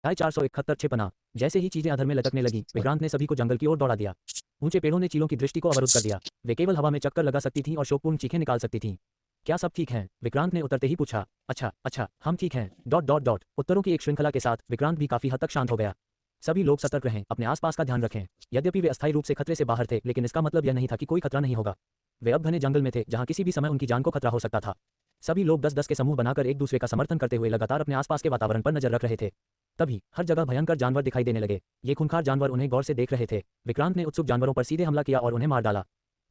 हाय 471 छिपना। जैसे ही चीजें अधर में लटकने लगी, विक्रांत ने सभी को जंगल की ओर दौड़ा दिया। ऊंचे पेड़ों ने चीलों की दृष्टि को अवरुद्ध कर दिया। वे केवल हवा में चक्कर लगा सकती थीं और शोकपूर्ण चीखें निकाल सकती थीं। क्या सब ठीक है? विक्रांत ने उतरते ही पूछा। अच्छा अच्छा, हम ठीक हैं। डॉट डॉट डॉट उत्तरों की एक श्रृंखला के साथ विक्रांत भी काफी हद तक शांत हो गया। सभी लोग सतर्क रहें, अपने आसपास का ध्यान रखें। यद्यपि वे अस्थायी रूप से खतरे से बाहर थे, लेकिन इसका मतलब यह नहीं था कि कोई खतरा नहीं होगा। वे अब घने जंगल में थे, जहां किसी भी समय उनकी जान को खतरा हो सकता था। सभी लोग 10-10 के समूह बनाकर एक दूसरे का समर्थन करते हुए लगातार अपने आसपास के वातावरण पर नजर रख रहे थे। तभी हर जगह भयंकर जानवर दिखाई देने लगे। ये खूंखार जानवर उन्हें गौर से देख रहे थे। विक्रांत ने उत्सुक जानवरों पर सीधे हमला किया और उन्हें मार डाला।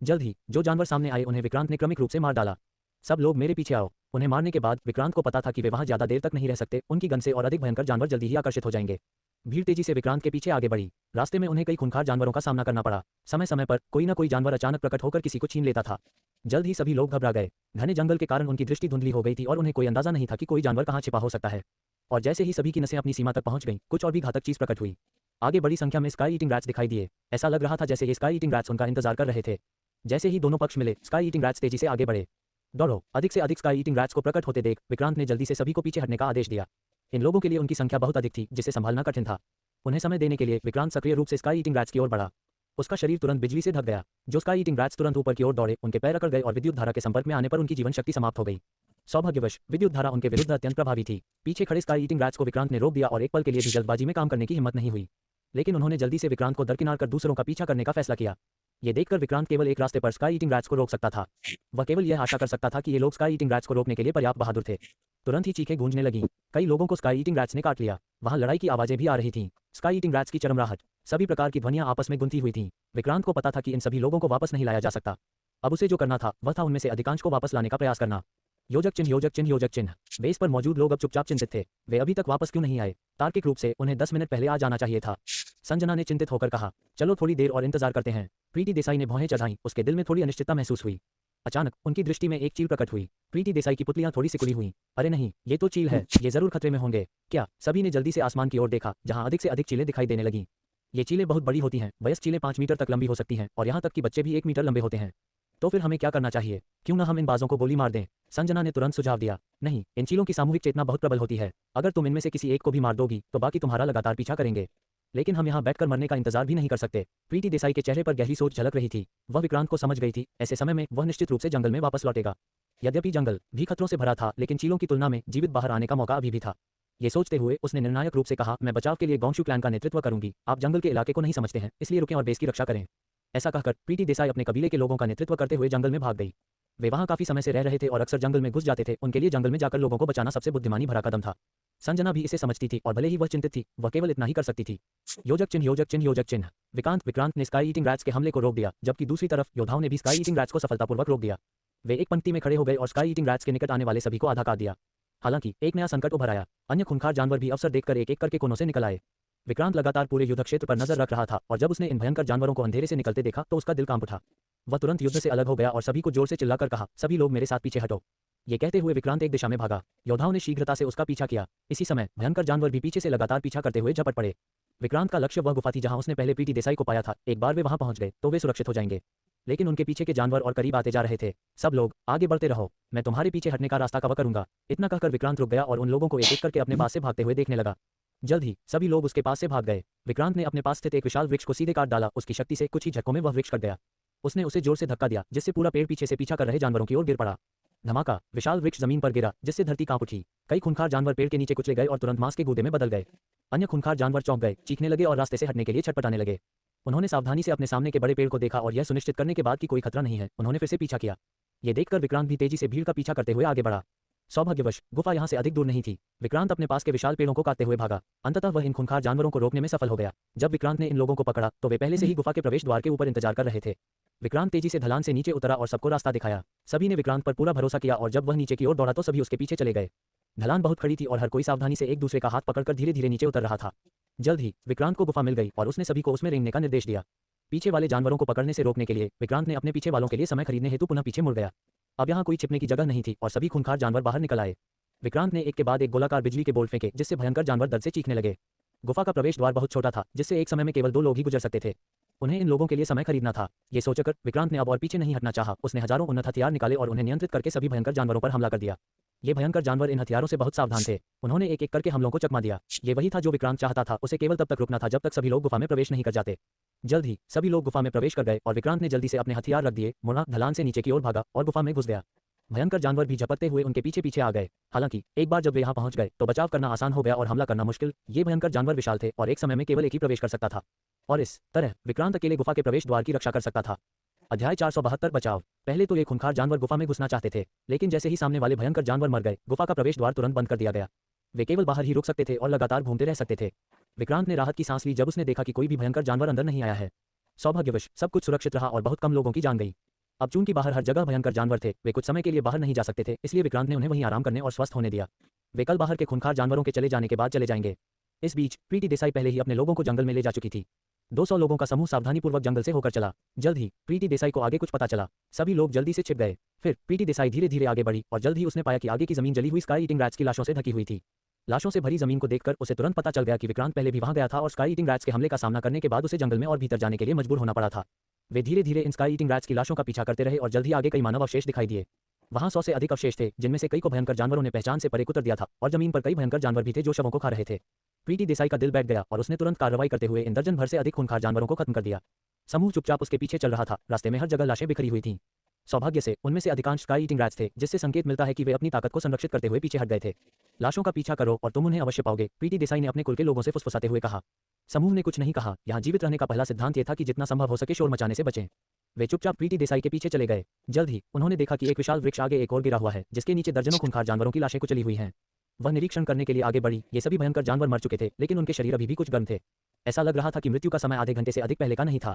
जल्द ही जो जानवर सामने आए उन्हें विक्रांत ने क्रमिक रूप से मार डाला। सब लोग मेरे पीछे आओ। उन्हें मारने के बाद विक्रांत को पता था कि वे वहां ज्यादा देर तक नहीं रह सकते। उनकी गन से और अधिक भयंकर जानवर जल्दी ही आकर्षित हो जाएंगे। भीड़ तेजी से विक्रांत के पीछे आगे बढ़ी। रास्ते में उन्हें कई खूंखार जानवरों का सामना करना पड़ा। समय समय पर कोई न कोई जानवर अचानक प्रकट होकर किसी को छीन लेता था। जल्द ही सभी लोग घबरा गए। घने जंगल के कारण उनकी दृष्टि धुंधली हो गई थी और उन्हें कोई अंदाजा नहीं था कि कोई जानवर कहाँ छिपा हो सकता है। और जैसे ही सभी की नसें अपनी सीमा तक पहुंच गईं, कुछ और भी घातक चीज प्रकट हुई। आगे बड़ी संख्या में स्काई ईटिंग रैट्स दिखाई दिए। ऐसा लग रहा था जैसे ये स्काई ईटिंग रैट्स उनका इंतजार कर रहे थे। जैसे ही दोनों पक्ष मिले, स्काई ईटिंग रैट्स तेजी से आगे बढ़े। दौड़ो! अधिक से अधिक स्काई ईटिंग रैट्स को प्रकट होते देख विक्रांत ने जल्दी से सभी को पीछे हटने का आदेश दिया। इन लोगों के लिए उनकी संख्या बहुत अधिक थी, जिसे संभालना कठिन था। उन्हें समय देने के लिए विक्रांत सक्रिय रूप से स्काई ईटिंग रैट्स की ओर बढ़ा। उसका शरीर तुरंत बिजली से ढक गया। जो स्काई ईटिंग रैट्स तुरंत ऊपर की ओर दौड़े, उनके पैर अकड़ गए और विद्युत धारा के संपर्क में आने पर उनकी जीवन शक्ति समाप्त हो गई। सौभाग्यवश विद्युत धारा उनके विरुद्ध अत्यंत प्रभावी थी। पीछे खड़े स्काई ईटिंग रैट्स को विक्रांत ने रोक दिया और एक पल के लिए भी जल्दबाजी में काम करने की हिम्मत नहीं हुई। लेकिन उन्होंने जल्दी से विक्रांत को दरकिनार कर दूसरों का पीछा करने का फैसला किया। ये देखकर विक्रांत केवल एक रास्ते पर स्काई ईटिंग रैट्स को रोक सकता था। वह केवल यह आशा कर सकता था कि ये लोग स्काई ईटिंग रैट्स को रोकने के लिए पर्याप्त बहादुर थे। तुरंत ही चीखें गूंजने लगीं। कई लोगों को स्काई ईटिंग रैट्स ने काट लिया। वहां लड़ाई की आवाजें भी आ रही थीं। स्काई ईटिंग रैट्स की चरमराहट, सभी प्रकार की ध्वनियां आपस में गुंथी हुई थीं। विक्रांत को पता था कि इन सभी लोगों को वापस नहीं लाया जा सकता। अब उसे जो करना था वह था उनमें से अधिकांश को वापस लाने का प्रयास करना। योजक चिन्ह, योजक चिन्ह, योजक चिन्ह। बेस पर मौजूद लोग अब चुपचाप चिंतित थे। वे अभी तक वापस क्यों नहीं आए? तार्किक रूप से उन्हें 10 मिनट पहले आ जाना चाहिए था। संजना ने चिंतित होकर कहा। चलो थोड़ी देर और इंतजार करते हैं। प्रीति देसाई ने भौहें चढ़ाईं। उसके दिल में थोड़ी अनिश्चितता महसूस हुई। अचानक उनकी दृष्टि में एक चील प्रकट हुई। प्रीति देसाई की पुतलियां थोड़ी सिकुड़ी हुईं। अरे नहीं, ये तो चील है। ये जरूर खतरे में होंगे। क्या? सभी ने जल्दी से आसमान की ओर देखा, जहां अधिक से अधिक चीलें दिखाई देने लगीं। ये चीलें बहुत बड़ी होती हैं। वयस्क चीलें 5 मीटर तक लंबी हो सकती हैं और यहाँ तक कि बच्चे भी 1 मीटर लंबे होते हैं। तो फिर हमें क्या करना चाहिए? क्यों न हम इन बाजों को गोली मार दें? संजना ने तुरंत सुझाव दिया। नहीं, इन चीलों की सामूहिक चेतना बहुत प्रबल होती है। अगर तुम इनमें से किसी एक को भी मार दोगी तो बाकी तुम्हारा लगातार पीछा करेंगे। लेकिन हम यहाँ बैठकर मरने का इंतजार भी नहीं कर सकते। प्रीति देसाई के चेहरे पर गहरी सोच झलक रही थी। वह विक्रांत को समझ गई थी। ऐसे समय में वह निश्चित रूप से जंगल में वापस लौटेगा। यद्यपि जंगल भी खतरों से भरा था, लेकिन चीलों की तुलना में जीवित बाहर आने का मौका अभी भी था। ये सोचते हुए उसने निर्णायक रूप से कहा, मैं बचाव के लिए गोंगशू क्लैन का नेतृत्व करूंगी। आप जंगल के इलाके को नहीं समझते हैं, इसलिए रुकें और बेस की रक्षा करें। ऐसा कहकर प्रीति देसाई अपने कबीले के लोगों का नेतृत्व करते हुए जंगल में भाग गई। वे वहां काफी समय से रह रहे थे और अक्सर जंगल में घुस जाते थे। उनके लिए जंगल में जाकर लोगों को बचाना सबसे बुद्धिमानी भरा कदम था। संजना भी इसे समझती थी और भले ही वह चिंतित थी, वह केवल इतना ही कर सकती थी। योजक चिन्ह, योजक चिन्ह, योजक चिन्ह। विक्रांत ने स्काई ईटिंग रैट्स के हमले को रोक दिया, जबकि दूसरी तरफ योद्धाओं ने भी स्काई ईटिंग रैट्स को सफलतापूर्वक रोक दिया। वे एक पंक्ति में खड़े हो गए और स्काई ईटिंग रैट्स के निकट आने वाले सभी को आधा काट दिया। हालांकि एक नया संकट उभर आया। अन्य खूंखार जानवर भी अवसर देखकर एक एक करके कोनों से निकल आए। विक्रांत लगातार पूरे युद्ध क्षेत्र पर नजर रख रहा था और जब उसने इन भयंकर जानवरों को अंधेरे से निकलते देखा तो उसका दिल कांप उठा। वह तुरंत युद्ध से अलग हो गया और सभी को जोर से चिल्लाकर कहा, सभी लोग मेरे साथ पीछे हटो। ये कहते हुए विक्रांत एक दिशा में भागा। योद्धाओं ने शीघ्रता से उसका पीछा किया। इसी समय भयंकर जानवर भी पीछे से लगातार पीछा करते हुए झपट पड़े। विक्रांत का लक्ष्य वह गुफा थी जहां उसने पहले प्रीति देसाई को पाया था। एक बार वे वहां पहुंच गए तो वे सुरक्षित हो जाएंगे। लेकिन उनके पीछे के जानवर और करीब आते जा रहे थे। सब लोग आगे बढ़ते रहो, मैं तुम्हारे पीछे हटने का रास्ता कवर करूंगा। इतना कहकर विक्रांत रुक गया और उन लोगों को एक एक करके अपने पास से भागते हुए देखने लगा। जल्द ही सभी लोग उसके पास से भाग गए। विक्रांत ने अपने पास स्थित एक विशाल वृक्ष को सीधे काट डाला। उसकी शक्ति से कुछ ही झटकों में वह वृक्ष कट गया। उसने उसे जोर से धक्का दिया, जिससे पूरा पेड़ पीछे से पीछा कर रहे जानवरों की ओर गिर पड़ा। धमाका! विशाल वृक्ष जमीन पर गिरा, जिससे धरती कांप उठी। कई खूंखार जानवर पेड़ के नीचे कुचले गए और तुरंत मांस के गूदे में बदल गए। अन्य खूंखार जानवर चौंक गए, चीखने लगे और रास्ते से हटने के लिए छटपटाने लगे। उन्होंने सावधानी से अपने सामने के बड़े पेड़ को देखा और यह सुनिश्चित करने के बाद कि कोई खतरा नहीं है, उन्होंने फिर से पीछा किया। ये देखकर विक्रांत भी तेजी से भीड़ का पीछा करते हुए आगे बढ़ा। सौभाग्यवश गुफा यहाँ से अधिक दूर नहीं थी। विक्रांत अपने पास के विशाल पेड़ों को काटते हुए भागा। अंततः वह इन खूंखार जानवरों को रोकने में सफल हो गया। जब विक्रांत ने इन लोगों को पकड़ा तो वे पहले से ही गुफा के प्रवेश द्वार के ऊपर इंतजार कर रहे थे। विक्रांत तेजी से ढलान से नीचे उतरा और सबको रास्ता दिखाया। सभी ने विक्रांत पर पूरा भरोसा किया और जब वह नीचे की ओर दौड़ा तो सभी उसके पीछे चले गए। ढलान बहुत खड़ी थी और हर कोई सावधानी से एक दूसरे का हाथ पकड़कर धीरे धीरे नीचे उतर रहा था। जल्द ही विक्रांत को गुफा मिल गई और उसने सभी को उसमें रेंगने का निर्देश दिया। पीछे वाले जानवरों को पकड़ने से रोकने के लिए विक्रांत ने अपने पीछे वालों के लिए समय खरीदने हेतु पुनः पीछे मुड़ गया। अब यहाँ कोई छिपने की जगह नहीं थी और सभी खूंखार जानवर बाहर निकल आए। विक्रांत ने एक के बाद एक गोलाकार बिजली के बोल्ट फेंके, जिससे भयंकर जानवर दर्द से चीखने लगे। गुफा का प्रवेश द्वार बहुत छोटा था, जिससे एक समय में केवल 2 लोग ही गुजर सकते थे। उन्हें इन लोगों के लिए समय खरीदना था। ये सोचकर विक्रांत ने अब और पीछे नहीं हटना चाहा। उसने हजारों उन्नत हथियार निकाले और उन्हें नियंत्रित करके सभी भयंकर जानवरों पर हमला कर दिया। ये भयंकर जानवर इन हथियारों से बहुत सावधान थे। उन्होंने एक एक करके हमलों को चकमा दिया। ये वही था जो विक्रांत चाहता था, उसे केवल तब तक रुकना था जब तक सभी लोग गुफा में प्रवेश नहीं कर जाते। जल्द ही सभी लोग गुफा में प्रवेश कर गए और विक्रांत ने जल्दी से अपने हथियार रख दिए, मुड़ा ढलान से नीचे की ओर भागा और गुफा में घुस गया। भयंकर जानवर भी झपटते हुए उनके पीछे पीछे आ गए। हालांकि एक बार जब वे यहाँ पहुंच गए तो बचाव करना आसान हो गया और हमला करना मुश्किल। ये भयंकर जानवर विशाल थे और एक समय में केवल एक ही प्रवेश कर सकता था, और इस तरह विक्रांत अकेले गुफा के प्रवेश द्वार की रक्षा कर सकता था। अध्याय 472 बचाव। पहले तो ये खूंखार जानवर गुफा में घुसना चाहते थे, लेकिन जैसे ही सामने वाले भयंकर जानवर मर गए, गुफा का प्रवेश द्वार तुरंत बंद कर दिया गया। वे केवल बाहर ही रुक सकते थे और लगातार घूमते रह सकते थे। विक्रांत ने राहत की सांस ली जब उसने देखा कि कोई भी भयंकर जानवर अंदर नहीं आया है। सौभाग्यवश सब कुछ सुरक्षित रहा और बहुत कम लोगों की जान गई। अब चूंकि बाहर हर जगह भयंकर जानवर थे, वे कुछ समय के लिए बाहर नहीं जा सकते थे, इसलिए विक्रांत ने उन्हें वहीं आराम करने और स्वस्थ होने दिया। वे कल बाहर के खूंखार जानवरों के चले जाने के बाद चले जाएंगे। इस बीच प्रीति देसाई पहले ही अपने लोगों को जंगल में ले जा चुकी थी। 200 लोगों का समूह सावधानीपूर्वक जंगल से होकर चला। जल्द ही प्रीति देसाई को आगे कुछ पता चला। सभी लोग जल्दी से छिप गए। फिर प्रीति देसाई धीरे धीरे आगे बढ़ी और जल्द ही उसने पाया कि आगे की जमीन जली हुई स्काई ईटिंग रैट्स की लाशों से ढकी हुई थी। लाशों से भरी जमीन को देखकर उसे तुरंत पता चल गया कि विक्रांत पहले भी वहां गया था और स्काई ईटिंग रैट्स के हमले का सामना करने के बाद उसे जंगल में और भीतर जाने के लिए मजबूर होना पड़ा था। वे धीरे धीरे इन स्काई ईटिंग रैट्स की लाशों का पीछा करते रहे और जल्द ही आगे कई मानव अवशेष दिखाई दिए। वहां 100 से अधिक अवशेष थे, जिनमें से कई को भयंकर जानवरों ने पहचान से परे कुतर दिया था, और जमीन पर कई भयंकर जानवर भी थे जो शवों को खा रहे थे। प्रीति देसाई का दिल बैठ गया और उसने तुरंत कार्रवाई करते हुए इन दर्जन भर से अधिक खूंखार जानवरों को खत्म कर दिया। समूह चुपचाप उसके पीछे चल रहा था। रास्ते में हर जगह लाशें बिखरी हुई थीं। सौभाग्य से उनमें से अधिकांश स्काई ईटिंग रैट्स थे, जिससे संकेत मिलता है कि वे अपनी ताकत को संरक्षित करते हुए पीछे हट गए थे। लाशों का पीछा करो और तुम उन्हें अवश्य पाओगे, प्रीति देसाई ने अपने कुल के लोगों से फुसफुसाते हुए कहा। समूह ने कुछ नहीं कहा। यहाँ जीवित रहने का पहला सिद्धांत यह था कि जितना संभव हो सके शोर मचाने से बचें। वे चुपचाप प्रीति देसाई के पीछे चले गए। जल्द ही उन्होंने देखा कि एक विशाल वृक्ष आगे एक और गिरा हुआ है, जिसके नीचे दर्जनों खूंखार जानवरों की लाशें कुचली हुई हैं। वह निरीक्षण करने के लिए आगे बढ़ी। ये सभी भयंकर जानवर मर चुके थे, लेकिन उनके शरीर अभी भी कुछ गर्म थे। ऐसा लग रहा था कि मृत्यु का समय आधे घंटे से अधिक पहले का नहीं था।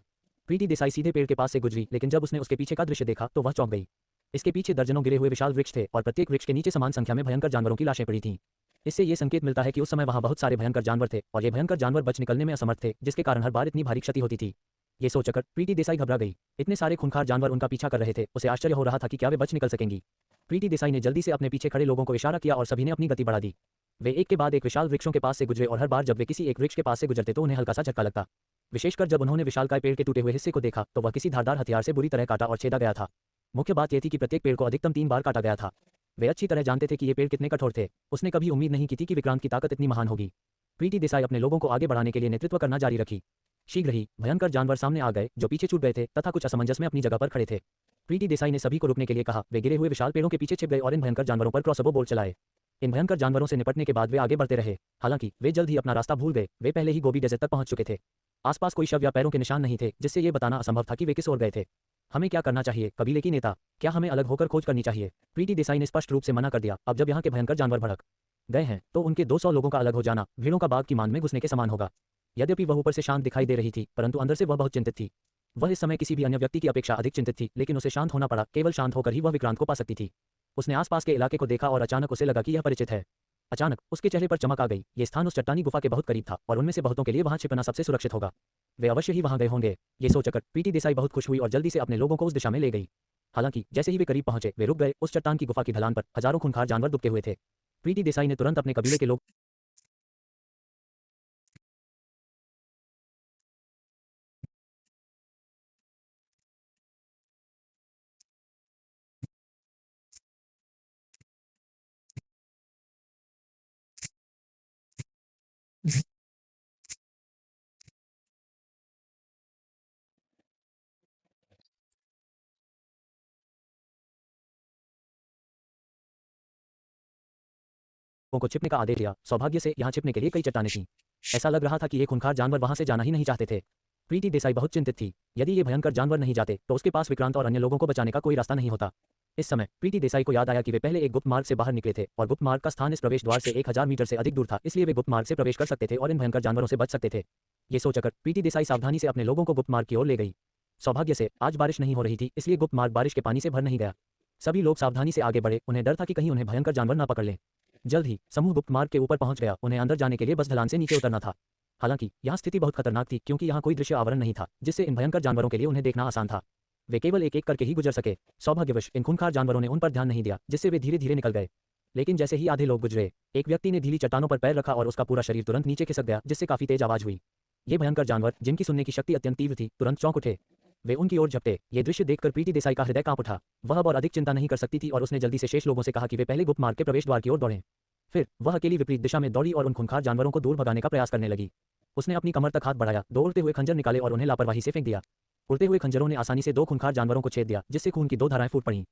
प्रीति देसाई सीधे पेड़ के पास से गुजरी, लेकिन जब उसने उसके पीछे का दृश्य देखा तो वह चौंक गई। इसके पीछे दर्जनों गिरे हुए विशाल वृक्ष थे और प्रत्येक वृक्ष के नीचे समान संख्या में भयंकर जानवरों की लाशें पड़ी थीं। इससे ये संकेत मिलता है कि उस समय वहां बहुत सारे भयंकर जानवर थे और ये भयंकर जानवर बच निकलने में असमर्थ थे, जिसके कारण हर बार इतनी भारी क्षति होती थी। ये सोचकर प्रीति देसाई घबरा गई। इतने सारे खूंखार जानवर उनका पीछा कर रहे थे, उसे आश्चर्य हो रहा था कि क्या वे बच निकल सकेंगी। प्रीति देसाई ने जल्दी से अपने पीछे खड़े लोगों को इशारा किया और सभी ने अपनी गति बढ़ा दी। वे एक के बाद एक विशाल वृक्षों के पास से गुजरे और हर बार जब वे किसी एक वृक्ष के पास से गुजरते तो उन्हें हल्का सा झटका लगता। विशेषकर जब उन्होंने विशालकाय पेड़ के टूटे हुए हिस्से को देखा तो वह किसी धारदार हथियार से बुरी तरह काटा और छेदा गया था। मुख्य बात यह थी कि प्रत्येक पेड़ को अधिकतम 3 बार काटा गया था। वे अच्छी तरह जानते थे कि ये पेड़ कितने कठोर थे। उसने कभी उम्मीद नहीं की थी कि विक्रांत की ताकत इतनी महान होगी। प्रीति देसाई अपने लोगों को आगे बढ़ाने के लिए नेतृत्व करना जारी रखी। शीघ्र ही भयंकर जानवर सामने आ गए जो पीछे छूट गए थे तथा कुछ असमंजस में अपनी जगह पर खड़े थे। प्रीति देसाई ने सभी को रुकने के लिए कहा। वे गिरे हुए विशाल पेड़ों के पीछे छिप गए और इन भयंकर जानवरों पर क्रॉसबो बोल्ट चलाए। इन भयंकर जानवरों से निपटने के बाद वे आगे बढ़ते रहे। हालांकि वे जल्द ही अपना रास्ता भूल गए। वे पहले ही गोबी डेजर्ट तक पहुंच चुके थे। आसपास कोई शव या पैरों के निशान नहीं थे, जिससे ये बताना असंभव था कि वे किस ओर गए थे। हमें क्या करना चाहिए, कबीले की नेता? क्या हमें अलग होकर खोज करनी चाहिए? प्रीति देसाई ने स्पष्ट रूप से मना कर दिया। अब जब यहाँ के भयंकर जानवर भड़क गए हैं तो उनके 200 लोगों का अलग हो जाना भीड़ों का बाग की मान में घुसने के समान होगा। यद्यपि वह ऊपर से शांत दिखाई दे रही थी, परंतु अंदर से वह बहुत चिंतित थी। वह इस समय किसी भी अन्य व्यक्ति की अपेक्षा अधिक चिंतित थी, लेकिन उसे शांत होना पड़ा। केवल शांत होकर ही वह विक्रांत को पा सकती थी। उसने आसपास के इलाके को देखा और अचानक उसे लगा कि यह परिचित है। अचानक उसके चेहरे पर चमक आ गई। ये स्थान उस चट्टानी गुफा के बहुत करीब था और उनमें से बहुतों के लिए वहां छिपना सबसे सुरक्षित होगा। वे अवश्य ही वहां गए होंगे। ये सोचकर प्रीति देसाई बहुत खुश हुई और जल्दी से अपने लोगों को उस दिशा में ले गई। हालांकि जैसे ही वे करीब पहुंचे वे रुक गए। उस चट्टान की गुफा की ढलान पर हजारों खूंखार जानवर दुबके हुए थे। प्रीति देसाई ने तुरंत अपने कबीले के लोग को छिपने का आदेश दिया। सौभाग्य से यहाँ छिपने के लिए कई चट्टानें थीं। ऐसा लग रहा था कि ये खूंखार जानवर वहां से जाना ही नहीं चाहते थे। प्रीति देसाई बहुत चिंतित थी। यदि ये भयंकर जानवर नहीं जाते तो उसके पास विक्रांत और अन्य लोगों को बचाने का कोई रास्ता नहीं होता। इस समय प्रीति देसाई को याद आया कि वे पहले एक गुप्त मार्ग से बाहर निकले थे और गुप्त मार्ग का स्थान इस प्रवेश द्वार से 1000 मीटर से अधिक दूर था, इसलिए वे गुप्त मार्ग से प्रवेश कर सकते थे और इन भयंकर जानवरों से बच सकते थे। ये सोचकर प्रीति देसाई सावधानी से अपने लोगों को गुप्त मार्ग की ओर ले गई। सौभाग्य से आज बारिश नहीं हो रही थी, इसलिए गुप्त मार्ग बारिश के पानी से भर नहीं गया। सभी लोग सावधानी से आगे बढ़े। उन्हें डर था कि कहीं उन्हें भयंकर जानवर न पकड़ लें। जल्द ही समूह गुप्त मार्ग के ऊपर पहुंच गया। उन्हें अंदर जाने के लिए बस ढलान से नीचे उतरना था। हालांकि यहाँ स्थिति बहुत खतरनाक थी, क्योंकि यहाँ कोई दृश्य आवरण नहीं था जिससे इन भयंकर जानवरों के लिए उन्हें देखना आसान था। वे केवल एक एक करके ही गुजर सके। सौभाग्यवश इन खूंखार जानवरों ने उन पर ध्यान नहीं दिया, जिससे वे धीरे धीरे निकल गए। लेकिन जैसे ही आधे लोग गुजरे, एक व्यक्ति ने ढीली चट्टानों पर पैर रखा और उसका पूरा शरीर तुरंत नीचे खिसक गया, जिससे काफी तेज आवाज हुई। ये भयंकर जानवर, जिनकी सुनने की शक्ति अत्यंत तीव्र थी, तुरंत चौंक उठे। वे उनकी ओर झपटे। ये दृश्य देखकर प्रीति देसाई का हृदय कांप उठा। वह अब और अधिक चिंता नहीं कर सकती थी और उसने जल्दी से शेष लोगों से कहा कि वे पहले गुप्त मार्ग के प्रवेश द्वार की ओर दौड़ें। फिर वह अकेली विपरीत दिशा में दौड़ी और उन खूंखार जानवरों को दूर भगाने का प्रयास करने लगी। उसने अपनी कमर तक हाथ बढ़ाया, दो उड़ते हुए खंजर निकाले और उन्हें लापरवाही से फेंक दिया। उड़ते हुए खंजरों ने आसानी से दो खूंखार जानवरों को छेद दिया, जिससे खून की दो धाराएं फूट पड़ीं।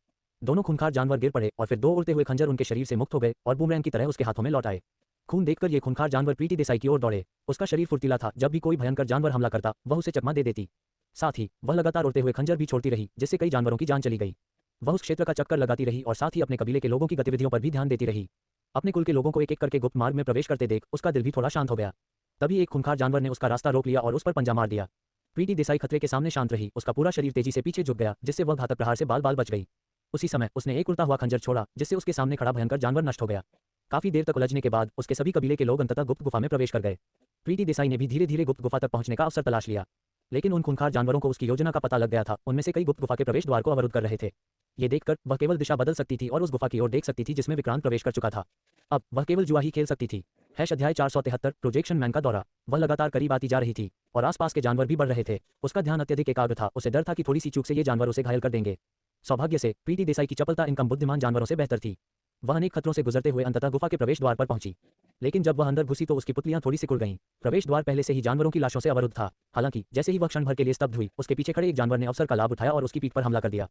दोनों खूंखार जानवर गिर पड़े और फिर दो उड़ते हुए खंजर उनके शरीर से मुक्त हो गए और बूमरैंग की तरह उसके हाथों में लौट आए। खून देखकर ये खूंखार जानवर प्रीति देसाई की ओर दौड़े। उसका शरीर फुर्तीला था, जब भी कोई भयंकर जानवर हमला करता वह उसे चकमा दे देती। साथ ही वह लगातार उड़ते हुए खंजर भी छोड़ती रही, जिससे कई जानवरों की जान चली गई। वह उस क्षेत्र का चक्कर लगाती रही और साथ ही अपने कबीले के लोगों की गतिविधियों पर भी ध्यान देती रही। अपने कुल के लोगों को एक एक करके गुप्त मार्ग में प्रवेश करते देख उसका दिल भी थोड़ा शांत हो गया। तभी एक खूंखार जानवर ने उसका रास्ता रोक लिया और उस पर पंजा मार दिया। प्रीति देसाई खतरे के सामने शांत रही, उसका पूरा शरीर तेजी से पीछे झुक गया, जिससे वह घातक प्रहार से बाल बाल बच गई। उसी समय उसने एक उड़ता हुआ खंजर छोड़ा, जिससे उसके सामने खड़ा भयंकर जानवर नष्ट हो गया। काफी देर तक उलझने के बाद उसके सभी कबीले के लोग अंततः गुप्त गुफा में प्रवेश कर गए। प्रीति देसाई ने भी धीरे धीरे गुप्त गुफा तक पहुंचने का अवसर तलाश लिया, लेकिन उन खूंखार जानवरों को उसकी योजना का पता लग गया था। उनमें से कई गुप्त गुफा के प्रवेश द्वार को अवरुद्ध कर रहे थे। ये देखकर वह केवल दिशा बदल सकती थी और उस गुफा की ओर देख सकती थी जिसमें विक्रांत प्रवेश कर चुका था। अब वह केवल जुआ ही खेल सकती थी। अध्याय 473 प्रोजेक्शन मैन का दौरा। वह लगातार करीब आती जा रही थी और आसपास के जानवर भी बढ़ रहे थे। उसका ध्यान अत्यधिक एकाग्र था। उसे डर था कि थोड़ी सी चूक से ये जानवर उसे घायल कर देंगे। सौभाग्य से प्रीति देसाई की चपलता इन कम बुद्धिमान जानवरों से बेहतर थी। वह अनेक खतरों से गुजरते हुए अंततः गुफा के प्रवेश द्वार पर पहुंची। लेकिन जब वह अंदर घुसी तो उसकी पुतलियां थोड़ी सिकुड़ गईं। प्रवेश द्वार पहले से ही जानवरों की लाशों से अवरुद्ध था। हालांकि जैसे ही वह क्षण भर के लिए स्तब्ध हुई, उसके पीछे खड़े एक जानवर ने अवसर का लाभ उठाया और उसकी पीठ पर हमला कर दिया।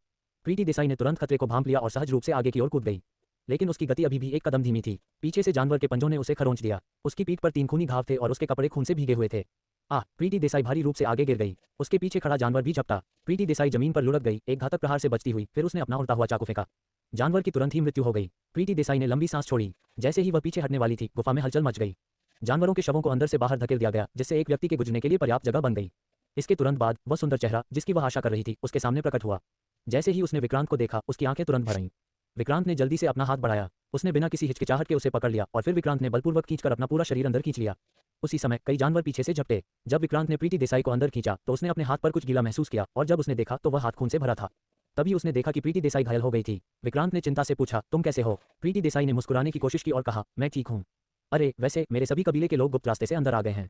प्रीति देसाई ने तुरंत खतरे को भांप लिया और सहज रूप से आगे की ओर कूद गई। लेकिन उसकी गति अभी भी एक कदम धीमी थी। पीछे से जानवर के पंजों ने उसे खरोंच दिया। उसकी पीठ पर 3 खूनी घाव थे और उसके कपड़े खून से भीगे हुए थे। प्रीति देसाई भारी रूप से आगे गिर गई। उसके पीछे खड़ा जानवर भी झपटा। प्रीति देसाई जमीन पर लुढ़क गई। एक घातक प्रहार से बचती हुई फिर उसने अपना उड़ता हुआ चाकू फेंका। जानवर की तुरंत ही मृत्यु हो गई। प्रीति देसाई ने लंबी सांस छोड़ी। जैसे ही वह पीछे हटने वाली थी, गुफा में हलचल मच गई। जानवरों के शवों को अंदर से बाहर धकेल दिया गया, जिससे एक व्यक्ति के गुजरने के लिए पर्याप्त जगह बन गई। इसके तुरंत बाद वह सुंदर चेहरा, जिसकी वह आशा कर रही थी, उसके सामने प्रकट हुआ। जैसे ही उसने विक्रांत को देखा, उसकी आंखें तुरंत भर आईं। विक्रांत ने जल्दी से अपना हाथ बढ़ाया। उसने बिना किसी हिचकिचाहट के उसे पकड़ लिया और फिर विक्रांत ने बलपूर्वक खींचकर अपना पूरा शरीर अंदर खींच लिया। उसी समय कई जानवर पीछे से झपटे। जब विक्रांत ने प्रीति देसाई को अंदर खींचा तो उसने अपने हाथ पर कुछ गीला महसूस किया और जब उसने देखा तो वह हाथ खून से भरा था। तभी उसने देखा कि प्रीति देसाई घायल हो गई थी। विक्रांत ने चिंता से पूछा, तुम कैसे हो? प्रीति देसाई ने मुस्कुराने की कोशिश की और कहा, मैं ठीक हूँ। अरे वैसे मेरे सभी कबीले के लोग गुप्त रास्ते से अंदर आ गए हैं।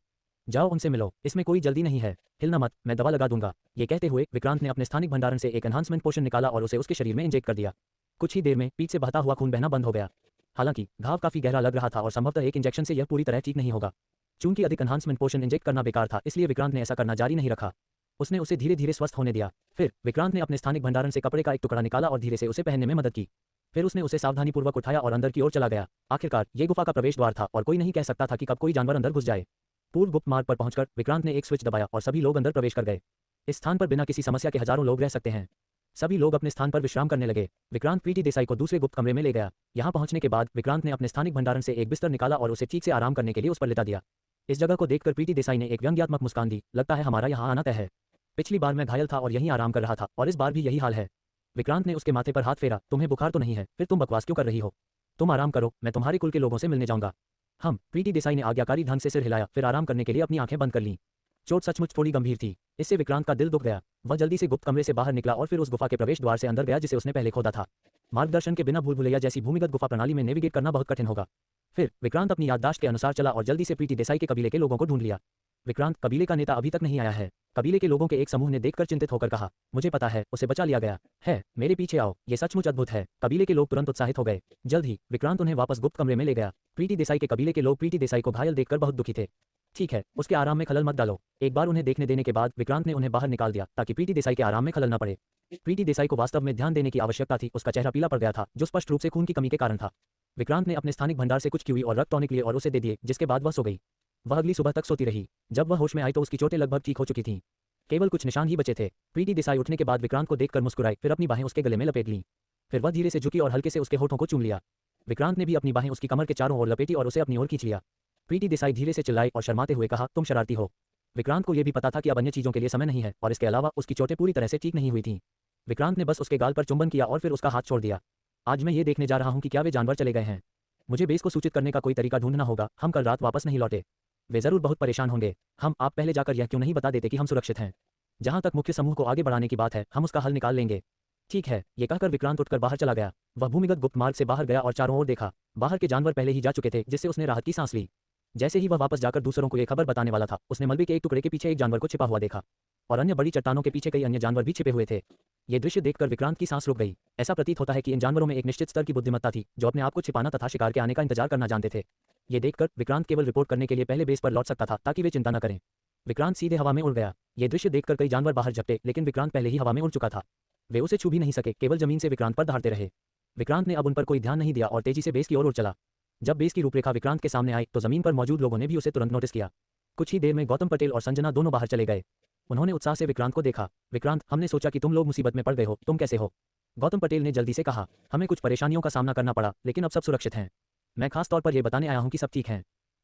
जाओ उनसे मिलो, इसमें कोई जल्दी नहीं है। हिलना मत, मैं दवा लगा दूंगा। ये कहते हुए विक्रांत ने अपने स्थानिक भंडारण से एक एनहांसमेंट पोशन निकाला और उसे उसके शरीर में इंजेक्ट कर दिया। कुछ ही देर में पीठ से बहता हुआ खून बहना बंद हो गया। हालांकि घाव काफी गहरा लग रहा था और संभवतः एक इंजेक्शन से यह पूरी तरह ठीक नहीं होगा। चूंकि अधिक एनहांसमेंट पोशन इंजेक्ट करना बेकार था, इसलिए विक्रांत ने ऐसा करना जारी नहीं रखा। उसने उसे धीरे धीरे स्वस्थ होने दिया। फिर विक्रांत ने अपने स्थानिक भंडारण से कपड़े का एक टुकड़ा निकाला और धीरे से उसे पहनने में मदद की। फिर उसने उसे सावधानीपूर्वक उठाया और अंदर की ओर चला गया। आखिरकार ये गुफा का प्रवेश द्वार था और कोई नहीं कह सकता था कि कब कोई जानवर अंदर घुस जाए। पूर्व गुप्त मार्ग पर पहुंचकर विक्रांत ने एक स्विच दबाया और सभी लोग अंदर प्रवेश कर गए। इस स्थान पर बिना किसी समस्या के हजारों लोग रह सकते हैं। सभी लोग अपने स्थान पर विश्राम करने लगे। विक्रांत प्रीति देसाई को दूसरे गुप्त कमरे में ले गया। यहाँ पहुंचने के बाद विक्रांत ने अपने स्थानिक भंडारण से एक बिस्तर निकाला और उसे ठीक से आराम करने के लिए उस पर लिटा दिया। इस जगह को देखकर प्रीति देसाई ने एक व्यंग्यात्मक मुस्कान दी। लगता है हमारा यहाँ आना तय है। पिछली बार मैं घायल था और यहीं आराम कर रहा था और इस बार भी यही हाल है। विक्रांत ने उसके माथे पर हाथ फेरा। तुम्हें बुखार तो नहीं है? फिर तुम बकवास क्यों कर रही हो? तुम आराम करो, मैं तुम्हारे कुल के लोगों से मिलने जाऊंगा। प्रीति देसाई ने आज्ञाकारी ढंग से सिर हिलाया, फिर आराम करने के लिए अपनी आंखें बंद कर लीं। चोट सचमुच थोड़ी गंभीर थी। इससे विक्रांत का दिल दुख गया। वह जल्दी से गुप्त कमरे से बाहर निकला और फिर उस गुफा के प्रवेश द्वार से अंदर गया जिसे उसने पहले खोदा था। मार्गदर्शन के बिना भूल भुलैया जैसी भूमिगत गुफा प्रणाली में नेविगेट करना बहुत कठिन होगा। फिर विक्रांत अपनी याददाश्त के अनुसार चला और जल्दी से प्रीति देसाई के कबीले के लोगों को ढूंढ लिया। विक्रांत, कबीले का नेता अभी तक नहीं आया है। कबीले के लोगों के एक समूह ने देखकर चिंतित होकर कहा, मुझे पता है, उसे बचा लिया गया है। मेरे पीछे आओ, ये सचमुच अद्भुत है। कबीले के लोग तुरंत उत्साहित हो गए। जल्द ही विक्रांत उन्हें वापस गुप्त कमरे में ले गया। प्रीति देसाई के कबीले के लोग प्रीति देसाई को घायल देखकर बहुत दुखी थे। ठीक है, उसके आराम में खलल मत डालो। एक बार उन्हें देखने देने के बाद विक्रांत ने उन्हें बाहर निकाल दिया ताकि प्रीति देसाई के आराम में खलल न पड़े। प्रीति देसाई को वास्तव में ध्यान देने की आवश्यकता थी। उसका चेहरा पीला पड़ गया था, जो स्पष्ट रूप से खून की कमी के कारण था। विक्रांत ने अपने स्थानिक भंडार से कुछ कीवी और रक्त टॉनिक लिए और उसे दे दिए, जिसके बाद वह सो गई। वह अगली सुबह तक सोती रही। जब वह होश में आई तो उसकी चोटें लगभग ठीक हो चुकी थीं। केवल कुछ निशान ही बचे थे। प्रीति देसाई उठने के बाद विक्रांत को देखकर मुस्कुराई, फिर अपनी बाहें उसके गले में लपेट लीं। फिर वह धीरे से झुकी और हल्के से उसके होठों को चूम लिया। विक्रांत ने भी अपनी बाहें उसकी कमर के चारों ओर लपेटी और उसे अपनी ओर खींच लिया। प्रीति देसाई धीरे से चिल्लाई और शर्माते हुए कहा, तुम शरारती हो। विक्रांत को यह भी पता था कि अब अन्य चीजों के लिए समय नहीं है और इसके अलावा उसकी चोटें पूरी तरह से ठीक नहीं हुई थीं। विक्रांत ने बस उसके गाल पर चुंबन किया और फिर उसका हाथ छोड़ दिया। आज मैं ये देखने जा रहा हूँ कि क्या वे जानवर चले गए हैं। मुझे बेस को सूचित करने का कोई तरीका ढूंढना होगा। हम कल रात वापस नहीं लौटे। वे जरूर बहुत परेशान होंगे। आप पहले जाकर यह क्यों नहीं बता देते कि हम सुरक्षित हैं? जहां तक मुख्य समूह को आगे बढ़ाने की बात है, हम उसका हल निकाल लेंगे। ठीक है, ये कहकर विक्रांत उठकर बाहर चला गया। वह भूमिगत गुप्त मार्ग से बाहर गया और चारों ओर देखा। बाहर के जानवर पहले ही जा चुके थे, जिससे उसने राहत की सांस ली। जैसे ही वह वापस जाकर दूसरों को ये खबर बताने वाला था, उसने मलबे के एक टुकड़े के पीछे एक जानवर को छिपा हुआ देखा। और अन्य बड़ी चट्टानों के पीछे कई अन्य जानवर भी छिपे हुए थे। ये दृश्य देखकर विक्रांत की सांस रुक गई। ऐसा प्रतीत होता है कि इन जानवरों में एक निश्चित स्तर की बुद्धिमत्ता थी, जो अपने आप को छिपाना तथा शिकार के आने का इंतजार करना जानते थे। ये देखकर विक्रांत केवल रिपोर्ट करने के लिए पहले बेस पर लौट सकता था ताकि वे चिंता न करें। विक्रांत सीधे हवा में उड़ गया। ये दृश्य देखकर कई जानवर बाहर झपटे, लेकिन विक्रांत पहले ही हवा में उड़ चुका था। वे उसे छू भी नहीं सके, केवल जमीन से विक्रांत पर दहाड़ते रहे। विक्रांत ने अब उन पर कोई ध्यान नहीं दिया और तेजी से बेस की ओर उड़ चला। जब बेस की रूपरेखा विक्रांत के सामने आई तो जमीन पर मौजूद लोगों ने भी उसे तुरंत नोटिस किया। कुछ ही देर में गौतम पटेल और संजना दोनों बाहर चले गए। उन्होंने उत्साह से विक्रांत को देखा। विक्रांत, हमने सोचा कि तुम लोग मुसीबत में पड़ गए हो, तुम कैसे हो? गौतम पटेल ने जल्दी से कहा। हमें कुछ परेशानियों का सामना करना पड़ा, लेकिन अब सब सुरक्षित हैं। मैं खास तौर पर यह बताने आया हूं कि सब ठीक हैं।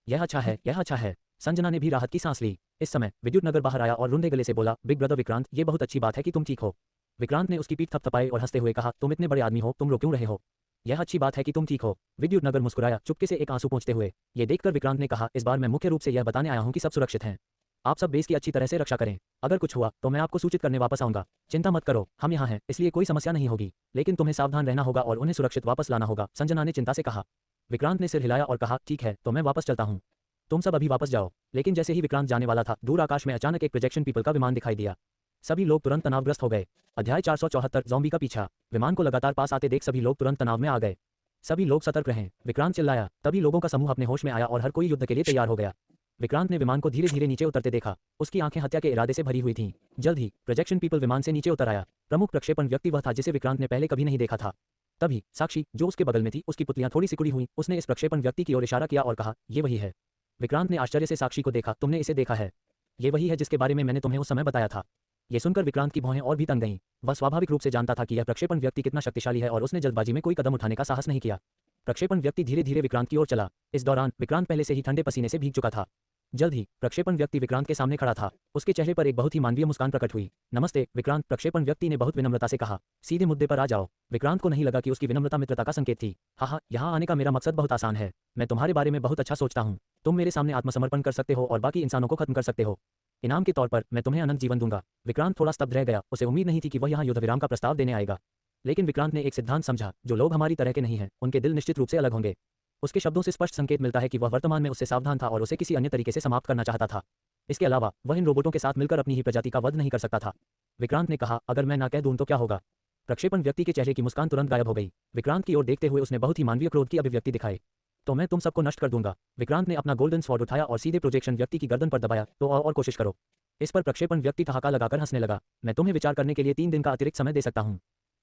यह अच्छा है, यह अच्छा है। संजना ने भी राहत की सांस ली। इस समय विद्युत नगर बाहर आया और रुंधे गले से बोला, बिग ब्रदर विक्रांत, ये बहुत अच्छी बात है कि तुम ठीक हो। विक्रांत ने उसकी पीठ थपथपाई और हंसते हुए कहा, तुम इतने बड़े आदमी हो, तुम रो क्यों रहे हो? यह अच्छी बात है कि तुम ठीक हो। विद्युत नगर मुस्कुराया, चुपके से एक आंसू पोंछते हुए। ये देखकर विक्रांत ने कहा, इस बार मैं मुख्य रूप से यह बताने आया हूं कि सब सुरक्षित हैं। आप सब बेस की अच्छी तरह से रक्षा करें। अगर कुछ हुआ तो मैं आपको सूचित करने वापस आऊंगा। चिंता मत करो, हम यहाँ हैं, इसलिए कोई समस्या नहीं होगी। लेकिन तुम्हें सावधान रहना होगा और उन्हें सुरक्षित वापस लाना होगा, संजना ने चिंता से कहा। विक्रांत ने सिर हिलाया और कहा, ठीक है, तो मैं वापस चलता हूँ। तुम सब अभी वापस जाओ। लेकिन जैसे ही विक्रांत जाने वाला था, दूर आकाश में अचानक एक प्रोजेक्शन पीपल का विमान दिखाई दिया। सभी लोग तुरंत तनावग्रस्त हो गए। अध्याय 474 ज़ॉम्बी का पीछा। विमान को लगातार पास आते देख सभी लोग तुरंत तनाव में आ गए। सभी लोग सतर्क रहें, विक्रांत चिल्लाया। तभी लोगों का समूह अपने होश में आया और हर कोई युद्ध के लिए तैयार हो गया। विक्रांत ने विमान को धीरे धीरे नीचे उतरते देखा। उसकी आंखें हत्या के इरादे से भरी हुई थीं। जल्द ही प्रोजेक्शन पीपल विमान से नीचे उतर आया। प्रमुख प्रक्षेपण व्यक्ति वह था जिसे विक्रांत ने पहले कभी नहीं देखा था। तभी साक्षी, जो उसके बगल में थी, उसकी पुतलियां थोड़ी सिकुड़ी हुई। उसने इस प्रक्षेपण व्यक्ति की ओर इशारा किया और कहा, ये वही है। विक्रांत ने आश्चर्य से साक्षी को देखा। तुमने इसे देखा है? ये वही है जिसके बारे में मैंने तुम्हें उस समय बताया था। ये सुनकर विक्रांत की भौहें और भी तंग गईं। वह स्वाभाविक रूप से जानता था कि यह प्रक्षेपण व्यक्ति कितना शक्तिशाली है और उसने जल्दबाजी में कोई कदम उठाने का साहस नहीं किया। प्रक्षेपण व्यक्ति धीरे धीरे विक्रांत की ओर चला। इस दौरान विक्रांत पहले से ही ठंडे पसीने से भीग चुका था। जल्द ही प्रक्षेपण व्यक्ति विक्रांत के सामने खड़ा था। उसके चेहरे पर एक बहुत ही मानवीय मुस्कान प्रकट हुई। नमस्ते विक्रांत, प्रक्षेपण व्यक्ति ने बहुत विनम्रता से कहा। सीधे मुद्दे पर आ जाओ। विक्रांत को नहीं लगा कि उसकी विनम्रता मित्रता का संकेत थी। हाँ, यहाँ आने का मेरा मकसद बहुत आसान है। मैं तुम्हारे बारे में बहुत अच्छा सोचता हूँ। तुम मेरे सामने आत्मसमर्पण कर सकते हो और बाकी इंसानों को खत्म कर सकते हो। इनाम के तौर पर मैं तुम्हें अनंत जीवन दूंगा। विक्रांत थोड़ा स्तब्ध रह गया। उसे उम्मीद नहीं थी कि वह यहाँ युद्ध विराम का प्रस्ताव देने आएगा। लेकिन विक्रांत ने एक सिद्धांत समझा, जो लोग हमारी तरह के नहीं हैं, उनके दिल निश्चित रूप से अलग होंगे। उसके शब्दों से स्पष्ट संकेत मिलता है कि वह वर्तमान में उससे सावधान था और उसे किसी अन्य तरीके से समाप्त करना चाहता था। इसके अलावा वह इन रोबोटों के साथ मिलकर अपनी ही प्रजाति का वध नहीं कर सकता था। विक्रांत ने कहा, अगर मैं ना कह दूं तो क्या होगा? प्रक्षेपण व्यक्ति के चेहरे की मुस्कान तुरंत गायब हो गई। विक्रांत की ओर देखते हुए उसने बहुत ही मानवीय क्रोध की अभिव्यक्ति दिखाई। तो मैं तुम सबको नष्ट कर दूंगा। विक्रांत ने अपना गोल्डन स्वॉर्ड उठाया और सीधे प्रोजेक्शन व्यक्ति की गर्दन पर दबाया। तो और कोशिश करो। इस पर प्रक्षेपण व्यक्ति ठहाका लगाकर हंसने लगा। मैं तुम्हें विचार करने के लिए 3 दिन का अतिरिक्त समय दे सकता हूँ।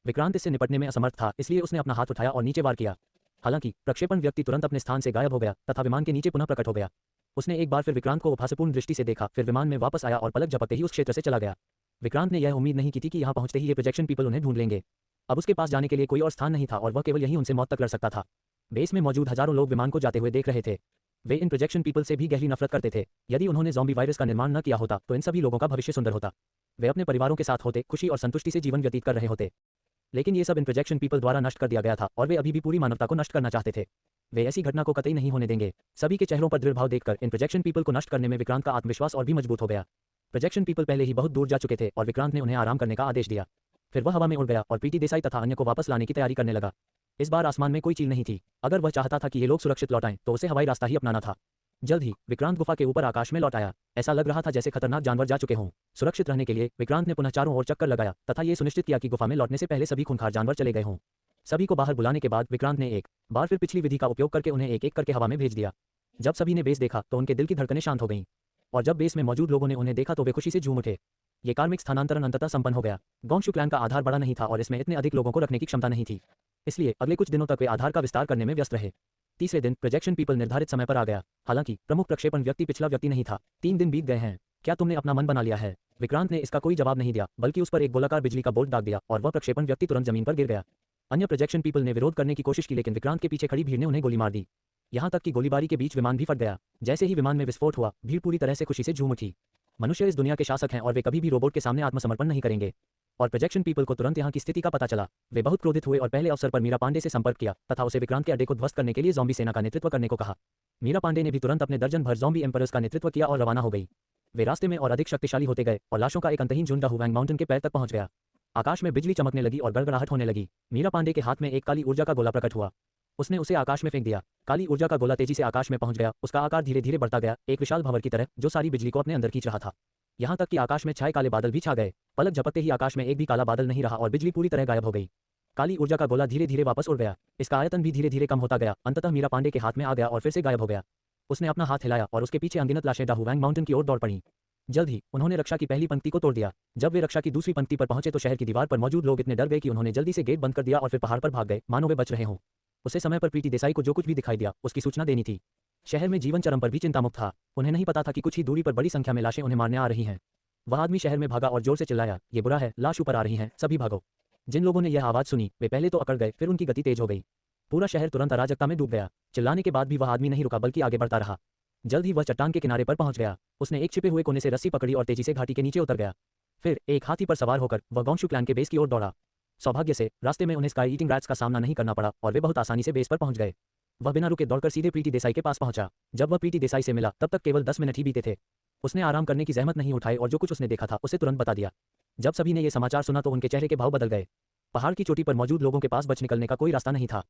विक्रांत इससे निपटने में असमर्थ था, इसलिए उसने अपना हाथ उठाया और नीचे वार किया। हालांकि प्रक्षेपण व्यक्ति तुरंत अपने स्थान से गायब हो गया तथा विमान के नीचे पुनः प्रकट हो गया। उसने एक बार फिर विक्रांत को उपहासपूर्ण दृष्टि से देखा, फिर विमान में वापस आया और पलक झपकते ही उस क्षेत्र से चला गया। विक्रांत ने यह उम्मीद नहीं की थी कि यहाँ पहुंचते ही ये प्रोजेक्शन पीपल उन्हें ढूंढ लेंगे। अब उसके पास जाने के लिए कोई और स्थान नहीं था और वह केवल यहीं उनसे मौत तक लड़ सकता था। बेस में मौजूद हजारों लोग विमान को जाते हुए देख रहे थे। वे इन प्रोजेक्शन पीपल से भी गहरी नफरत करते थे। यदि उन्होंने ज़ॉम्बी वायरस का निर्माण न किया होता तो इन सभी लोगों का भविष्य सुंदर होता। वे अपने परिवारों के साथ होते, खुशी और संतुष्टि से जीवन व्यतीत कर रहे होते। लेकिन ये सब इन प्रोजेक्शन पीपल द्वारा नष्ट कर दिया गया था और वे अभी भी पूरी मानवता को नष्ट करना चाहते थे। वे ऐसी घटना को कतई नहीं होने देंगे। सभी के चेहरों पर दृढ़ भाव देखकर इन प्रोजेक्शन पीपल को नष्ट करने में विक्रांत का आत्मविश्वास और भी मजबूत हो गया। प्रोजेक्शन पीपल पहले ही बहुत दूर जा चुके थे और विक्रांत ने उन्हें आराम करने का आदेश दिया। फिर वह हवा में उड़ गया और पीटी देसाई तथा अन्य को वापस लाने की तैयारी करने लगा। इस बार आसमान में कोई चील नहीं थी। अगर वह चाहता था कि ये लोग सुरक्षित लौट आएं तो उसे हवाई रास्ता ही अपनाना था। जल्द ही विक्रांत गुफा के ऊपर आकाश में लौट आया। ऐसा लग रहा था जैसे खतरनाक जानवर जा चुके हों। सुरक्षित रहने के लिए विक्रांत ने पुनः चारों ओर चक्कर लगाया तथा ये सुनिश्चित किया कि गुफा में लौटने से पहले सभी खूंखार जानवर चले गए हों। सभी को बाहर बुलाने के बाद विक्रांत ने एक बार फिर पिछली विधि का उपयोग करके उन्हें एक एक करके हवा में भेज दिया। जब सभी ने बेस देखा तो उनके दिल की धड़कनें शांत हो गईं और जब बेस में मौजूद लोगों ने उन्हें देखा तो वे खुशी से झूम उठे। ये कार्मिक स्थानांतरण अंततः संपन्न हो गया। गोंगशू क्लैन का आधार बड़ा नहीं था और इसमें इतने अधिक लोगों को रखने की क्षमता नहीं थी, इसलिए अगले कुछ दिनों तक वे आधार का विस्तार करने में व्यस्त रहे। तीसरे दिन प्रोजेक्शन पीपल निर्धारित समय पर आ गया। हालांकि प्रमुख प्रक्षेपण व्यक्ति पिछला व्यक्ति नहीं था। 3 दिन बीत गए हैं। क्या तुमने अपना मन बना लिया है? विक्रांत ने इसका कोई जवाब नहीं दिया, बल्कि उस पर एक गोलाकार बिजली का बोल्ट दाग दिया और वह प्रक्षेपण व्यक्ति तुरंत जमीन पर गिर गया। अन्य प्रोजेक्शन पीपल ने विरोध करने की कोशिश की, लेकिन विक्रांत के पीछे खड़ी भीड़ ने उन्हें गोली मार दी। यहाँ तक कि गोलीबारी के बीच विमान भी फट गया। जैसे ही विमान में विस्फोट हुआ, भीड़ पूरी तरह से खुशी से झूम उठी। मनुष्य इस दुनिया के शासक हैं और वे कभी भी रोबोट के सामने आत्मसमर्पण नहीं करेंगे। और प्रोजेक्शन पीपल को तुरंत यहाँ की स्थिति का पता चला। वे बहुत क्रोधित हुए और पहले अवसर पर मीरा पांडे से संपर्क किया तथा उसे विक्रांत के अड्डे को ध्वस्त करने के लिए ज़ॉम्बी सेना का नेतृत्व करने को कहा। मीरा पांडे ने भी तुरंत अपने दर्जन भर ज़ॉम्बी एम्परर्स का नेतृत्व किया और रवाना हो गई। वे रास्ते में और अधिक शक्तिशाली होते गए और लाशों का एक अंतहीन झुंड हुवैंग माउंटेन के पैर तक पहुंच गया। आकाश में बिजली चमकने लगी और गड़गड़ाहट होने लगी। मीरा पांडे के हाथ में एक काली ऊर्जा का गोला प्रकट हुआ। उसने उसे आकाश में फेंक दिया। काली ऊर्जा का गोला तेजी से आकाश में पहुंच गया। उसका आकार धीरे धीरे बढ़ता गया, एक विशाल भंवर की तरह जो सारी बिजली को अपने अंदर खींच रहा था। यहाँ तक कि आकाश में छाए काले बादल भी छा गए। पलक झपकते ही आकाश में एक भी काला बादल नहीं रहा और बिजली पूरी तरह गायब हो गई। काली ऊर्जा का गोला धीरे धीरे वापस उड़ गया। इसका आयतन भी धीरे धीरे कम होता गया। अंततः मीरा पांडे के हाथ में आ गया और फिर से गायब हो गया। उसने अपना हाथ हिलाया और उसके पीछे अनगिनत लाशें डाहूवैंग माउंटेन की ओर दौड़ पड़ी। जल्द ही उन्होंने रक्षा की पहली पंक्ति को तोड़ दिया। जब वे रक्षा की दूसरी पंक्ति पर पहुंचे तो शहर की दीवार पर मौजूद लोग इतने डर गए कि उन्होंने जल्दी से गेट बंद कर दिया और फिर पहाड़ पर भाग गए, मानो वे बच रहे हों। उसे समय पर प्रीति देसाई को जो कुछ भी दिखाई दिया उसकी सूचना देनी थी। शहर में जीवन चरम पर भी चिंतामुक्त था। उन्हें नहीं पता था कि कुछ ही दूरी पर बड़ी संख्या में लाशें उन्हें मारने आ रही हैं। वह आदमी शहर में भागा और जोर से चिल्लाया, ये बुरा है, लाश ऊपर आ रही हैं, सभी भागो। जिन लोगों ने यह आवाज़ सुनी वे पहले तो अकड़ गए, फिर उनकी गति तेज हो गई। पूरा शहर तुरंत अराजकता में डूब गया। चिल्लाने के बाद भी वह आदमी नहीं रुका बल्कि आगे बढ़ता रहा। जल्द ही वह चट्टान के किनारे पर पहुंच गया। उसने एक छिपे हुए कोने से रस्सी पकड़ी और तेजी से घाटी के नीचे उतर गया। फिर एक हाथी पर सवार होकर वह गोंगशू क्लैन के बेस की ओर दौड़ा। सौभाग्य से रास्ते में उन्हें स्काई ईटिंग रैट्स का सामना नहीं करना पड़ा और वे बहुत आसानी से बेस पर पहुंच गए। वह बिना रुके दौड़कर सीधे प्रीति देसाई के पास पहुंचा। जब वह प्रीति देसाई से मिला तब तक केवल 10 मिनट ही बीते थे। उसने आराम करने की जहमत नहीं उठाई और जो कुछ उसने देखा था उसे तुरंत बता दिया। जब सभी ने यह समाचार सुना तो उनके चेहरे के भाव बदल गए। पहाड़ की चोटी पर मौजूद लोगों के पास बच निकलने का कोई रास्ता नहीं था।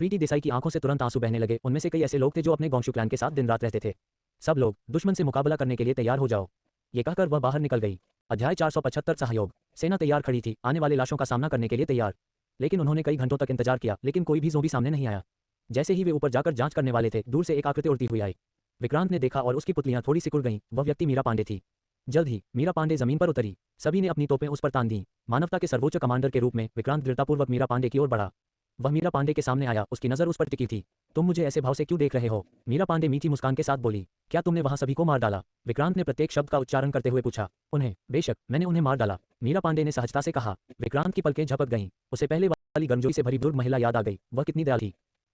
प्रीति देसाई की आंखों से तुरंत आंसू बहने लगे। उनमें से कई ऐसे लोग थे जो अपने गोंगशू क्लैन के साथ दिन रात रहते थे। सब लोग दुश्मन से मुकाबला करने के लिए तैयार हो जाओ, ये कहकर वह बाहर निकल गई। अध्याय 475 सहयोग। सेना तैयार खड़ी थी, आने वाले लाशों का सामना करने के लिए तैयार। लेकिन उन्होंने कई घंटों तक इंतजार किया लेकिन कोई भी ज़ोंबी सामने नहीं आया। जैसे ही वे ऊपर जाकर जांच करने वाले थे दूर से एक आकृति उड़ती हुई आई। विक्रांत ने देखा और उसकी पुतलियां थोड़ी सिकुड़ गईं। वह व्यक्ति मीरा पांडे थी। जल्द ही मीरा पांडे जमीन पर उतरी। सभी ने अपनी तोपें उस पर तान दी। मानवता के सर्वोच्च कमांडर के रूप में विक्रांत दृढ़तापूर्वक मीरा पांडे की ओर बढ़ा। वह मीरा पांडे के सामने आया, उसकी नज़र उस पर टिकी थी। तुम मुझे ऐसे भाव से क्यों देख रहे हो? मीरा पांडे मीठी मुस्कान के साथ बोली। क्या तुमने वहां सभी को मार डाला? विक्रांत ने प्रत्येक शब्द का उच्चारण करते हुए पूछा। उन्हें? बेशक, मैंने उन्हें मार डाला, मीरा पांडे ने सहजता से कहा। विक्रांत की पलकें झपक गईं। उसे पहले वाली गर्मजोशी से भरी बुजुर्ग महिला याद आ गई। वह कितनी दयालु थी।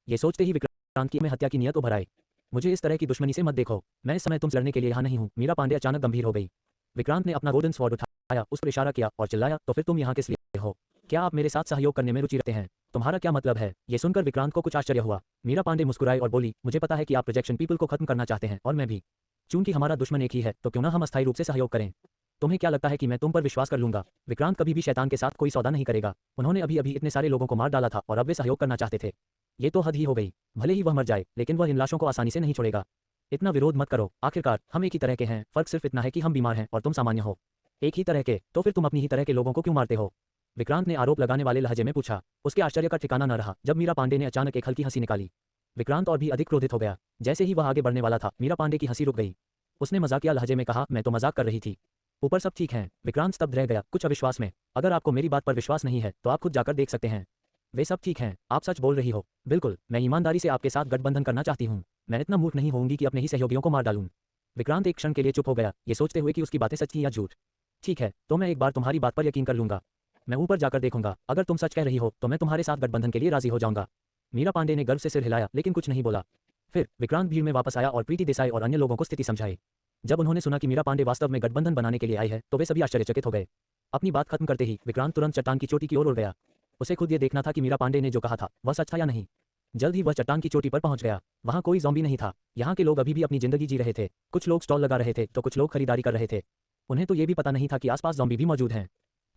ये सोचते ही विक्रांत की में हत्या की नियत उभर आई। मुझे इस तरह की दुश्मनी से मत देखो, मैं इस समय तुमसे लड़ने के लिए यहाँ नहीं हूँ। मीरा पांडे अचानक गंभीर हो गई। विक्रांत ने अपना गोल्डन स्वॉर्ड उठाया, उस पर इशारा किया और चिल्लाया, तो फिर तुम यहाँ किस लिए हो? क्या आप मेरे साथ सहयोग करने में रुचि रखते हैं? तुम्हारा क्या मतलब है? ये सुनकर विक्रांत को कुछ आश्चर्य हुआ। मीरा पांडे मुस्कुराई और बोली, मुझे पता है कि आप प्रोजेक्शन पीपल को खत्म करना चाहते हैं और मैं भी। चूंकि हमारा दुश्मन एक ही है तो क्यों ना हम अस्थायी रूप से सहयोग करें। तुम्हें क्या लगता है कि मैं तुम पर विश्वास कर लूंगा? विक्रांत कभी भी शैतान के साथ कोई सौदा नहीं करेगा। उन्होंने अभी अभी इतने सारे लोगों को मार डाला था और अब वे सहयोग करना चाहते थे। ये तो हद ही हो गई। भले ही वह मर जाए लेकिन वह इन लाशों को आसानी से नहीं छोड़ेगा। इतना विरोध मत करो, आखिरकार हम एक ही तरह के हैं, फर्क सिर्फ इतना है कि हम बीमार हैं और तुम सामान्य हो। एक ही तरह के? तो फिर तुम अपनी ही तरह के लोगों को क्यों मारते हो? विक्रांत ने आरोप लगाने वाले लहजे में पूछा। उसके आश्चर्य का ठिकाना न रहा जब मीरा पांडे ने अचानक एक हल्की हंसी निकाली। विक्रांत और भी अधिक क्रोधित हो गया। जैसे ही वह आगे बढ़ने वाला था मीरा पांडे की हंसी रुक गई। उसने मजाकिया लहजे में कहा, मैं तो मजाक कर रही थी, ऊपर सब ठीक है। विक्रांत स्तब्ध रह गया, कुछ अविश्वास में। अगर आपको मेरी बात पर विश्वास नहीं है तो आप खुद जाकर देख सकते हैं। वे सब ठीक हैं, आप सच बोल रही हो। बिल्कुल, मैं ईमानदारी से आपके साथ गठबंधन करना चाहती हूँ। मैं इतना मूर्ख नहीं होंगी कि अपने ही सहयोगियों को मार डालूं। विक्रांत एक क्षण के लिए चुप हो गया, ये सोचते हुए कि उसकी बातें सच थी या झूठ। ठीक है, तो मैं एक बार तुम्हारी बात पर यकीन कर लूंगा। मैं ऊपर जाकर देखूंगा, अगर तुम सच कह रही हो तो मैं तुम्हारे साथ गठबंधन के लिए राजी हो जाऊंगा। मीरा पांडे ने गर्व से सिर हिलाया लेकिन कुछ नहीं बोला। फिर विक्रांत भीड़ में वापस आया और प्रीति देसाई और अन्य लोगों को स्थिति समझाई। जब उन्होंने सुना कि मीरा पांडे वास्तव में गठबंधन बनाने के लिए आई है तो वे सभी आश्चर्यचकित हो गए। अपनी बात खत्म करते ही विक्रांत तुरंत चट्टान की चोटी की ओर उड़ गया। उसे खुद ये देखना था कि मीरा पांडे ने जो कहा था वह सच था या नहीं। जल्द ही वह चट्टान की चोटी पर पहुंच गया। वहां कोई ज़ॉम्बी नहीं था। यहाँ के लोग अभी भी अपनी जिंदगी जी रहे थे। कुछ लोग स्टॉल लगा रहे थे तो कुछ लोग खरीदारी कर रहे थे। उन्हें तो ये भी पता नहीं था कि आसपास ज़ॉम्बी भी मौजूद हैं।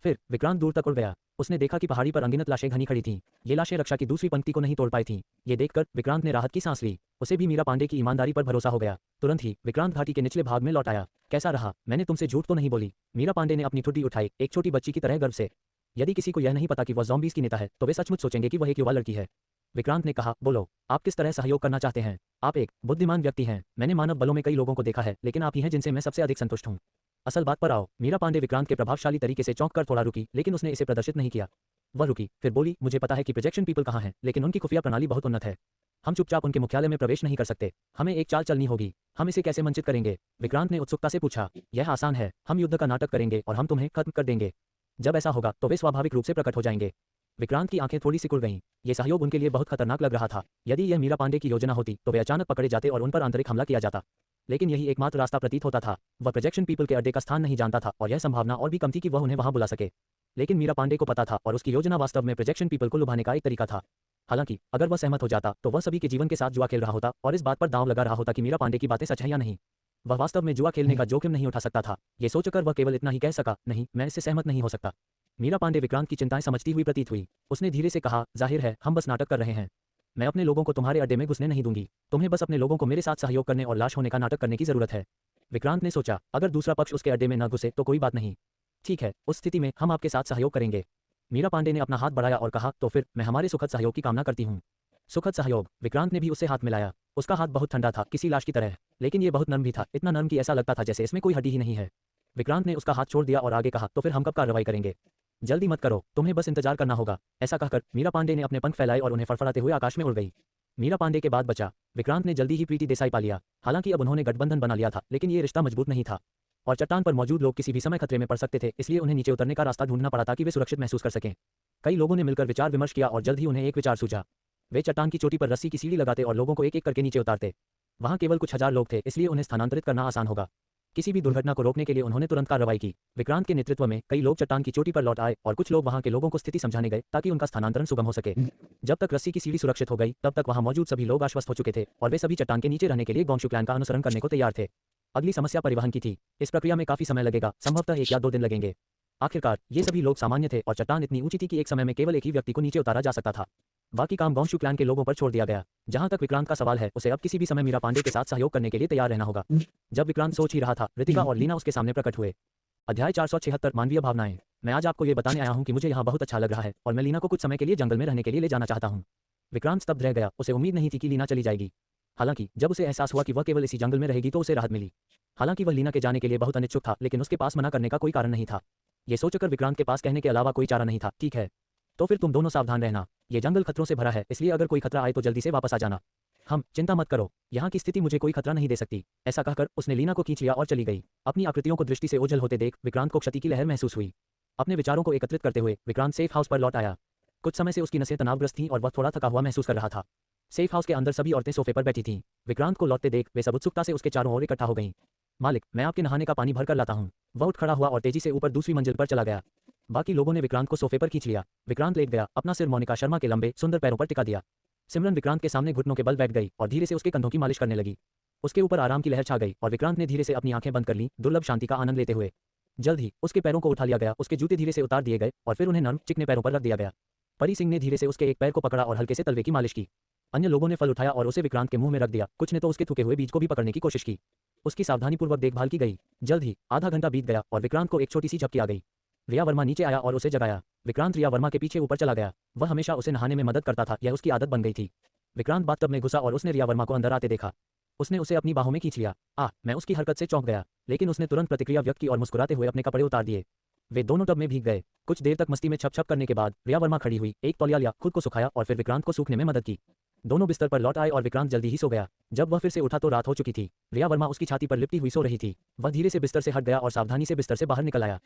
फिर विक्रांत दूर तक उड़ गया। उसने देखा कि पहाड़ी पर अनगिनत लाशें घनी खड़ी थीं। ये लाशें रक्षा की दूसरी पंक्ति को नहीं तोड़ पाई थीं। ये देखकर विक्रांत ने राहत की सांस ली। उसे भी मीरा पांडे की ईमानदारी पर भरोसा हो गया। तुरंत ही विक्रांत घाटी के निचले भाग में लौट आया। कैसा रहा? मैंने तुमसे झूठ तो नहीं बोली? मीरा पांडे ने अपनी ठुड्डी उठाई, एक छोटी बच्ची की तरह गर्व से। यदि किसी को यह नहीं पता कि वह ज़ॉम्बीज़ की नेता है तो वे सचमुच सोचेंगे कि वह एक युवा लड़की है। विक्रांत ने कहा, बोलो, आप किस तरह सहयोग करना चाहते हैं? आप एक बुद्धिमान व्यक्ति हैं। मैंने मानव बलों में कई लोगों को देखा है लेकिन आप ही हैं जिनसे मैं सबसे अधिक संतुष्ट हूँ। असल बात पर आओ। मीरा पांडे विक्रांत के प्रभावशाली तरीके से चौंक कर थोड़ा रुकी लेकिन उसने इसे प्रदर्शित नहीं किया। वह रुकी, फिर बोली, मुझे पता है कि प्रोजेक्शन पीपल कहाँ हैं लेकिन उनकी खुफिया प्रणाली बहुत उन्नत है। हम चुपचाप उनके मुख्यालय में प्रवेश नहीं कर सकते। हमें एक चाल चलनी होगी। हम इसे कैसे वंचित करेंगे? विक्रांत ने उत्सुकता से पूछा। यह आसान है, हम युद्ध का नाटक करेंगे और हम तुम्हें खत्म कर देंगे। जब ऐसा होगा तो वे स्वाभाविक रूप से प्रकट हो जाएंगे। विक्रांत की आंखें थोड़ी सिकुड़ गईं। ये सहयोग उनके लिए बहुत खतरनाक लग रहा था। यदि यह मीरा पांडे की योजना होती तो वे अचानक पकड़े जाते और उन पर आंतरिक हमला किया जाता। लेकिन यही एकमात्र रास्ता प्रतीत होता था। वह प्रोजेक्शन पीपल के अड्डे का स्थान नहीं जानता था और यह संभावना और भी कम थी कि वह उन्हें वहां बुला सके। लेकिन मीरा पांडे को पता था और उसकी योजना वास्तव में प्रोजेक्शन पीपल को लुभाने का एक तरीका था। हालांकि अगर वह सहमत हो जाता तो वह सभी के जीवन के साथ जुआ खेल रहा होता और इस बात पर दांव लगा रहा होता कि मीरा पांडे की बातें सच हैं या नहीं। वह वास्तव में जुआ खेलने का जोखिम नहीं उठा सकता था। ये सोचकर वह केवल इतना ही कह सका, नहीं, मैं इससे सहमत नहीं हो सकता। मीरा पांडे विक्रांत की चिंताएं समझती हुई प्रतीत हुई। उसने धीरे से कहा, जाहिर है हम बस नाटक कर रहे हैं। मैं अपने लोगों को तुम्हारे अड्डे में घुसने नहीं दूंगी। तुम्हें बस अपने लोगों को मेरे साथ सहयोग करने और लाश होने का नाटक करने की जरूरत है। विक्रांत ने सोचा, अगर दूसरा पक्ष उसके अड्डे में न घुसे तो कोई बात नहीं। ठीक है, उस स्थिति में हम आपके साथ सहयोग करेंगे। मीरा पांडे ने अपना हाथ बढ़ाया और कहा, तो फिर मैं हमारे सुखद सहयोग की कामना करती हूँ। सुखद सहयोग। विक्रांत ने भी उससे हाथ मिलाया। उसका हाथ बहुत ठंडा था, किसी लाश की तरह, लेकिन ये बहुत नर्म भी था, इतना नर्म कि ऐसा लगता था जैसे इसमें कोई हड्डी ही नहीं है। विक्रांत ने उसका हाथ छोड़ दिया और आगे कहा, तो फिर हम कब कार्रवाई करेंगे? जल्दी मत करो, तुम्हें बस इंतजार करना होगा। ऐसा कहकर मीरा पांडे ने अपने पंख फैलाए और उन्हें फड़फड़ाते हुए आकाश में उड़ गई। मीरा पांडे के बाद बचा। विक्रांत ने जल्दी ही प्रीति देसाई पा लिया। हालांकि अब उन्होंने गठबंधन बना लिया था, लेकिन ये रिश्ता मजबूत नहीं था और चट्टान पर मौजूद लोग किसी भी समय खतरे में पड़ सकते थे, इसलिए उन्हें नीचे उतरने का रास्ता ढूंढना पड़ा ताकि वे सुरक्षित महसूस कर सकें। कई लोगों ने मिलकर विचार विमर्श किया और जल्द ही उन्हें एक विचार सूझा। वे चट्टान की चोटी पर रस्सी की सीढ़ी लगाते और लोगों को एक एक करके नीचे उतारते। वहां केवल कुछ हजार लोग थे, इसलिए उन्हें स्थानांतरित करना आसान होगा। किसी भी दुर्घटना को रोकने के लिए उन्होंने तुरंत कार्रवाई की। विक्रांत के नेतृत्व में कई लोग चट्टान की चोटी पर लौट आए और कुछ लोग वहां के लोगों को स्थिति समझाने गए ताकि उनका स्थानांतरण सुगम हो सके। जब तक रस्सी की सीढ़ी सुरक्षित हो गई, तब तक वहां मौजूद सभी लोग आश्वस्त हो चुके थे और वे सभी चट्टान के नीचे रहने के लिए गोंगशू प्लान का अनुसरण करने को तैयार थे। अगली समस्या परिवहन की थी। इस प्रक्रिया में काफी समय लगेगा, संभवतः 1 या 2 दिन लगेंगे। आखिरकार ये सभी लोग सामान्य थे और चट्टान इतनी ऊंची थी कि एक समय में केवल एक ही व्यक्ति को नीचे उतारा जा सकता था। बाकी काम गोंगशू क्लैन के लोगों पर छोड़ दिया गया। जहां तक विक्रांत का सवाल है, उसे अब किसी भी समय मीरा पांडे के साथ सहयोग करने के लिए तैयार रहना होगा। जब विक्रांत सोच ही रहा था, रितिका और लीना उसके सामने प्रकट हुए। अध्याय 476 मानवीय भावनाएं। मैं आज आपको ये बताने आया हूँ कि मुझे यहाँ बहुत अच्छा लग रहा है और मैं लीना को कुछ समय के लिए जंगल में रहने के लिए ले जाना चाहता हूँ। विक्रांत स्तब्ध रह गया। उसे उम्मीद नहीं थी कि लीना चली जाएगी। हालांकि जब उसे एहसास हुआ कि वह केवल इसी जंगल में रहेगी तो उसे राहत मिली। हालांकि वह लीना के जाने के लिए बहुत अनिच्छुक था, लेकिन उसके पास मना करने का कोई कारण नहीं था। ये सोचकर विक्रांत के पास कहने के अलावा कोई चारा नहीं था। ठीक है, तो फिर तुम दोनों सावधान रहना। ये जंगल खतरों से भरा है, इसलिए अगर कोई खतरा आए तो जल्दी से वापस आ जाना। हम चिंता मत करो, यहाँ की स्थिति मुझे कोई खतरा नहीं दे सकती। ऐसा कहकर उसने लीना को खींच लिया और चली गई। अपनी आकृतियों को दृष्टि से ओझल होते देख विक्रांत को क्षति की लहर महसूस हुई। अपने विचारों को एकत्रित करते हुए विक्रांत सेफ हाउस पर लौट आया। कुछ समय से उसकी नसें तनावग्रस्त थीं और वह थोड़ा थका हुआ महसूस कर रहा था। सेफ हाउस के अंदर सभी औरतें सोफे पर बैठी थीं। विक्रांत को लौटते देख वे सब उत्सुकता से उसके चारों ओर इकट्ठा हो गईं। मालिक, मैं आपके नहाने का पानी भरकर लाता हूँ। वह उठ खड़ा हुआ और तेजी से ऊपर दूसरी मंजिल पर चला गया। बाकी लोगों ने विक्रांत को सोफे पर खींच लिया। विक्रांत लेट गया, अपना सिर मोनिका शर्मा के लंबे सुंदर पैरों पर टिका दिया। सिमरन विक्रांत के सामने घुटनों के बल बैठ गई और धीरे से उसके कंधों की मालिश करने लगी। उसके ऊपर आराम की लहर छा गई और विक्रांत ने धीरे से अपनी आंखें बंद कर लीं, दुर्लभ शांति का आनंद लेते हुए। जल्द ही उसके पैरों को उठा लिया गया, उसके जूते धीरे से उतार दिए गए और फिर उन्हें नर्म चिकने पैरों पर रख दिया गया। परी सिंह ने धीरे से उसके एक पैर को पकड़ा और हल्के से तलवे की मालिश की। अन्य लोगों ने फल उठाया और उसे विक्रांत के मुंह में रख दिया। कुछ ने तो उसके थूके हुए बीज को भी पकड़ने की कोशिश की। उसकी सावधानीपूर्वक देखभाल की गई। जल्द ही आधा घंटा बीत गया और विक्रांत को एक छोटी सी झपकी आ गई। रिया वर्मा नीचे आया और उसे जगाया। विक्रांत रिया वर्मा के पीछे ऊपर चला गया। वह हमेशा उसे नहाने में मदद करता था, यह उसकी आदत बन गई थी। विक्रांत बाथटब में घुसा और उसने रिया वर्मा को अंदर आते देखा। उसने उसे अपनी बाहों में खींच लिया। मैं उसकी हरकत से चौंक गया, लेकिन उसने तुरंत प्रतिक्रिया व्यक्त की और मुस्कुराते हुए अपने कपड़े उतार दिए। वे दोनों टब में भीग गए। कुछ देर तक मस्ती में छप छप करने के बाद रिया वर्मा खड़ी हुई, एक तौलिया लिया, खुद को सुखाया और फिर विक्रांत को सूखने में मदद की। दोनों बिस्तर पर लौट आए और विक्रांत जल्दी ही सो गया। जब वह फिर से उठा तो रात हो चुकी थी। रिया वर्मा उसकी छाती पर लिपटी हुई सो रही थी। वह धीरे से बिस्तर से हट गया और सावधानी से बिस्तर से बाहर निकल आया।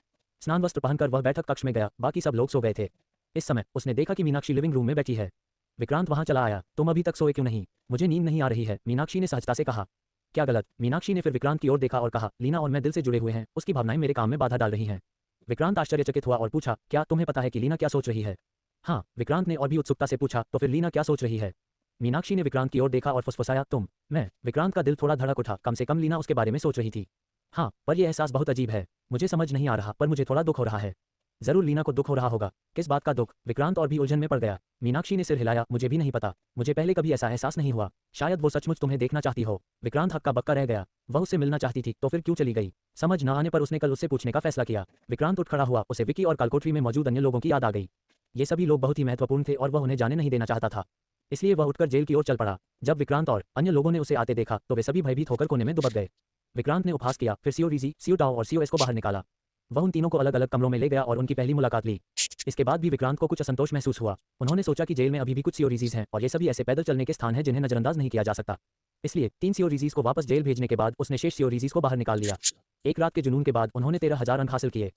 स्नान वस्त्र पहनकर वह बैठक कक्ष में गया। बाकी सब लोग सो गए थे। इस समय उसने देखा कि मीनाक्षी लिविंग रूम में बैठी है। विक्रांत वहां चला आया। तुम अभी तक सोए क्यों नहीं? मुझे नींद नहीं आ रही है, मीनाक्षी ने सहजता से कहा। क्या गलत? मीनाक्षी ने फिर विक्रांत की ओर देखा और कहा, लीना और मैं दिल से जुड़े हुए हैं, उसकी भावनाएं मेरे काम में बाधा डाल रही हैं। विक्रांत आश्चर्यचकित हुआ और पूछा, क्या तुम्हें पता है कि लीना क्या सोच रही है? हाँ, विक्रांत ने और भी उत्सुकता से पूछा, तो फिर लीना क्या सोच रही है? मीनाक्षी ने विक्रांत की ओर देखा और फुसफुसाया, मैं। विक्रांत का दिल थोड़ा धड़क उठा, कम से कम लीना उसके बारे में सोच रही थी। हाँ, पर यह एहसास बहुत अजीब है। मुझे समझ नहीं आ रहा, पर मुझे थोड़ा दुख हो रहा है। जरूर लीना को दुख हो रहा होगा। किस बात का दुख? विक्रांत और भी उलझन में पड़ गया। मीनाक्षी ने सिर हिलाया, मुझे भी नहीं पता। मुझे पहले कभी ऐसा एहसास नहीं हुआ। शायद वो सचमुच तुम्हें देखना चाहती हो। विक्रांत हक्का बक्का रह गया। वह उससे मिलना चाहती थी, तो फिर क्यों चली गई? समझ न आने पर उसने कल उससे पूछने का फैसला किया। विक्रांत उठ खड़ा हुआ। उसे विकी और कालकोठरी में मौजूद अन्य लोगों की याद आ गई। ये सभी लोग बहुत ही महत्वपूर्ण थे और वह उन्हें जाने नहीं देना चाहता था। इसलिए वह उठकर जेल की ओर चल पड़ा। जब विक्रांत और अन्य लोगों ने उसे आते देखा तो वे सभी भयभीत होकर कोने में दुबक गए। विक्रांत ने उपहास किया, फिर सीओ रिजी, सीओ टाओ और सीओ एस को बाहर निकाला। वह उन तीनों को अलग अलग कमरों में ले गया और उनकी पहली मुलाकात ली। इसके बाद भी विक्रांत को कुछ असंतोष महसूस हुआ। उन्होंने सोचा कि जेल में अभी भी कुछ सीओ रिजीज हैं और ये सभी ऐसे पैदल चलने के स्थान हैं जिन्हें नजरअंदाज नहीं किया जा सकता। इसलिए 3 सीओ रिजीज को वापस जेल भेजने के बाद उसने शेष सीओ रिजीज को बाहर निकाल लिया। एक रात के जुनून के बाद उन्होंने 13,000 अंक हासिल किए।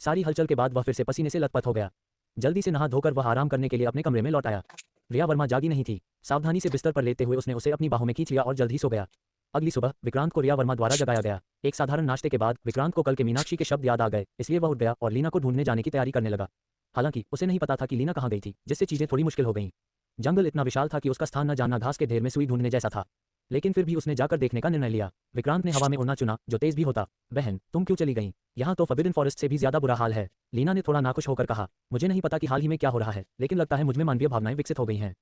सारी हलचल के बाद वह फिर से पसीने से लथपथ हो गया। जल्दी से नहा धोकर वह आराम करने के लिए अपने कमरे में लौट आया। रिया वर्मा जागी नहीं थी। सावधानी से बिस्तर पर लेते हुए उसने उसे अपनी बाहों में खींच लिया और जल्द ही सो गया। अगली सुबह विक्रांत को रिया वर्मा द्वारा जगाया गया। एक साधारण नाश्ते के बाद विक्रांत को कल के मीनाक्षी के शब्द याद आ गए, इसलिए वह उठ गया और लीना को ढूंढने जाने की तैयारी करने लगा। हालांकि उसे नहीं पता था कि लीना कहाँ गई थी, जिससे चीजें थोड़ी मुश्किल हो गईं। जंगल इतना विशाल था कि उसका स्थान न जानना घास के ढेर में सुई ढूंढने जैसा था, लेकिन फिर भी उसने जाकर देखने का निर्णय लिया। विक्रांत ने हवा में उड़ना चुना, जो तेज भी होता। बहन, तुम क्यों चली गई? यहाँ तो फॉरबिडन फॉरेस्ट से भी ज्यादा बुरा हाल है। लीना ने थोड़ा नाखुश होकर कहा, मुझे नहीं पता कि हाल ही में क्या हो रहा है, लेकिन लगता है मुझमें मानवीय भावनाएं विकसित हो गई हैं।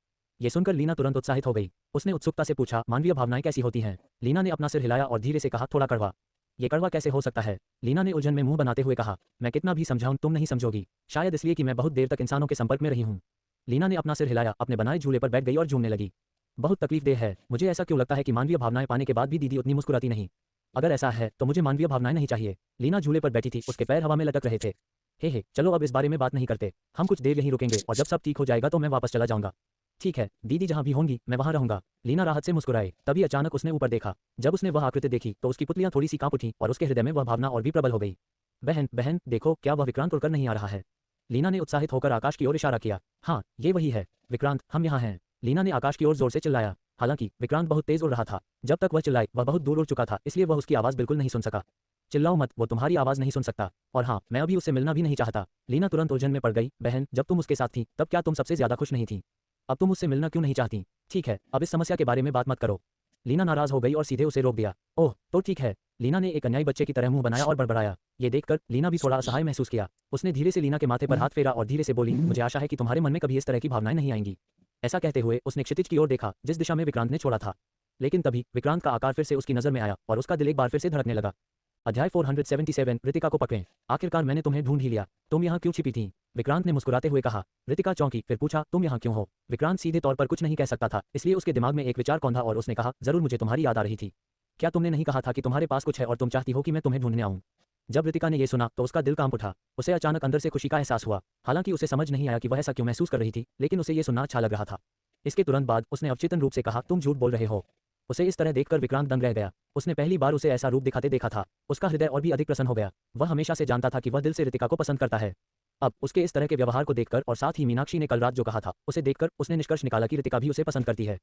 ये सुनकर लीना तुरंत उत्साहित हो गई। उसने उत्सुकता से पूछा, मानवीय भावनाएं कैसी होती हैं? लीना ने अपना सिर हिलाया और धीरे से कहा, थोड़ा कड़वा। ये कड़वा कैसे हो सकता है? लीना ने उलझन में मुंह बनाते हुए कहा। मैं कितना भी समझाऊं तुम नहीं समझोगी, शायद इसलिए कि मैं बहुत देर तक इंसानों के संपर्क में रही हूं। लीना ने अपना सिर हिलाया, अपने बनाए झूले पर बैठ गई और झूमने लगी। बहुत तकलीफदेह है, मुझे ऐसा क्यों लगता है कि मानवीय भावनाएं पाने के बाद भी दीदी उतनी मुस्कुराती नहीं। अगर ऐसा है तो मुझे मानवीय भावनाएं नहीं चाहिए। लीना झूले पर बैठी थी, उसके पैर हवा में लटक रहे थे। हे चलो अब इस बारे में बात नहीं करते, हम कुछ देर यहीं रुकेंगे और जब सब ठीक हो जाएगा तो मैं वापस चला जाऊंगा। ठीक है, दीदी जहां भी होंगी मैं वहां रहूंगा। लीना राहत से मुस्कुराई। तभी अचानक उसने ऊपर देखा। जब उसने वह आकृति देखी तो उसकी पुतलियां थोड़ी सी कांप उठी और उसके हृदय में वह भावना और भी प्रबल हो गई। बहन बहन देखो, क्या वह विक्रांत उड़कर नहीं आ रहा है? लीना ने उत्साहित होकर आकाश की ओर इशारा किया। हाँ, ये वही है विक्रांत, हम यहाँ हैं। लीना ने आकाश की ओर जोर से चिल्लाया। हालांकि विक्रांत बहुत तेज उड़ रहा था। जब तक वह चिल्लाई वह बहुत दूर उड़ चुका था, इसलिए वह उसकी आवाज बिल्कुल नहीं सुन सका। चिल्लाओ मत, वो तुम्हारी आवाज नहीं सुन सकता। और हाँ, मैं अभी उससे मिलना भी नहीं चाहता। लीना तुरंत उलझन में पड़ गई। बहन, जब तुम उसके साथ थी तब क्या तुम सबसे ज्यादा खुश नहीं थी? अब तुम उससे मिलना क्यों नहीं चाहती? ठीक है, अब इस समस्या के बारे में बात मत करो। लीना नाराज हो गई और सीधे उसे रोक दिया। ओह तो ठीक है। लीना ने एक अन्यायी बच्चे की तरह मुंह बनाया और बड़बड़ाया। ये देखकर लीना भी थोड़ा असहाय महसूस किया। उसने धीरे से लीना के माथे पर हाथ फेरा और धीरे से बोली, मुझे आशा है कि तुम्हारे मन में कभी इस तरह की भावनाएं नहीं आएंगी। ऐसा कहते हुए उसने क्षितिज की ओर देखा जिस दिशा में विक्रांत ने छोड़ा था। लेकिन तभी विक्रांत का आकार फिर से उसकी नजर में आया और उसका दिल एक बार फिर से धड़कने लगा। अध्याय 477 रितिका को पकड़ें। आखिरकार मैंने तुम्हें ढूंढ ही लिया। तुम यहाँ क्यों छिपी थी? विक्रांत ने मुस्कुराते हुए कहा। रितिका चौंकी, फिर पूछा, तुम यहाँ क्यों हो? विक्रांत सीधे तौर पर कुछ नहीं कह सकता था, इसलिए उसके दिमाग में एक विचार कौंधा और उसने कहा, जरूर मुझे तुम्हारी याद आ रही थी। क्या तुमने नहीं कहा था कि तुम्हारे पास कुछ है और तुम चाहती हो कि मैं तुम्हें ढूंढने आऊं? जब रितिका ने यह सुना तो उसका दिल कांप उठा। उसे अचानक अंदर से खुशी का एहसास हुआ। हालांकि उसे समझ नहीं आया कि वह ऐसा क्यों महसूस कर रही थी, लेकिन उसे यह सुनना अच्छा लग रहा था। इसके तुरंत बाद उसने अवचेतन रूप से कहा, तुम झूठ बोल रहे हो। उसे इस तरह देखकर विक्रांत दंग रह गया। उसने पहली बार उसे ऐसा रूप दिखाते देखा था। उसका हृदय और भी अधिक प्रसन्न हो गया। वह हमेशा से जानता था कि वह दिल से रितिका को पसंद करता है। अब उसके इस तरह के व्यवहार को देखकर और साथ ही मीनाक्षी ने कल रात जो कहा था उसे देखकर उसने निष्कर्ष निकाला कि रितिका भी उसे पसंद करती है।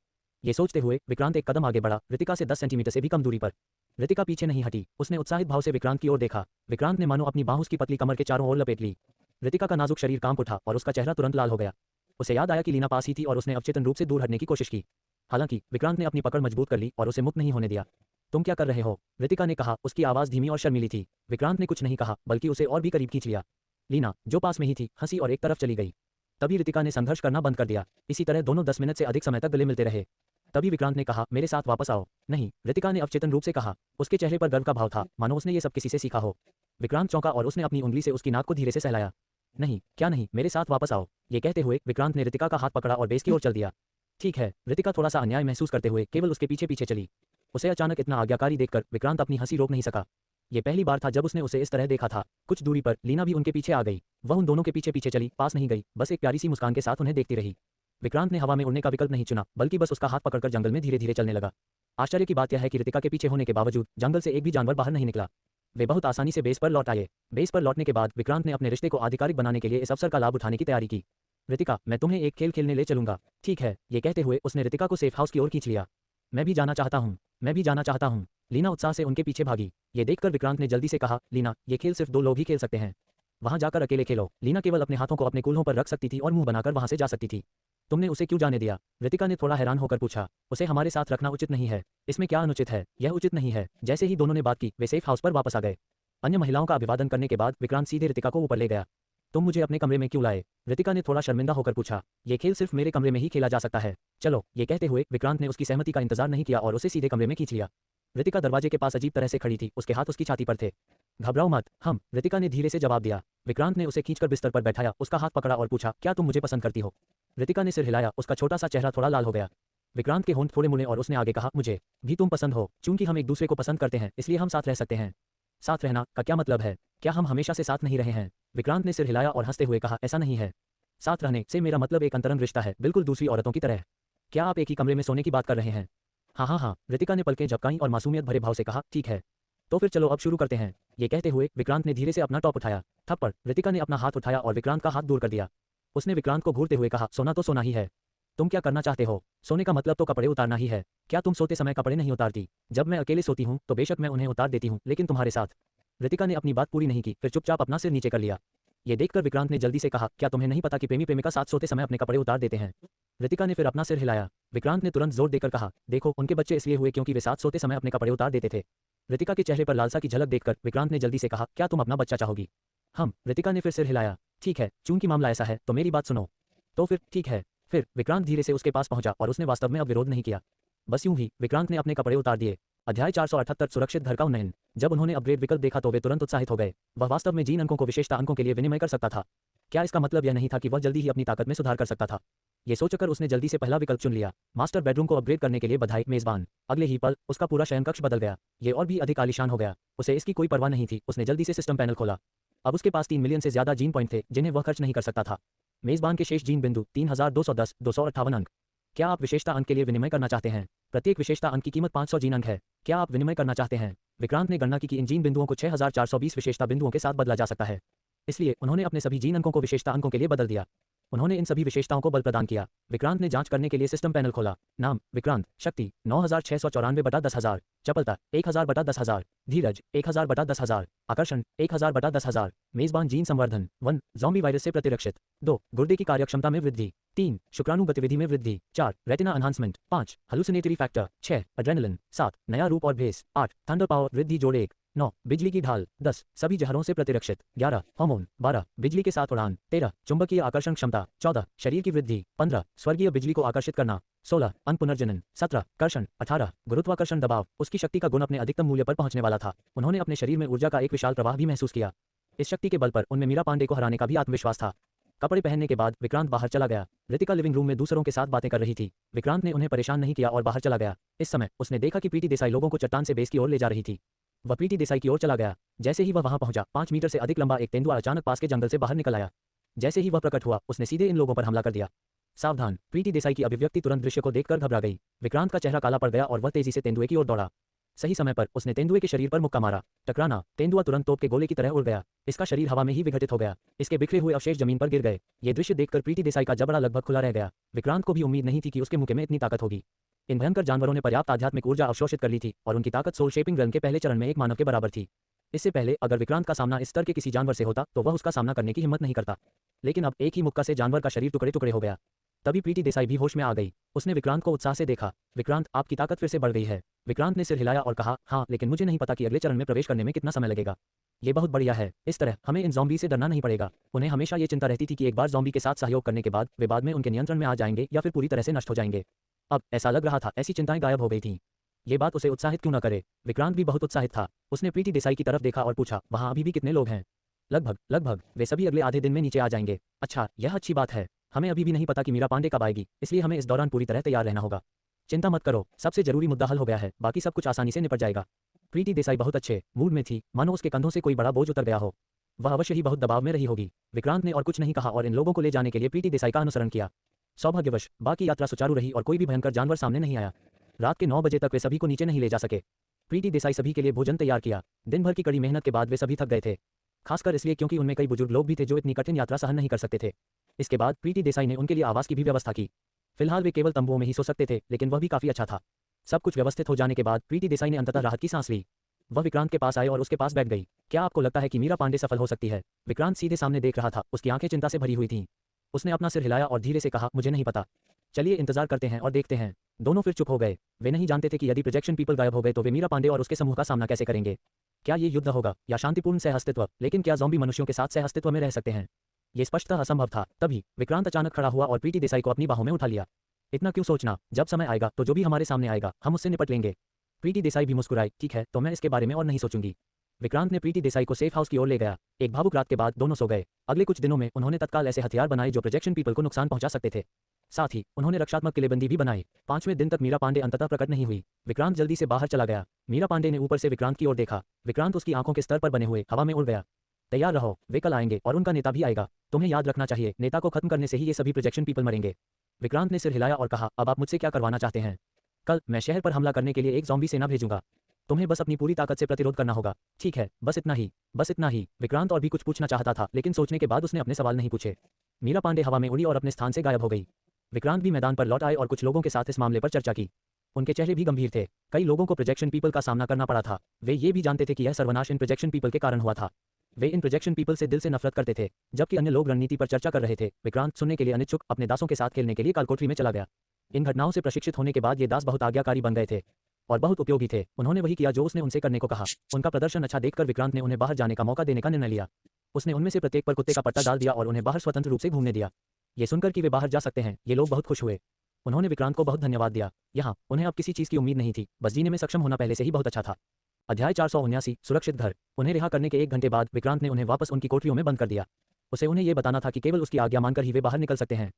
ये सोचते हुए विक्रांत एक कदम आगे बढ़ा, रितिका से 10 सेंटीमीटर से भी कम दूरी पर। रितिका पीछे नहीं हटी। उसने उत्साहित भाव से विक्रांत की ओर देखा। विक्रांत ने मानो अपनी बाहों उसकी पतली कमर के चारों ओर लपेट ली। रितिका का नाजुक शरीर कांप उठा और उसका चेहरा तुरंत लाल हो गया। उसे याद आया कि लीना पास ही थी और उसने अवचेतन रूप से दूर हटने की कोशिश की। हालांकि विक्रांत ने अपनी पकड़ मजबूत कर ली और उसे मुक्त नहीं होने दिया। तुम क्या कर रहे हो? रितिका ने कहा। उसकी आवाज धीमी और शर्मीली थी। विक्रांत ने कुछ नहीं कहा बल्कि उसे और भी करीब खींच लिया। लीना, जो पास में ही थी, हंसी और एक तरफ चली गई। तभी रितिका ने संघर्ष करना बंद कर दिया। इसी तरह दोनों 10 मिनट से अधिक समय तक गले मिलते रहे। तभी विक्रांत ने कहा, मेरे साथ वापस आओ। नहीं, रितिका ने अवचेतन रूप से कहा। उसके चेहरे पर गर्व का भाव था, मानो उसने ये सब किसी से सीखा हो। विक्रांत चौंका और उसने अपनी उंगली से उसकी नाक को धीरे से सहलाया। नहीं, क्या नहीं, मेरे साथ वापस आओ। ये कहते हुए विक्रांत ने रितिका का हाथ पकड़ा और बेस की ओर चल दिया। ठीक है। रितिका थोड़ा सा अन्याय महसूस करते हुए केवल उसके पीछे पीछे चली। उसे अचानक इतना आज्ञाकारी देखकर विक्रांत अपनी हंसी रोक नहीं सका। ये पहली बार था जब उसने उसे इस तरह देखा था। कुछ दूरी पर लीना भी उनके पीछे आ गई। वह उन दोनों के पीछे पीछे चली, पास नहीं गई, बस एक प्यारी सी मुस्कान के साथ उन्हें देखती रही। विक्रांत ने हवा में उड़ने का विकल्प नहीं चुना, बल्कि बस उसका हाथ पकड़कर जंगल में धीरे धीरे चलने लगा। आश्चर्य की बात यह है कि रितिका के पीछे होने के बावजूद जंगल से एक भी जानवर बाहर नहीं निकला। वे बहुत आसानी से बेस पर लौट आए। बेस पर लौटने के बाद विक्रांत ने अपने रिश्ते को आधिकारिक बनाने के लिए इस अवसर का लाभ उठाने की तैयारी की। रितिका, मैं तुम्हें एक खेल खेलने ले चलूंगा। ठीक है। ये कहते हुए उसने रितिका को सेफ हाउस की ओर खींच लिया। मैं भी जाना चाहता हूँ, मैं भी जाना चाहता हूँ। लीना उत्साह से उनके पीछे भागी। ये देखकर विक्रांत ने जल्दी से कहा, लीना, ये खेल सिर्फ 2 लोग ही खेल सकते हैं। वहां जाकर अकेले खेलो। लीना केवल अपने हाथों को अपने कूल्हों पर रख सकती थी और मुंह बनाकर वहां से जा सकती थी। तुमने उसे क्यों जाने दिया? रितिका ने थोड़ा हैरान होकर पूछा। उसे हमारे साथ रखना उचित नहीं है। इसमें क्या अनुचित है? यह उचित नहीं है। जैसे ही दोनों ने बात की वे सेफ हाउस पर वापस आ गए। अन्य महिलाओं का अभिवादन करने के बाद विक्रांत सीधे रितिका को ऊपर ले गया। तुम मुझे अपने कमरे में क्यों लाए? रितिका ने थोड़ा शर्मिंदा होकर पूछा। ये खेल सिर्फ मेरे कमरे में ही खेला जा सकता है। चलो। ये कहते हुए विक्रांत ने उसकी सहमति का इंतजार नहीं किया और उसे सीधे कमरे में खींच लिया। रितिका दरवाजे के पास अजीब तरह से खड़ी थी, उसके हाथ उसकी छाती पर थे। घबराओ मत, हम। रितिका ने धीरे से जवाब दिया। विक्रांत ने उसे खींचकर बिस्तर पर बैठाया, उसका हाथ पकड़ा और पूछा, क्या तुम मुझे पसंद करती हो? रितिका ने सिर हिलाया, उसका छोटा सा चेहरा थोड़ा लाल हो गया। विक्रांत के होंठ थोड़े मुड़े और उसने आगे कहा, मुझे भी तुम पसंद हो। चूंकि हम एक दूसरे को पसंद करते हैं इसलिए हम साथ रह सकते हैं। साथ रहना का क्या मतलब है? क्या हम हमेशा से साथ नहीं रहे हैं? विक्रांत ने सिर हिलाया और हंसते हुए कहा, ऐसा नहीं है। साथ रहने से मेरा मतलब एक अंतरंग रिश्ता है, बिल्कुल दूसरी औरतों की तरह। क्या आप एक ही कमरे में सोने की बात कर रहे हैं? हाँ हाँ हाँ। रितिका ने पलकें झपकाईं और मासूमियत भरे भाव से कहा, ठीक है। तो फिर चलो अब शुरू करते हैं। ये कहते हुए विक्रांत ने धीरे से अपना टॉप उठाया। थप्पड़। रितिका ने अपना हाथ उठाया और विक्रांत का हाथ दूर कर दिया। उसने विक्रांत को घूरते हुए कहा, सोना तो सोना ही है। तुम क्या करना चाहते हो? सोने का मतलब तो कपड़े उतारना ही है। क्या तुम सोते समय कपड़े नहीं उतारती? जब मैं अकेले सोती हूँ तो बेशक मैं उन्हें उतार देती हूँ, लेकिन तुम्हारे साथ। रितिका ने अपनी बात पूरी नहीं की, फिर चुपचाप अपना सिर नीचे कर लिया। ये देखकर विक्रांत ने जल्दी से कहा, क्या तुम्हें नहीं पता कि प्रेमी प्रेमिका साथ सोते समय अपने कपड़े उतार देते हैं? रितिका ने फिर अपना सिर हिलाया। विक्रांत ने तुरंत जोर देकर कहा, देखो, उनके बच्चे इसलिए हुए क्योंकि वे साथ सोते समय अपने कपड़े उतार देते थे। रितिका के चेहरे पर लालसा की झलक देखकर विक्रांत ने जल्दी से कहा, क्या तुम अपना बच्चा चाहोगी? हम। रितिका ने फिर सिर हिलाया। ठीक है, चूंकि मामला ऐसा है तो मेरी बात सुनो। तो फिर ठीक है। फिर विक्रांत धीरे से उसके पास पहुंचा और उसने वास्तव में अब विरोध नहीं किया। बस यूं ही विक्रांत ने अपने कपड़े उतार दिए। अध्याय 478 सुरक्षित घर का उन्नयन। जब उन्होंने अपग्रेड विकल्प देखा तो वे तुरंत उत्साहित हो गए। वह वास्तव में जीन अंकों को विशेषता अंकों के लिए विनिमय कर सकता था। क्या इसका मतलब यह नहीं था कि वह जल्दी ही अपनी ताकत में सुधार कर सकता था? ये सोचकर उसने जल्दी से पहला विकल्प चुन लिया। मास्टर बेडरूम को अपग्रेड करने के लिए बधाई मेजबान। अगले ही पल उसका पूरा शयनकक्ष बदल गया। ये और भी अधिक आलीशान हो गया। उसे इसकी कोई परवाह नहीं थी। उसने जल्दी से सिस्टम पैनल खोला। अब उसके पास 3 मिलियन से ज्यादा जीन पॉइंट थे जिन्हें वह खर्च नहीं कर सकता था। मेजबान के शेष जीन बिंदु 3210 258 अंक। क्या आप विशेषता अंक के लिए विनिमय करना चाहते हैं? प्रत्येक विशेषता अंक की कीमत 500 जीन अंक है। क्या आप विनिमय करना चाहते हैं? विक्रांत ने गणना की कि इन जीन बिंदुओं को 6420 विशेषता बिंदुओं के साथ बदला जा सकता है। इसलिए उन्होंने अपने सभी जीन अंकों को विशेषता अंकों के लिए बदल दिया। उन्होंने इन सभी विशेषताओं को बल प्रदान किया। विक्रांत ने जांच करने के लिए सिस्टम पैनल खोला। नाम विक्रांत। शक्ति 9694/10,000। चपलता 1000/10,000। धीरज 1000/10,000। आकर्षण 1000/10,000। मेजबान जीन संवर्धन 1 ज़ॉम्बी वायरस से प्रतिरक्षित। 2 गुर्दे की कार्यक्षमता में वृद्धि। 3 शुक्राणु गतिविधि में वृद्धि। 4 रेटिना एनहांसमेंट। 5 हेलुसिनेटरी फैक्टर। 6 एड्रेनलिन। 7 नया रूप और भेस। 8 थंडर पावर वृद्धि जोड़ 1। 9 बिजली की ढाल। 10 सभी जहरों से प्रतिरक्षित। 11 हार्मोन। 12 बिजली के साथ उड़ान। 13 चुंबकीय आकर्षण क्षमता। 14 शरीर की वृद्धि। 15 स्वर्गीय बिजली को आकर्षित करना। 16 अंग पुनर्जनन। 17 कर्षण। 18 गुरुत्वाकर्षण दबाव। उसकी शक्ति का गुण अपने अधिकतम मूल्य पर पहुंचने वाला था। उन्होंने अपने शरीर में ऊर्जा का एक विशाल प्रवाह भी महसूस किया। इस शक्ति के बल पर उनमें मीरा पांडे को हराने का भी आत्मविश्वास था। कपड़े पहनने के बाद विक्रांत बाहर चला गया। रितिका लिविंग रूम में दूसरों के साथ बातें कर रही थी। विक्रांत ने उन्हें परेशान नहीं किया और बाहर चला गया। इस समय उसने देखा कि प्रीति देसाई लोगों को चट्टान से बेस की ओर ले जा रही थी। वह प्रीति देसाई की ओर चला गया। जैसे ही वह वहां पहुंचा 5 मीटर से अधिक लंबा एक तेंदुआ अचानक पास के जंगल से बाहर निकल आया। जैसे ही वह प्रकट हुआ उसने सीधे इन लोगों पर हमला कर दिया। सावधान। प्रीति देसाई की अभिव्यक्ति तुरंत दृश्य को देखकर घबरा गई। विक्रांत का चेहरा काला पड़ गया और वह तेजी से तेंदुए की ओर दौड़ा। सही समय पर उसने तेंदुए के शरीर पर मुक्का मारा। टकराना। तेंदुआ तुरंत तोप के गोले की तरह उड़ गया। इसका शरीर हवा में ही विघटित हो गया। इसके बिखरे हुए अवशेष जमीन पर गिर गए। ये दृश्य देखकर प्रीति देसाई का जबड़ा लगभग खुला रह गया। विक्रांत को भी उम्मीद नहीं थी कि उसके मुक्के में इतनी ताकत होगी। इन भयंकर जानवरों ने पर्याप्त आध्यात्मिक ऊर्जा अवशोषित कर ली थी और उनकी ताकत सोल शेपिंग रन के पहले चरण में एक मानव के बराबर थी। इससे पहले अगर विक्रांत का सामना इस स्तर के किसी जानवर से होता तो वह उसका सामना करने की हिम्मत नहीं करता। लेकिन अब एक ही मुक्का से जानवर का शरीर टुकड़े टुकड़े हो गया। तभी प्रीति देसाई भी होश में आ गई। उसने विक्रांत को उत्साह से देखा। विक्रांत आपकी ताकत फिर से बढ़ गई है। विक्रांत ने सिर हिलाया और कहा हाँ, लेकिन मुझे नहीं पता कि अगले चरण में प्रवेश करने में कितना समय लगेगा। ये बहुत बढ़िया है। इस तरह हमें इन ज़ॉम्बी से डरना नहीं पड़ेगा। उन्हें हमेशा ये चिंता रहती थी कि एक बार ज़ॉम्बी के साथ सहयोग करने के बाद वे बाद में उनके नियंत्रण में आ जाएंगे या फिर पूरी तरह से नष्ट हो जाएंगे। अब ऐसा लग रहा था ऐसी चिंताएं गायब हो गई थीं। ये बात उसे उत्साहित क्यों न करे। विक्रांत भी बहुत उत्साहित था। उसने प्रीति देसाई की तरफ देखा और पूछा वहाँ अभी भी कितने लोग हैं? लगभग वे सभी अगले आधे दिन में नीचे आ जाएंगे। अच्छा, यह अच्छी बात है। हमें अभी भी नहीं पता कि मीरा पांडे कब आएगी, इसलिए हमें इस दौरान पूरी तरह तैयार रहना होगा। चिंता मत करो, सबसे जरूरी मुद्दा हल हो गया है, बाकी सब कुछ आसानी से निपट जाएगा। प्रीति देसाई बहुत अच्छे मूड में थी, मानो उसके कंधों से कोई बड़ा बोझ उतर गया हो। वह अवश्य ही बहुत दबाव में रही होगी। विक्रांत ने और कुछ नहीं कहा और इन लोगों को ले जाने के लिए प्रीति देसाई का अनुसरण किया। सौभाग्यवश बाकी यात्रा सुचारू रही और कोई भी भयंकर जानवर सामने नहीं आया। रात के 9 बजे तक वे सभी को नीचे नहीं ले जा सके। प्रीति देसाई सभी के लिए भोजन तैयार किया। दिन भर की कड़ी मेहनत के बाद वे सभी थक गए थे, खासकर इसलिए क्योंकि उनमें कई बुजुर्ग लोग भी थे जो इतनी कठिन यात्रा सहन नहीं कर सकते थे। इसके बाद प्रीति देसाई ने उनके लिए आवास की भी व्यवस्था की। फिलहाल वे केवल तंबुओं में ही सो सकते थे, लेकिन वह भी काफी अच्छा था। सब कुछ व्यवस्थित हो जाने के बाद प्रीति देसाई ने अंततः राहत की सांस ली। वह विक्रांत के पास आए और उसके पास बैठ गई। क्या आपको लगता है कि मीरा पांडे सफल हो सकती है? विक्रांत सीधे सामने देख रहा था। उसकी आंखें चिंता से भरी हुई थीं। उसने अपना सिर हिलाया और धीरे से कहा मुझे नहीं पता। चलिए इंतजार करते हैं और देखते हैं। दोनों फिर चुप हो गए। वे नहीं जानते थे कि यदि प्रोजेक्शन पीपल गायब हो गए तो वे मीरा पांडे और उसके समूह का सामना कैसे करेंगे। क्या ये युद्ध होगा या शांतिपूर्ण सहअस्तित्व? लेकिन क्या ज़ॉम्बी मनुष्यों के साथ सहअस्तित्व में रह सकते हैं? ये स्पष्टतः असंभव था। तभी विक्रांत अचानक खड़ा हुआ और प्रीति देसाई को अपनी बाहों में उठा लिया। इतना क्यों सोचना, जब समय आएगा तो जो भी हमारे सामने आएगा हम उससे निपट लेंगे। प्रीति देसाई भी मुस्कुराई। ठीक है, तो मैं इसके बारे में और नहीं सोचूंगी। विक्रांत ने प्रीति देसाई को सेफ हाउस की ओर ले गया। एक भावुक रात के बाद दोनों सो गए। अगले कुछ दिनों में उन्होंने तत्काल ऐसे हथियार बनाए जो प्रोजेक्शन पीपल को नुकसान पहुंचा सकते थे। साथ ही उन्होंने रक्षात्मक किलेबंदी भी बनाई। 5वें दिन तक मीरा पांडे अंततः प्रकट नहीं हुई। विक्रांत जल्दी से बाहर चला गया। मीरा पांडे ने ऊपर से विक्रांत की ओर देखा। विक्रांत उसकी आंखों के स्तर पर बने हुए हवा में उड़ गया। तैयार रहो, वे कल आएंगे और उनका नेता भी आएगा। तुम्हें याद रखना चाहिए, नेता को खत्म करने से ही ये सभी प्रोजेक्शन पीपल मरेंगे। विक्रांत ने सिर हिलाया और कहा अब आप मुझसे क्या करवाना चाहते हैं? कल मैं शहर पर हमला करने के लिए एक ज़ॉम्बी सेना भेजूंगा। तुम्हें बस अपनी पूरी ताकत से प्रतिरोध करना होगा। ठीक है, बस इतना ही, बस इतना ही। विक्रांत और भी कुछ पूछना चाहता था, लेकिन सोचने के बाद उसने अपने सवाल नहीं पूछे। मीरा पांडे हवा में उड़ी और अपने स्थान से गायब हो गई। विक्रांत भी मैदान पर लौट आए और कुछ लोगों के साथ इस मामले पर चर्चा की। उनके चेहरे भी गंभीर थे। कई लोगों को प्रोजेक्शन पीपल का सामना करना पड़ा था। वे ये भी जानते थे कि यह सर्वनाश इन प्रोजेक्शन पीपल के कारण हुआ था। वे इन प्रोजेक्शन पीपल से दिल से नफरत करते थे। जबकि अन्य लोग रणनीति पर चर्चा कर रहे थे, विक्रांत सुनने के लिए अनिच्छुक अपने दासों के साथ खेलने के लिए कालकोठरी में चला गया। इन घटनाओं से प्रशिक्षित होने के बाद ये दास बहुत आज्ञाकारी बन गए थे और बहुत उपयोगी थे। उन्होंने वही किया जो उसने उनसे करने को कहा। उनका प्रदर्शन अच्छा देखकर विक्रांत ने उन्हें बाहर जाने का मौका देने का निर्णय लिया। उसने उनमें से प्रत्येक पर कुत्ते का पट्टा डाल दिया और उन्हें बाहर स्वतंत्र रूप से घूमने दिया। ये सुनकर कि वे बाहर जा सकते हैं, ये लोग बहुत खुश हुए। उन्होंने विक्रांत को बहुत धन्यवाद दिया। यहाँ उन्हें अब किसी चीज की उम्मीद नहीं थी, बस जीने में सक्षम होना पहले से ही बहुत अच्छा था। अध्याय 479 सुरक्षित घर। उन्हें रिहा करने के 1 घंटे बाद विक्रांत ने उन्हें वापस उनकी कोठरियों में बंद कर दिया। उसे उन्हें यह बताना था कि केवल उसकी आज्ञा मानकर ही वे बाहर निकल सकते हैं।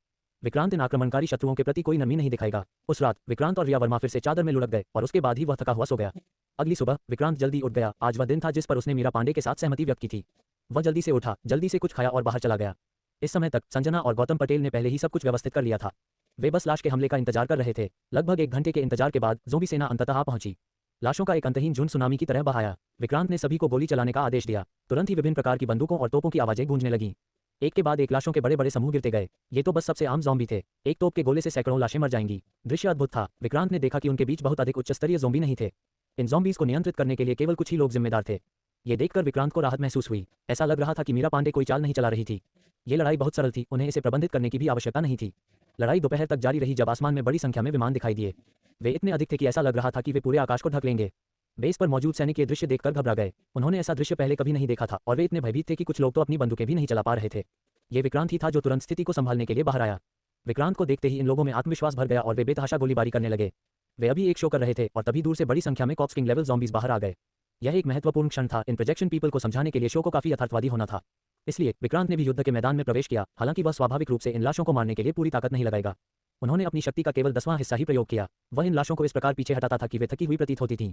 विक्रांत इन आक्रमणकारी शत्रुओं के प्रति कोई नरमी नहीं दिखाएगा। उस रात विक्रांत और रिया वर्मा फिर से चादर में लुढ़क गए और उसके बाद ही वह थका हुआ सो गया। अगली सुबह विक्रांत जल्दी उठ गया। आज वह दिन था जिस पर उसने मीरा पांडे के साथ सहमति व्यक्त की थी। वह जल्दी से उठा, जल्दी से कुछ खाया और बाहर चला गया। इस समय तक संजना और गौतम पटेल ने पहले ही सब कुछ व्यवस्थित कर लिया था। वे बस लाश के हमले का इंतजार कर रहे थे। लगभग 1 घंटे के इंतजार के बाद ज़ोंबी सेना अंततः आ पहुंची। लाशों का एक अंतहीन झुंड सुनामी की तरह बहाया। विक्रांत ने सभी को गोली चलाने का आदेश दिया। तुरंत ही विभिन्न प्रकार की बंदूकों और तोपों की आवाजें गूंजने लगीं। एक के बाद एक लाशों के बड़े बड़े समूह गिरते गए। ये तो बस सबसे आम ज़ॉम्बी थे। एक तोप के गोले से सैकड़ों लाशें मर जाएंगी। दृश्य अद्भुत था। विक्रांत ने देखा कि उनके बीच बहुत अधिक उच्च स्तरीय ज़ॉम्बी नहीं थे। इन ज़ॉम्बीज को नियंत्रित करने के लिए केवल कुछ ही लोग जिम्मेदार थे। ये देखकर विक्रांत को राहत महसूस हुई। ऐसा लग रहा था कि मीरा पांडे कोई चाल नहीं चला रही थी। ये लड़ाई बहुत सरल थी, उन्हें इसे प्रबंधित करने की भी आवश्यकता नहीं थी। लड़ाई दोपहर तक जारी रही जब आसमान में बड़ी संख्या में विमान दिखाई दिए। वे इतने अधिक थे कि ऐसा लग रहा था कि वे पूरे आकाश को ढक लेंगे। बेस पर मौजूद सैनिक ये दृश्य देखकर घबरा गए। उन्होंने ऐसा दृश्य पहले कभी नहीं देखा था और वे इतने भयभीत थे कि कुछ लोग तो अपनी बंदूकें भी नहीं चला पा रहे थे। ये विक्रांत ही था जो तुरंत स्थिति को संभालने के लिए बाहर आया। विक्रांत को देखते ही इन लोगों में आत्मविश्वास भर गया और वे बेतहाशा गोलीबारी करने लगे। वे अभी एक शो कर रहे थे और तभी दूर से बड़ी संख्या में कॉप्स किंग लेवल ज़ॉम्बीज बाहर आ गए। यह एक महत्वपूर्ण क्षण था। इन प्रोजेक्शन पीपल को समझाने के लिए शो को काफी यथार्थवादी होना था। इसलिए विक्रांत ने भी युद्ध के मैदान में प्रवेश किया। हालांकि वह स्वाभाविक रूप से इन लाशों को मारने के लिए पूरी ताकत नहीं लगाएगा। उन्होंने अपनी शक्ति का केवल 10वां हिस्सा ही प्रयोग किया। वह इन लाशों को इस प्रकार पीछे हटाता था कि वे थकी हुई प्रतीत होती थीं।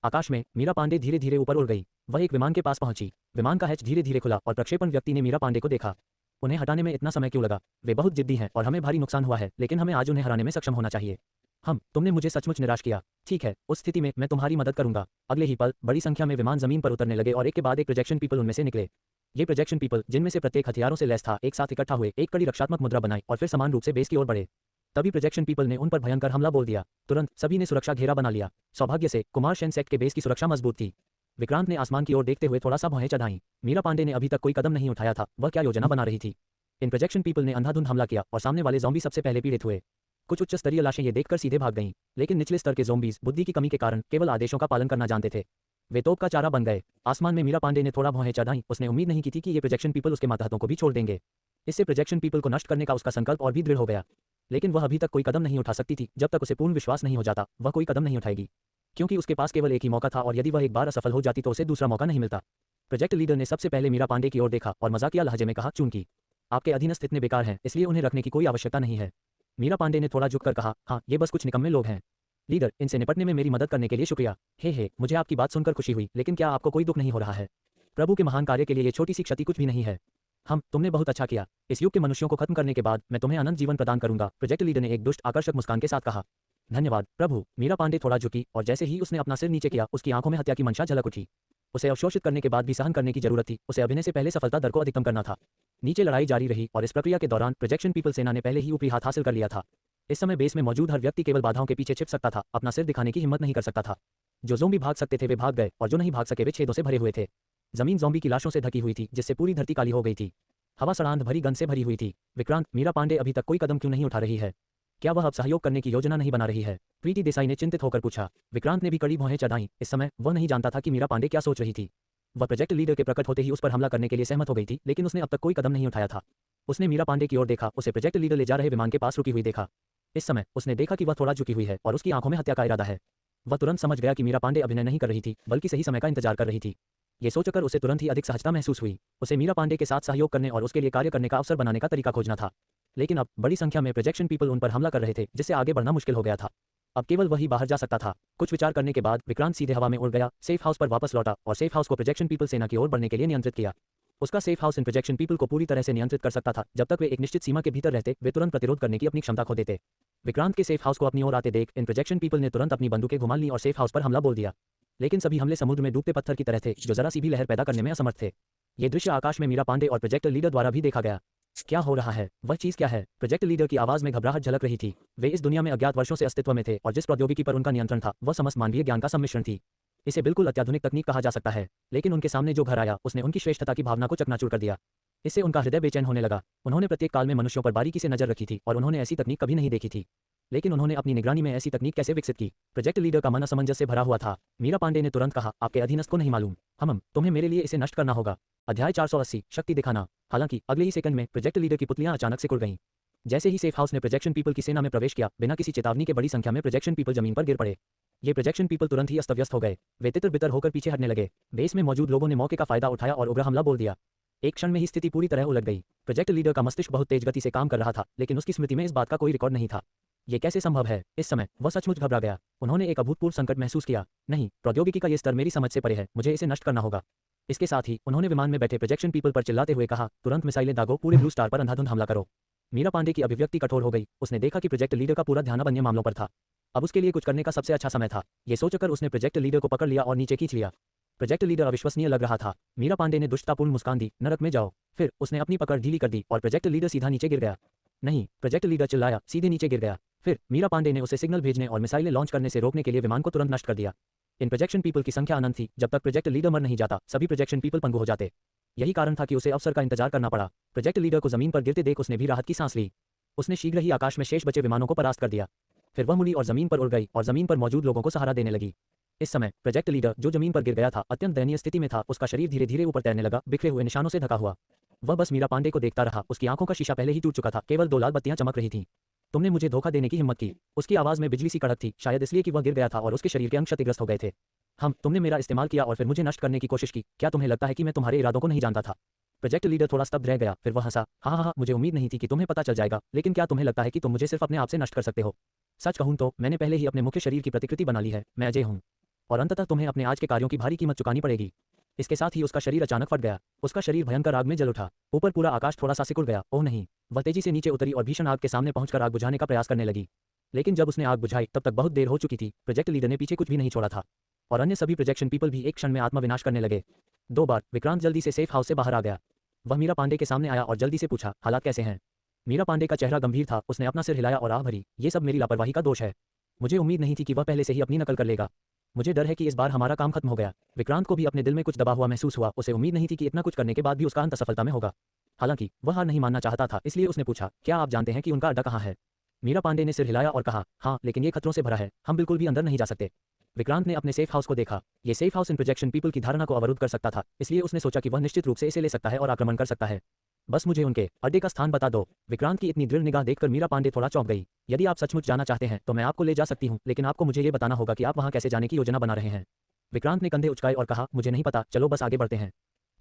आकाश में मीरा पांडे धीरे धीरे ऊपर उड़ गई। वह एक विमान के पास पहुंची। विमान का हैच धीरे धीरे खुला और प्रक्षेपण व्यक्ति ने मीरा पांडे को देखा। उन्हें हटाने में इतना समय क्यों लगा? वे बहुत जिद्दी हैं और हमें भारी नुकसान हुआ है, लेकिन हमें आज उन्हें हराने में सक्षम होना चाहिए। तुमने मुझे सचमुच निराश किया। ठीक है, उस स्थिति में मैं तुम्हारी मदद करूंगा। अगले ही पल बड़ी संख्या में विमान जमीन पर उतरने लगे और एक के बाद एक प्रोजेक्शन पीपल उनमें से निकले। ये प्रोजेक्शन पीपल, जिनमें से प्रत्येक हथियारों से लैस था, एक साथ इकट्ठा हुए, एक कड़ी रक्षात्मक मुद्रा बनाई और फिर समान रूप से बेस की ओर बढ़े। तभी प्रोजेक्शन पीपल ने उन पर भयंकर हमला बोल दिया। तुरंत सभी ने सुरक्षा घेरा बना लिया। सौभाग्य से कुमार शेन सेक्ट के बेस की सुरक्षा मजबूत थी। विक्रांत ने आसमान की ओर देखते हुए थोड़ा सा भौहें चढ़ाईं। मीरा पांडे ने अभी तक कोई कदम नहीं उठाया था। वह क्या योजना बना रही थी? इन प्रोजेक्शन पीपल ने अंधाधुंध हमला किया और सामने वाले ज़ॉम्बी सबसे पहले पीड़ित हुए। कुछ उच्च स्तरीय लाशें ये देखकर सीधे भाग गईं, लेकिन निचले स्तर के ज़ॉम्बीज बुद्धि की कमी के कारण केवल आदेशों का पालन करना जानते थे। वे तोप का चारा बन गए। आसमान में मीरा पांडे ने थोड़ा भौहें चढ़ाईं। उसने उम्मीद नहीं की थी कि ये प्रोजेक्शन पीपल उसके मातहतों को भी छोड़ देंगे। इससे प्रोजेक्शन पीपल को नष्ट करने का उसका संकल्प और भी दृढ़ हो गया। लेकिन वह अभी तक कोई कदम नहीं उठा सकती थी। जब तक उसे पूर्ण विश्वास नहीं हो जाता, वह कोई कदम नहीं उठाएगी, क्योंकि उसके पास केवल एक ही मौका था और यदि वह एक बार असफल हो जाती तो उसे दूसरा मौका नहीं मिलता। प्रोजेक्ट लीडर ने सबसे पहले मीरा पांडे की ओर देखा और मजाकिया लहजे में कहा, चूंकि आपके अधीनस्थ इतने बेकार हैं, इसलिए उन्हें रखने की कोई आवश्यकता नहीं है। मीरा पांडे ने थोड़ा झुककर कहा, हाँ, ये बस कुछ निकम्मे लोग हैं। लीडर, इनसे निपटने में मेरी मदद करने के लिए शुक्रिया। हे, मुझे आपकी बात सुनकर खुशी हुई, लेकिन क्या आपको कोई दुख नहीं हो रहा है? प्रभु के महान कार्य के लिए ये छोटी सी क्षति कुछ भी नहीं है। तुमने बहुत अच्छा किया। इस युग के मनुष्यों को खत्म करने के बाद मैं तुम्हें अनंत जीवन प्रदान करूंगा। प्रोजेक्ट लीडर ने एक दुष्ट आकर्षक मुस्कान के साथ कहा। धन्यवाद प्रभु। मीरा पांडे थोड़ा झुकी और जैसे ही उसने अपना सिर नीचे किया, उसकी आंखों में हत्या की मंशा झलक उठी। उसे अवशोषित करने के बाद भी सहन करने की जरूरत थी। उसे अभिनय से पहले सफलता दर को अधिकतम करना था। नीचे लड़ाई जारी रही और इस प्रक्रिया के दौरान प्रोजेक्शन पीपल सेना ने पहले ही ऊपरी हाथ हासिल कर लिया था। इस समय बेस में मौजूद हर व्यक्ति केवल बाधाओं के पीछे छिप सकता था, अपना सिर दिखाने की हिम्मत नहीं कर सकता था। जो ज़ॉम्बी भाग सकते थे वे भाग गए और जो नहीं भाग सके वे छेदों से भरे हुए थे। जमीन ज़ॉम्बी की लाशों से ढकी हुई थी, जिससे पूरी धरती काली हो गई थी। हवा सड़ांध भरी गंध से भरी हुई थी। विक्रांत, मीरा पांडे अभी तक कोई कदम क्यों नहीं उठा रही है? क्या वह अब सहयोग करने की योजना नहीं बना रही है? प्रीति देसाई ने चिंतित होकर पूछा। विक्रांत ने भी कड़ी भौहें चढ़ाईं। इस समय वह नहीं जानता था कि मीरा पांडे क्या सोच रही थी। वह प्रोजेक्ट लीडर के प्रकट होते ही उस पर हमला करने के लिए सहमत हो गई थी, लेकिन उसने अब तक कोई कदम नहीं उठाया था। उसने मीरा पांडे की ओर देखा, उसे प्रोजेक्ट लीडर ले जा रहे विमान के पास रुकी हुई देखा। इस समय उसने देखा कि वह थोड़ा झुकी हुई है और उसकी आंखों में हत्या का इरादा है। वह तुरंत समझ गया कि मीरा पांडे अभिनय नहीं कर रही थी, बल्कि सही समय का इंतजार कर रही थी। ये सोचकर उसे तुरंत ही अधिक सहजता महसूस हुई। उसे मीरा पांडे के साथ सहयोग करने और उसके लिए कार्य करने का अवसर बनाने का तरीका खोजना था। लेकिन अब बड़ी संख्या में प्रोजेक्शन पीपल उन पर हमला कर रहे थे, जिससे आगे बढ़ना मुश्किल हो गया था। अब केवल वही बाहर जा सकता था। कुछ विचार करने के बाद विक्रांत सीधे हवा में उड़ गया, सेफ हाउस पर वापस लौटा और सेफ हाउस को प्रोजेक्शन पीपल सेना की ओर बढ़ने के लिए नियंत्रित किया। उसका safe house in projection people को पूरी तरह से नियंत्रित कर सकता था। जब तक वे एक निश्चित सीमा के भीतर रहते, वे तुरंत प्रतिरोध करने की अपनी क्षमता खो देते। विक्रांत के सेफ हाउस को अपनी ओर आते देख इन प्रोजेक्शन पीपल ने तुरंत अपनी बंदूकें घुमा ली और सेफ हाउस पर हमला बोल दिया। लेकिन सभी हमले समुद्र में डूबते पत्थर की तरह थे, जो जरा सी भी लहर पैदा करने में असमर्थ थे। ये दृश्य आकाश में मीरा पांडे और प्रोजेक्ट लीडर द्वारा भी देखा गया। क्या हो रहा है? वह चीज क्या है? प्रोजेक्ट लीडर की आवाज में घबराहट झलक रही थी। वे इस दुनिया में अज्ञात वर्षों से अस्तित्व में थे और जिस प्रौद्योगिकी पर उनका नियंत्रण था, वह समस्त मानवीय ज्ञान का सम्मिश्रण थी। इसे बिल्कुल अत्याधुनिक तकनीक कहा जा सकता है, लेकिन उनके सामने जो घर आया, उसने उनकी श्रेष्ठता की भावना को चकनाचूर कर दिया। इससे उनका हृदय बेचैन होने लगा। उन्होंने प्रत्येक काल में मनुष्यों पर बारीकी से नजर रखी थी और उन्होंने ऐसी तकनीक कभी नहीं देखी थी, लेकिन उन्होंने अपनी निगरानी में ऐसी तकनीक कैसे विकसित की? प्रोजेक्ट लीडर का मन असमंजस से भरा हुआ था। मीरा पांडे ने तुरंत कहा, आपके अधीनस्थ को नहीं मालूम। तुम्हें मेरे लिए इसे नष्ट करना होगा। अध्याय 480 शक्ति दिखाना। हालांकि अगले ही सेकंड में प्रोजेक्ट लीडर की पुतलियां अचानक से उड़ गईं। जैसे ही सेफ हाउस ने प्रोजेक्शन पीपल की सेना में प्रवेश किया, बिना किसी चेतावनी के बड़ी संख्या में प्रोजेक्शन पीपल जमीन पर गिर पड़े। ये प्रोजेक्शन पीपल तुरंत ही अस्त व्यस्त हो गए। वे तितर बितर होकर पीछे हटने लगे। बेस में मौजूद लोगों ने मौके का फायदा उठाया और उग्र हमला बोल दिया। एक क्षण में ही स्थिति पूरी तरह उलट गई। प्रोजेक्ट लीडर का मस्तिष्क बहुत तेज गति से काम कर रहा था, लेकिन उसकी स्मृति में इस बात का कोई रिकॉर्ड नहीं था। ये कैसे संभव है? इस समय वह सचमुच घबरा गया। उन्होंने एक अभूतपूर्व संकट महसूस किया। नहीं, प्रौद्योगिकी का ये स्तर मेरी समझ से परे है, मुझे इसे नष्ट करना होगा। इसके साथ ही उन्होंने विमान में बैठे प्रोजेक्शन पीपल पर चिल्लाते हुए कहा, तुरंत मिसाइलें दागो, पूरे ब्लू स्टार पर अंधाधुंध हमला करो। मीरा पांडे की अभिव्यक्ति कठोर हो गई। उसने देखा कि प्रोजेक्ट लीडर का पूरा ध्यान अब अन्य मामलों पर था। अब उसके लिए कुछ करने का सबसे अच्छा समय था। ये सोचकर उसने प्रोजेक्ट लीडर को पकड़ लिया और नीचे खींच लिया। प्रोजेक्ट लीडर अविश्वसनीय लग रहा था। मीरा पांडे ने दुष्टतापूर्ण मुस्कान दी, नरक में जाओ। फिर उसने अपनी पकड़ ढीली कर दी और प्रोजेक्ट लीडर सीधा नीचे गिर गया। नहीं, प्रोजेक्ट लीडर चिल्लाया, सीधे नीचे गिर गया। फिर मीरा पांडे ने उसे सिग्नल भेजने और मिसाइलें लॉन्च करने से रोकने के लिए विमान को तुरंत नष्ट कर दिया। इन प्रोजेक्शन पीपल की संख्या अनंत थी। जब तक प्रोजेक्ट लीडर मर नहीं जाता, सभी प्रोजेक्शन पीपल पंगु हो जाते। यही कारण था कि उसे अवसर का इंतजार करना पड़ा। प्रोजेक्ट लीडर को जमीन पर गिरते देख उसने भी राहत की सांस ली। उसने शीघ्र ही आकाश में शेष बचे विमानों को परास्त कर दिया। फिर वह मुड़ी और जमीन पर उड़ गई और जमीन पर मौजूद लोगों को सहारा देने लगी। इस समय प्रोजेक्ट लीडर, जो जमीन पर गिर गया था, अत्यंत दयनीय स्थिति में था। उसका शरीर धीरे धीरे ऊपर तैरने लगा, बिखरे हुए निशानों से ढका हुआ। वह बस मीरा पांडे को देखता रहा। उसकी आंखों का शीशा पहले ही टूट चुका था, केवल 2 लाल बत्तियां चमक रही थीं। तुमने मुझे धोखा देने की हिम्मत की। उसकी आवाज में बिजली सी कड़क थी, शायद इसलिए कि वह गिर गया था और उसके शरीर के अंग क्षतिग्रस्त हो गए थे। तुमने मेरा इस्तेमाल किया और फिर मुझे नष्ट करने की कोशिश की। क्या तुम्हें लगता है कि मैं तुम्हारे इरादों को नहीं जानता था? प्रोजेक्ट लीडर थोड़ा स्तब्ध रह गया, फिर वह हंसा। हाँ, मुझे उम्मीद नहीं थी कि तुम्हें पता चल जाएगा, लेकिन क्या तुम्हें लगता है कि तुम मुझे सिर्फ अपने आप से नष्ट कर सकते हो? सच कहूं तो मैंने पहले ही अपने मुख्य शरीर की प्रतिकृति बना ली है। मैं अजय हूं और अंततः तुम्हें अपने आज के कार्यों की भारी कीमत चुकानी पड़ेगी। इसके साथ ही उसका शरीर अचानक फट गया। उसका शरीर भयंकर आग में जल उठा। ऊपर पूरा आकाश थोड़ा सा सिकुड़ गया। ओह नहीं! वह तेजी से नीचे उतरी और भीषण आग के सामने पहुंचकर आग बुझाने का प्रयास करने लगी। लेकिन जब उसने आग बुझाई तब तक बहुत देर हो चुकी थी। प्रोजेक्ट लीडर ने पीछे कुछ भी नहीं छोड़ा था और अन्य सभी प्रोजेक्शन पीपल भी एक क्षण में आत्मविनाश करने लगे। 2 बार विक्रांत जल्दी से सेफ हाउस से बाहर आ गया। वह मीरा पांडे के सामने आया और जल्दी से पूछा, हालात कैसे हैं? मीरा पांडे का चेहरा गंभीर था। उसने अपना सिर हिलाया और आह भरी, ये सब मेरी लापरवाही का दोष है। मुझे उम्मीद नहीं थी कि वह पहले से ही अपनी नकल कर लेगा। मुझे डर है कि इस बार हमारा काम खत्म हो गया। विक्रांत को भी अपने दिल में कुछ दबा हुआ महसूस हुआ। उसे उम्मीद नहीं थी कि इतना कुछ करने के बाद भी उसका अंत असफलता में होगा। हालांकि वह हार नहीं मानना चाहता था, इसलिए उसने पूछा, क्या आप जानते हैं कि उनका अड्डा कहाँ है? मीरा पांडे ने सिर हिलाया और कहा, हाँ, लेकिन ये खतरों से भरा है, हम बिल्कुल भी अंदर नहीं जा सकते। विक्रांत ने अपने सेफ हाउस को देखा। ये safe house in projection people की धारणा को अवरुद्ध कर सकता था, इसलिए उसने सोचा कि वह निश्चित रूप से इसे ले सकता है और आक्रमण कर सकता है। बस मुझे उनके अड्डे का स्थान बता दो। विक्रांत की इतनी दृढ़ निगाह देखकर मीरा पांडे थोड़ा चौंक गई। यदि आप सचमुच जाना चाहते हैं तो मैं आपको ले जा सकती हूँ, लेकिन आपको मुझे ये बताना होगा कि आप वहाँ कैसे जाने की योजना बना रहे हैं। विक्रांत ने कंधे उचकाए और कहा, मुझे नहीं पता, चलो बस आगे बढ़ते हैं।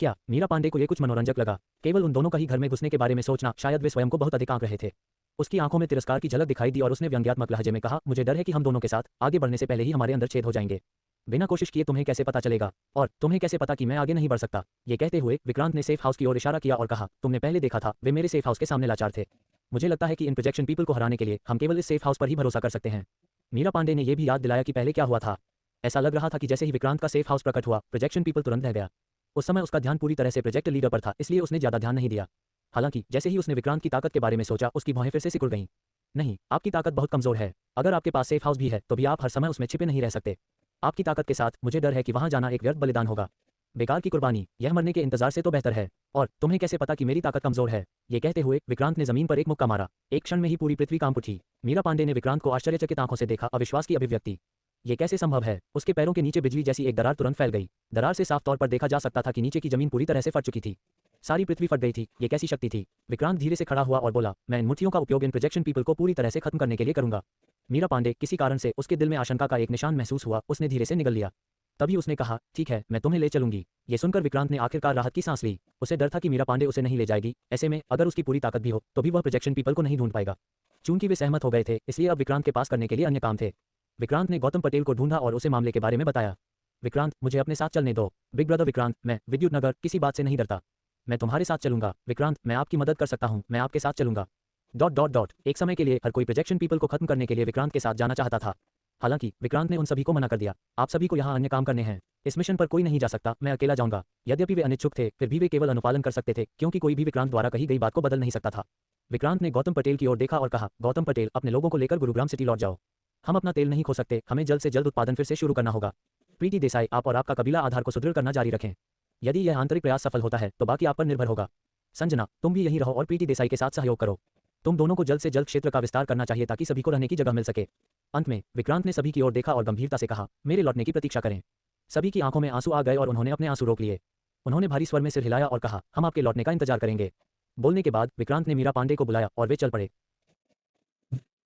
क्या? मीरा पांडे को ये कुछ मनोरंजक लगा। केवल उन दोनों का ही घर में घुसने के बारे में सोचना, शायद वे स्वयं को बहुत अधिक आंक रहे थे। उसकी आंखों में तिरस्कार की झलक दिखाई दी और उसने व्यंग्यात्मक लहजे में कहा, मुझे डर है कि हम दोनों के साथ आगे बढ़ने से पहले ही हमारे अंदर छेद हो जाएंगे। बिना कोशिश किए तुम्हें कैसे पता चलेगा? और तुम्हें कैसे पता कि मैं आगे नहीं बढ़ सकता? ये कहते हुए विक्रांत ने सेफ हाउस की ओर इशारा किया और कहा, तुमने पहले देखा था, वे मेरे सेफ हाउस के सामने लाचार थे। मुझे लगता है कि इन प्रोजेक्शन पीपल को हराने के लिए हम केवल इस सेफ हाउस पर ही भरोसा कर सकते हैं। मीरा पांडे ने यह भी याद दिलाया कि पहले क्या हुआ था। ऐसा लग रहा था कि जैसे ही विक्रांत का सेफ हाउस प्रकट हुआ, प्रोजेक्शन पीपल तुरंत रह गया। उस समय उसका ध्यान पूरी तरह से प्रोजेक्ट लीडर पर था, इसलिए उसने ज्यादा ध्यान नहीं दिया। हालांकि जैसे ही उसने विक्रांत की ताकत के बारे में सोचा, उसकी भौहें फिर से सिकुड़ गईं। नहीं, आपकी ताकत बहुत कमजोर है। अगर आपके पास सेफ हाउस भी है तो भी आप हर समय उसमें छिपे नहीं रह सकते। आपकी ताकत के साथ मुझे डर है कि वहां जाना एक व्यर्थ बलिदान होगा। बेकार की कुर्बानी, यह मरने के इंतजार से तो बेहतर है। और तुम्हें कैसे पता कि मेरी ताकत कमजोर है? ये कहते हुए विक्रांत ने जमीन पर एक मुक्का मारा। एक क्षण में ही पूरी पृथ्वी कांप उठी। मीरा पांडे ने विक्रांत को आश्चर्यचकित आंखों से देखा, अविश्वास की अभिव्यक्ति। ये कैसे संभव है? उसके पैरों के नीचे बिजली जैसी एक दरार तुरंत फैल गई। दरार से साफ तौर पर देखा जा सकता था कि नीचे की जमीन पूरी तरह से फट चुकी थी। सारी पृथ्वी फट गई थी। ये कैसी शक्ति थी? विक्रांत धीरे से खड़ा हुआ और बोला, मैं इन मुट्ठियों का उपयोग इन प्रोजेक्शन पीपल को पूरी तरह से खत्म करने के लिए करूंगा। मीरा पांडे, किसी कारण से उसके दिल में आशंका का एक निशान महसूस हुआ। उसने धीरे से निगल लिया। तभी उसने कहा, ठीक है, मैं तुम्हें ले चलूंगी। ये सुनकर विक्रांत ने आखिरकार राहत की सांस ली। उसे डर था कि मीरा पांडे उसे नहीं ले जाएगी। ऐसे में अगर उसकी पूरी ताकत भी हो तो भी वह प्रोजेक्शन पीपल को नहीं ढूंढ पाएगा। चूंकि वे सहमत हो गए थे, इसलिए अब विक्रांत के पास करने के लिए अन्य काम थे। विक्रांत ने गौतम पटेल को ढूंढा और उसे मामले के बारे में बताया। विक्रांत, मुझे अपने साथ चलने दो। बिग ब्रदर विक्रांत, मैं विद्युत नगर किसी बात से नहीं डरता। मैं तुम्हारे साथ चलूंगा। विक्रांत, मैं आपकी मदद कर सकता हूं, मैं आपके साथ चलूंगा। ... एक समय के लिए हर कोई प्रोजेक्शन पीपल को खत्म करने के लिए विक्रांत के साथ जाना चाहता था। हालांकि विक्रांत ने उन सभी को मना कर दिया। आप सभी को यहाँ अन्य काम करने हैं। इस मिशन पर कोई नहीं जा सकता, मैं अकेला जाऊंगा। यद्यपि वे अनिच्छुक थे, फिर भी वे केवल अनुपालन कर सकते थे, क्योंकि कोई भी विक्रांत द्वारा कही गई बात को बदल नहीं सकता था। विक्रांत ने गौतम पटेल की ओर देखा और कहा, गौतम पटेल, अपने लोगों को लेकर गुरुग्राम सिटी लौट जाओ। हम अपना तेल नहीं खो सकते, हमें जल्द से जल्द उत्पादन फिर से शुरू करना होगा। प्रीति देसाई, आप और आपका कबीला आधार को सुदृढ़ करना जारी रखें। यदि यह आंतरिक प्रयास सफल होता है तो बाकी आप पर निर्भर होगा। संजना, तुम भी यहीं रहो और प्रीति देसाई के साथ सहयोग करो। तुम दोनों को जल्द से जल्द क्षेत्र का विस्तार करना चाहिए ताकि सभी को रहने की जगह मिल सके। अंत में विक्रांत ने सभी की ओर देखा और गंभीरता से कहा, मेरे लौटने की प्रतीक्षा करें। सभी की आंखों में आंसू आ गए और उन्होंने अपने आंसू रोक लिए। उन्होंने भारी स्वर में सिर हिलाया और कहा, हम आपके लौटने का इंतजार करेंगे। बोलने के बाद विक्रांत ने मीरा पांडे को बुलाया और वे चल पड़े।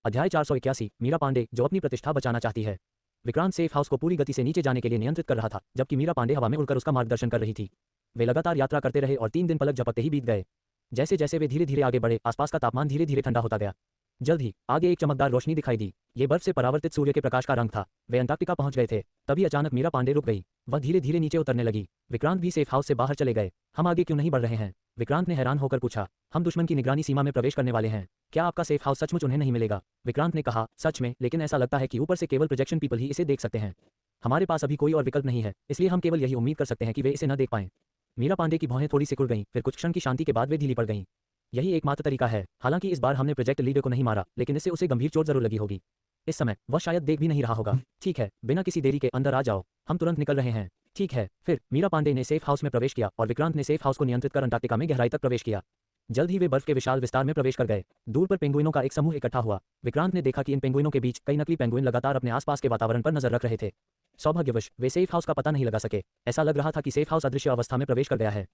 अध्याय 481 मीरा पांडे जो अपनी प्रतिष्ठा बचाना चाहती है। विक्रांत सेफ हाउस को पूरी गति से नीचे जाने के लिए नियंत्रित कर रहा था, जबकि मीरा पांडे हवा में उड़कर उसका मार्गदर्शन कर रही थी। वे लगातार यात्रा करते रहे और 3 दिन पलक झपकते ही बीत गए। जैसे जैसे वे धीरे धीरे आगे बढ़े, आसपास का तापमान धीरे धीरे ठंडा होता गया। जल्द ही आगे एक चमकदार रोशनी दिखाई दी। ये बर्फ से परावर्तित सूर्य के प्रकाश का रंग था। वे अंटार्कटिका पहुंच गए थे। तभी अचानक मीरा पांडे रुक गई। वह धीरे धीरे नीचे उतरने लगी। विक्रांत भी सेफ हाउस से बाहर चले गए। हम आगे क्यों नहीं बढ़ रहे हैं? विक्रांत ने हैरान होकर पूछा। हम दुश्मन की निगरानी सीमा में प्रवेश करने वाले हैं। क्या आपका सेफ हाउस सचमुच उन्हें नहीं मिलेगा? विक्रांत ने कहा, सच में, लेकिन ऐसा लगता है कि ऊपर से केवल प्रोजेक्शन पीपल ही इसे देख सकते हैं। हमारे पास अभी कोई और विकल्प नहीं है, इसलिए हम केवल यही उम्मीद कर सकते हैं कि वे इसे न देख पाएं। मीरा पांडे की भौहें थोड़ी सिकुड़ गईं, फिर कुछ क्षण की शांति के बाद वे ढीली पड़ गईं। यही एकमात्र तरीका है। हालांकि इस बार हमने प्रोजेक्ट लीडर को नहीं मारा, लेकिन इससे उसे गंभीर चोट जरूर लगी होगी। इस समय वह शायद देख भी नहीं रहा होगा। ठीक है, बिना किसी देरी के अंदर आ जाओ, हम तुरंत निकल रहे हैं। ठीक है। फिर मीरा पांडे ने सेफ हाउस में प्रवेश किया और विक्रांत ने सेफ हाउस को नियंत्रित कर अंटार्कटिका में गहराई तक प्रवेश किया। जल्द ही वे बर्फ के विशाल विस्तार में प्रवेश कर गए। दूर पर पेंगुइनों का एक समूह इकट्ठा हुआ। विक्रांत ने देखा कि इन पेंगुइनों के बीच कई नकली पेंगुइन लगातार अपने आसपास के वातावरण पर नजर रख रहे थे। सौभाग्यवश वे सेफ हाउस का पता नहीं लगा सके। ऐसा लग रहा था कि सेफ हाउस अदृश्य अवस्था में प्रवेश कर गया है।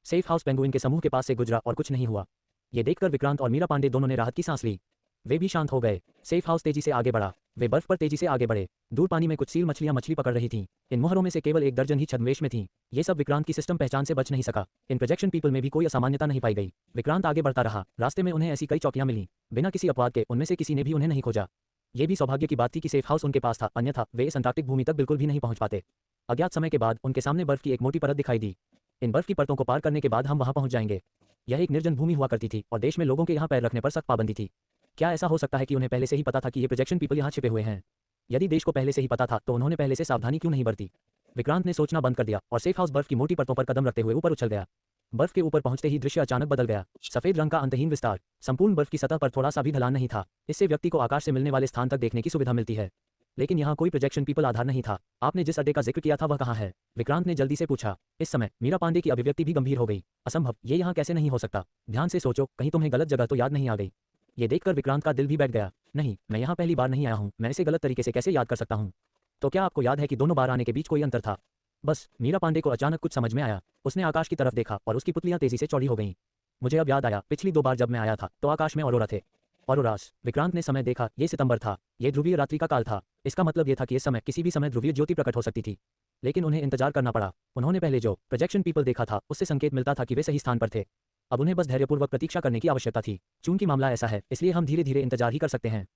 सेफ हाउस पेंगुइन के समूह के पास से गुजरा और कुछ नहीं हुआ। ये देखकर विक्रांत और मीरा पांडे दोनों ने राहत की सांस ली। वे भी शांत हो गए। सेफ हाउस तेजी से आगे बढ़ा। वे बर्फ पर तेजी से आगे बढ़े। दूर पानी में कुछ सील मछलियां मछली पकड़ रही थीं। इन मोहरों में से केवल 1 दर्जन ही छद्मवेश में थीं। ये सब विक्रांत की सिस्टम पहचान से बच नहीं सका। इन प्रोजेक्शन पीपल में भी कोई असामान्यता नहीं पाई गई। विक्रांत आगे बढ़ता रहा। रास्ते में उन्हें ऐसी कई चौकियां मिलीं। बिना किसी अपवाद के उनमें से किसी ने भी उन्हें नहीं खोजा। ये भी सौभाग्य की बात थी कि सेफ हाउस उनके पास था, अन्यथा वे इस अंटार्कटिक भूमि तक बिल्कुल भी नहीं पहुंच पाते। अज्ञात समय के बाद उनके सामने बर्फ की एक मोटी परत दिखाई दी। इन बर्फ की परतों को पार करने के बाद हम वहां पहुंच जाएंगे। यह एक निर्जन भूमि हुआ करती थी और देश में लोगों के यहाँ पैर रखने पर सख्त पाबंदी थी। क्या ऐसा हो सकता है कि उन्हें पहले से ही पता था कि ये प्रोजेक्शन पीपल यहाँ छिपे हुए हैं? यदि देश को पहले से ही पता था तो उन्होंने पहले से सावधानी क्यों नहीं बरती? विक्रांत ने सोचना बंद कर दिया और सेफ हाउस बर्फ की मोटी परतों पर कदम रखते हुए ऊपर उछल गया। बर्फ के ऊपर पहुंचते ही दृश्य अचानक बदल गया। सफेद रंग का अंतहीन विस्तार। संपूर्ण बर्फ की सतह पर थोड़ा सा भी ढलान नहीं था। इससे व्यक्ति को आकाश से मिलने वाले स्थान तक देखने की सुविधा मिलती है। लेकिन यहाँ कोई प्रोजेक्शन पीपल आधार नहीं था। आपने जिस अड्डे का जिक्र किया था वह कहाँ है? विक्रांत ने जल्दी से पूछा। इस समय मीरा पांडे की अभिव्यक्ति भी गंभीर हो गई। असंभव, ये यहाँ कैसे नहीं हो सकता? ध्यान से सोचो, कहीं तुम्हें गलत जगह तो याद नहीं आ गई? ये देखकर विक्रांत का दिल भी बैठ गया। नहीं, मैं यहाँ पहली बार नहीं आया हूँ, मैं इसे गलत तरीके से कैसे याद कर सकता हूँ? तो क्या आपको याद है कि दोनों बार आने के बीच कोई अंतर था? बस मीरा पांडे को अचानक कुछ समझ में आया। उसने आकाश की तरफ देखा और उसकी पुतलियां तेजी से चौड़ी हो गईं। मुझे अब याद आया, पिछली 2 बार जब मैं आया था तो आकाश में ऑरोरा थे। ऑरोरास। विक्रांत ने समय देखा। ये सितंबर था। ये ध्रुवीय रात्रि का काल था। इसका मतलब ये था कि इस समय किसी भी समय ध्रुवीय ज्योति प्रकट हो सकती थी। लेकिन उन्हें इंतजार करना पड़ा। उन्होंने पहले जो प्रोजेक्शन पीपल देखा था उससे संकेत मिलता था कि वे सही स्थान पर थे। अब उन्हें बस धैर्यपूर्वक प्रतीक्षा करने की आवश्यकता थी। चूंकि मामला ऐसा है, इसलिए हम धीरे धीरे इंतजार ही कर सकते हैं।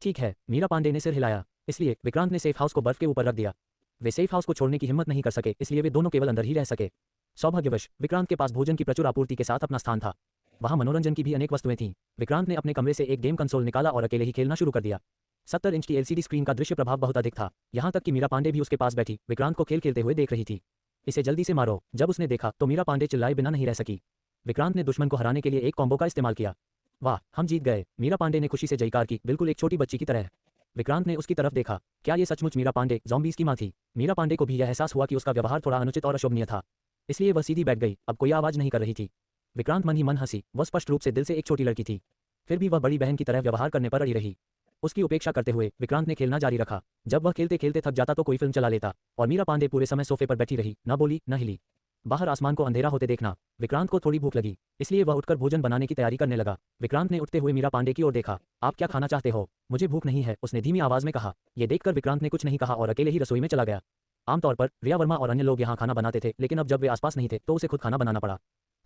ठीक है, मीरा पांडे ने सिर हिलाया। इसलिए विक्रांत ने सेफ हाउस को बर्फ के ऊपर रख दिया। वे सेफ हाउस को छोड़ने की हिम्मत नहीं कर सके, इसलिए वे दोनों केवल अंदर ही रह सके। सौभाग्यवश विक्रांत के पास भोजन की प्रचुर आपूर्ति के साथ अपना स्थान था। वहां मनोरंजन की भी अनेक वस्तुएं थीं। विक्रांत ने अपने कमरे से एक गेम कंसोल निकाला और अकेले ही खेलना शुरू कर दिया। 70 इंच की एलसीडी स्क्रीन का दृश्य प्रभाव बहुत अधिक था। यहाँ तक कि मीरा पांडे भी उसके पास बैठी विक्रांत को खेल खेलते हुए देख रही थी। इसे जल्दी से मारो। जब उसने देखा तो मीरा पांडे चिल्लाए बिना नहीं रह सकी। विक्रांत ने दुश्मन को हराने के लिए एक कॉम्बो का इस्तेमाल किया। वाह, हम जीत गए! मीरा पांडे ने खुशी से जयकार की, बिल्कुल एक छोटी बच्ची की तरह। विक्रांत ने उसकी तरफ देखा। क्या ये सचमुच मीरा पांडे ज़ॉम्बीज़ की मां थी? मीरा पांडे को भी यह एहसास हुआ कि उसका व्यवहार थोड़ा अनुचित और अशोभनीय था। इसलिए वह सीधी बैठ गई। अब कोई आवाज नहीं कर रही थी। विक्रांत मन ही मन हंसी। वह स्पष्ट रूप से दिल से एक छोटी लड़की थी। फिर भी वह बड़ी बहन की तरह व्यवहार करने पर अड़ी रही। उसकी उपेक्षा करते हुए विक्रांत ने खेलना जारी रखा। जब वह खेलते खेलते थक जाता तो कोई फिल्म चला लेता और मीरा पांडे पूरे समय सोफे पर बैठी रही, न बोली न हिली। बाहर आसमान को अंधेरा होते देखना। विक्रांत को थोड़ी भूख लगी, इसलिए वह उठकर भोजन बनाने की तैयारी करने लगा। विक्रांत ने उठते हुए मीरा पांडे की ओर देखा। आप क्या खाना चाहते हो? मुझे भूख नहीं है, उसने धीमी आवाज में कहा। यह देखकर विक्रांत ने कुछ नहीं कहा और अकेले ही रसोई में चला गया। आमतौर पर रिया वर्मा और अन्य लोग यहाँ खाना बनाते थे, लेकिन अब जब वे आसपास नहीं थे तो उसे खुद खाना बनाना पड़ा।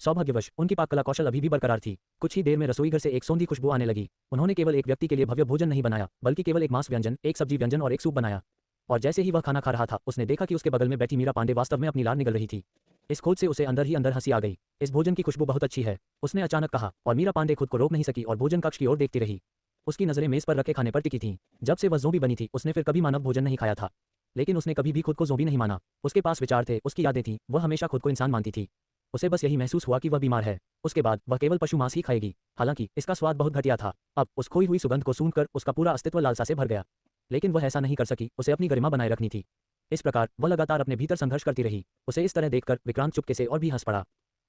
सौभाग्यवश उनकी पाक कला कौशल अभी भी बरकरार थी। कुछ ही देर में रसोई घर से एक सौंधी खुशबू आने लगी। उन्होंने केवल एक व्यक्ति के लिए भव्य भोजन नहीं बनाया, बल्कि केवल एक मांस व्यंजन, एक सब्जी व्यंजन और एक सूप बनाया। और जैसे ही वह खाना खा रहा था, उसने देखा कि उसके बगल में बैठी मीरा पांडे वास्तव में अपनी लार निगल रही थी। इस खोज से उसे अंदर ही अंदर हंसी आ गई। इस भोजन की खुशबू बहुत अच्छी है, उसने अचानक कहा, और मीरा पांडे खुद को रोक नहीं सकी और भोजन कक्ष की ओर देखती रही। उसकी नजरें मेज पर रखे खाने पर टिकी थीं। जब से वह ज़ोंबी बनी थी, उसने फिर कभी मानव भोजन नहीं खाया था। लेकिन उसने कभी भी खुद को ज़ोंबी नहीं माना। उसके पास विचार थे, उसकी यादें थीं, वह हमेशा खुद को इंसान मानती थी। उसे बस यही महसूस हुआ कि वह बीमार है। उसके बाद वह केवल पशु मांस ही खाएगी। हालांकि इसका स्वाद बहुत घटिया था। अब उस खोई हुई सुगंध को सूंघकर उसका पूरा अस्तित्व लालसा से भर गया। लेकिन वह ऐसा नहीं कर सकी, उसे अपनी गरिमा बनाए रखनी थी। इस प्रकार वह लगातार अपने भीतर संघर्ष करती रही। उसे इस तरह देखकर विक्रांत चुपके से और भी हंस पड़ा।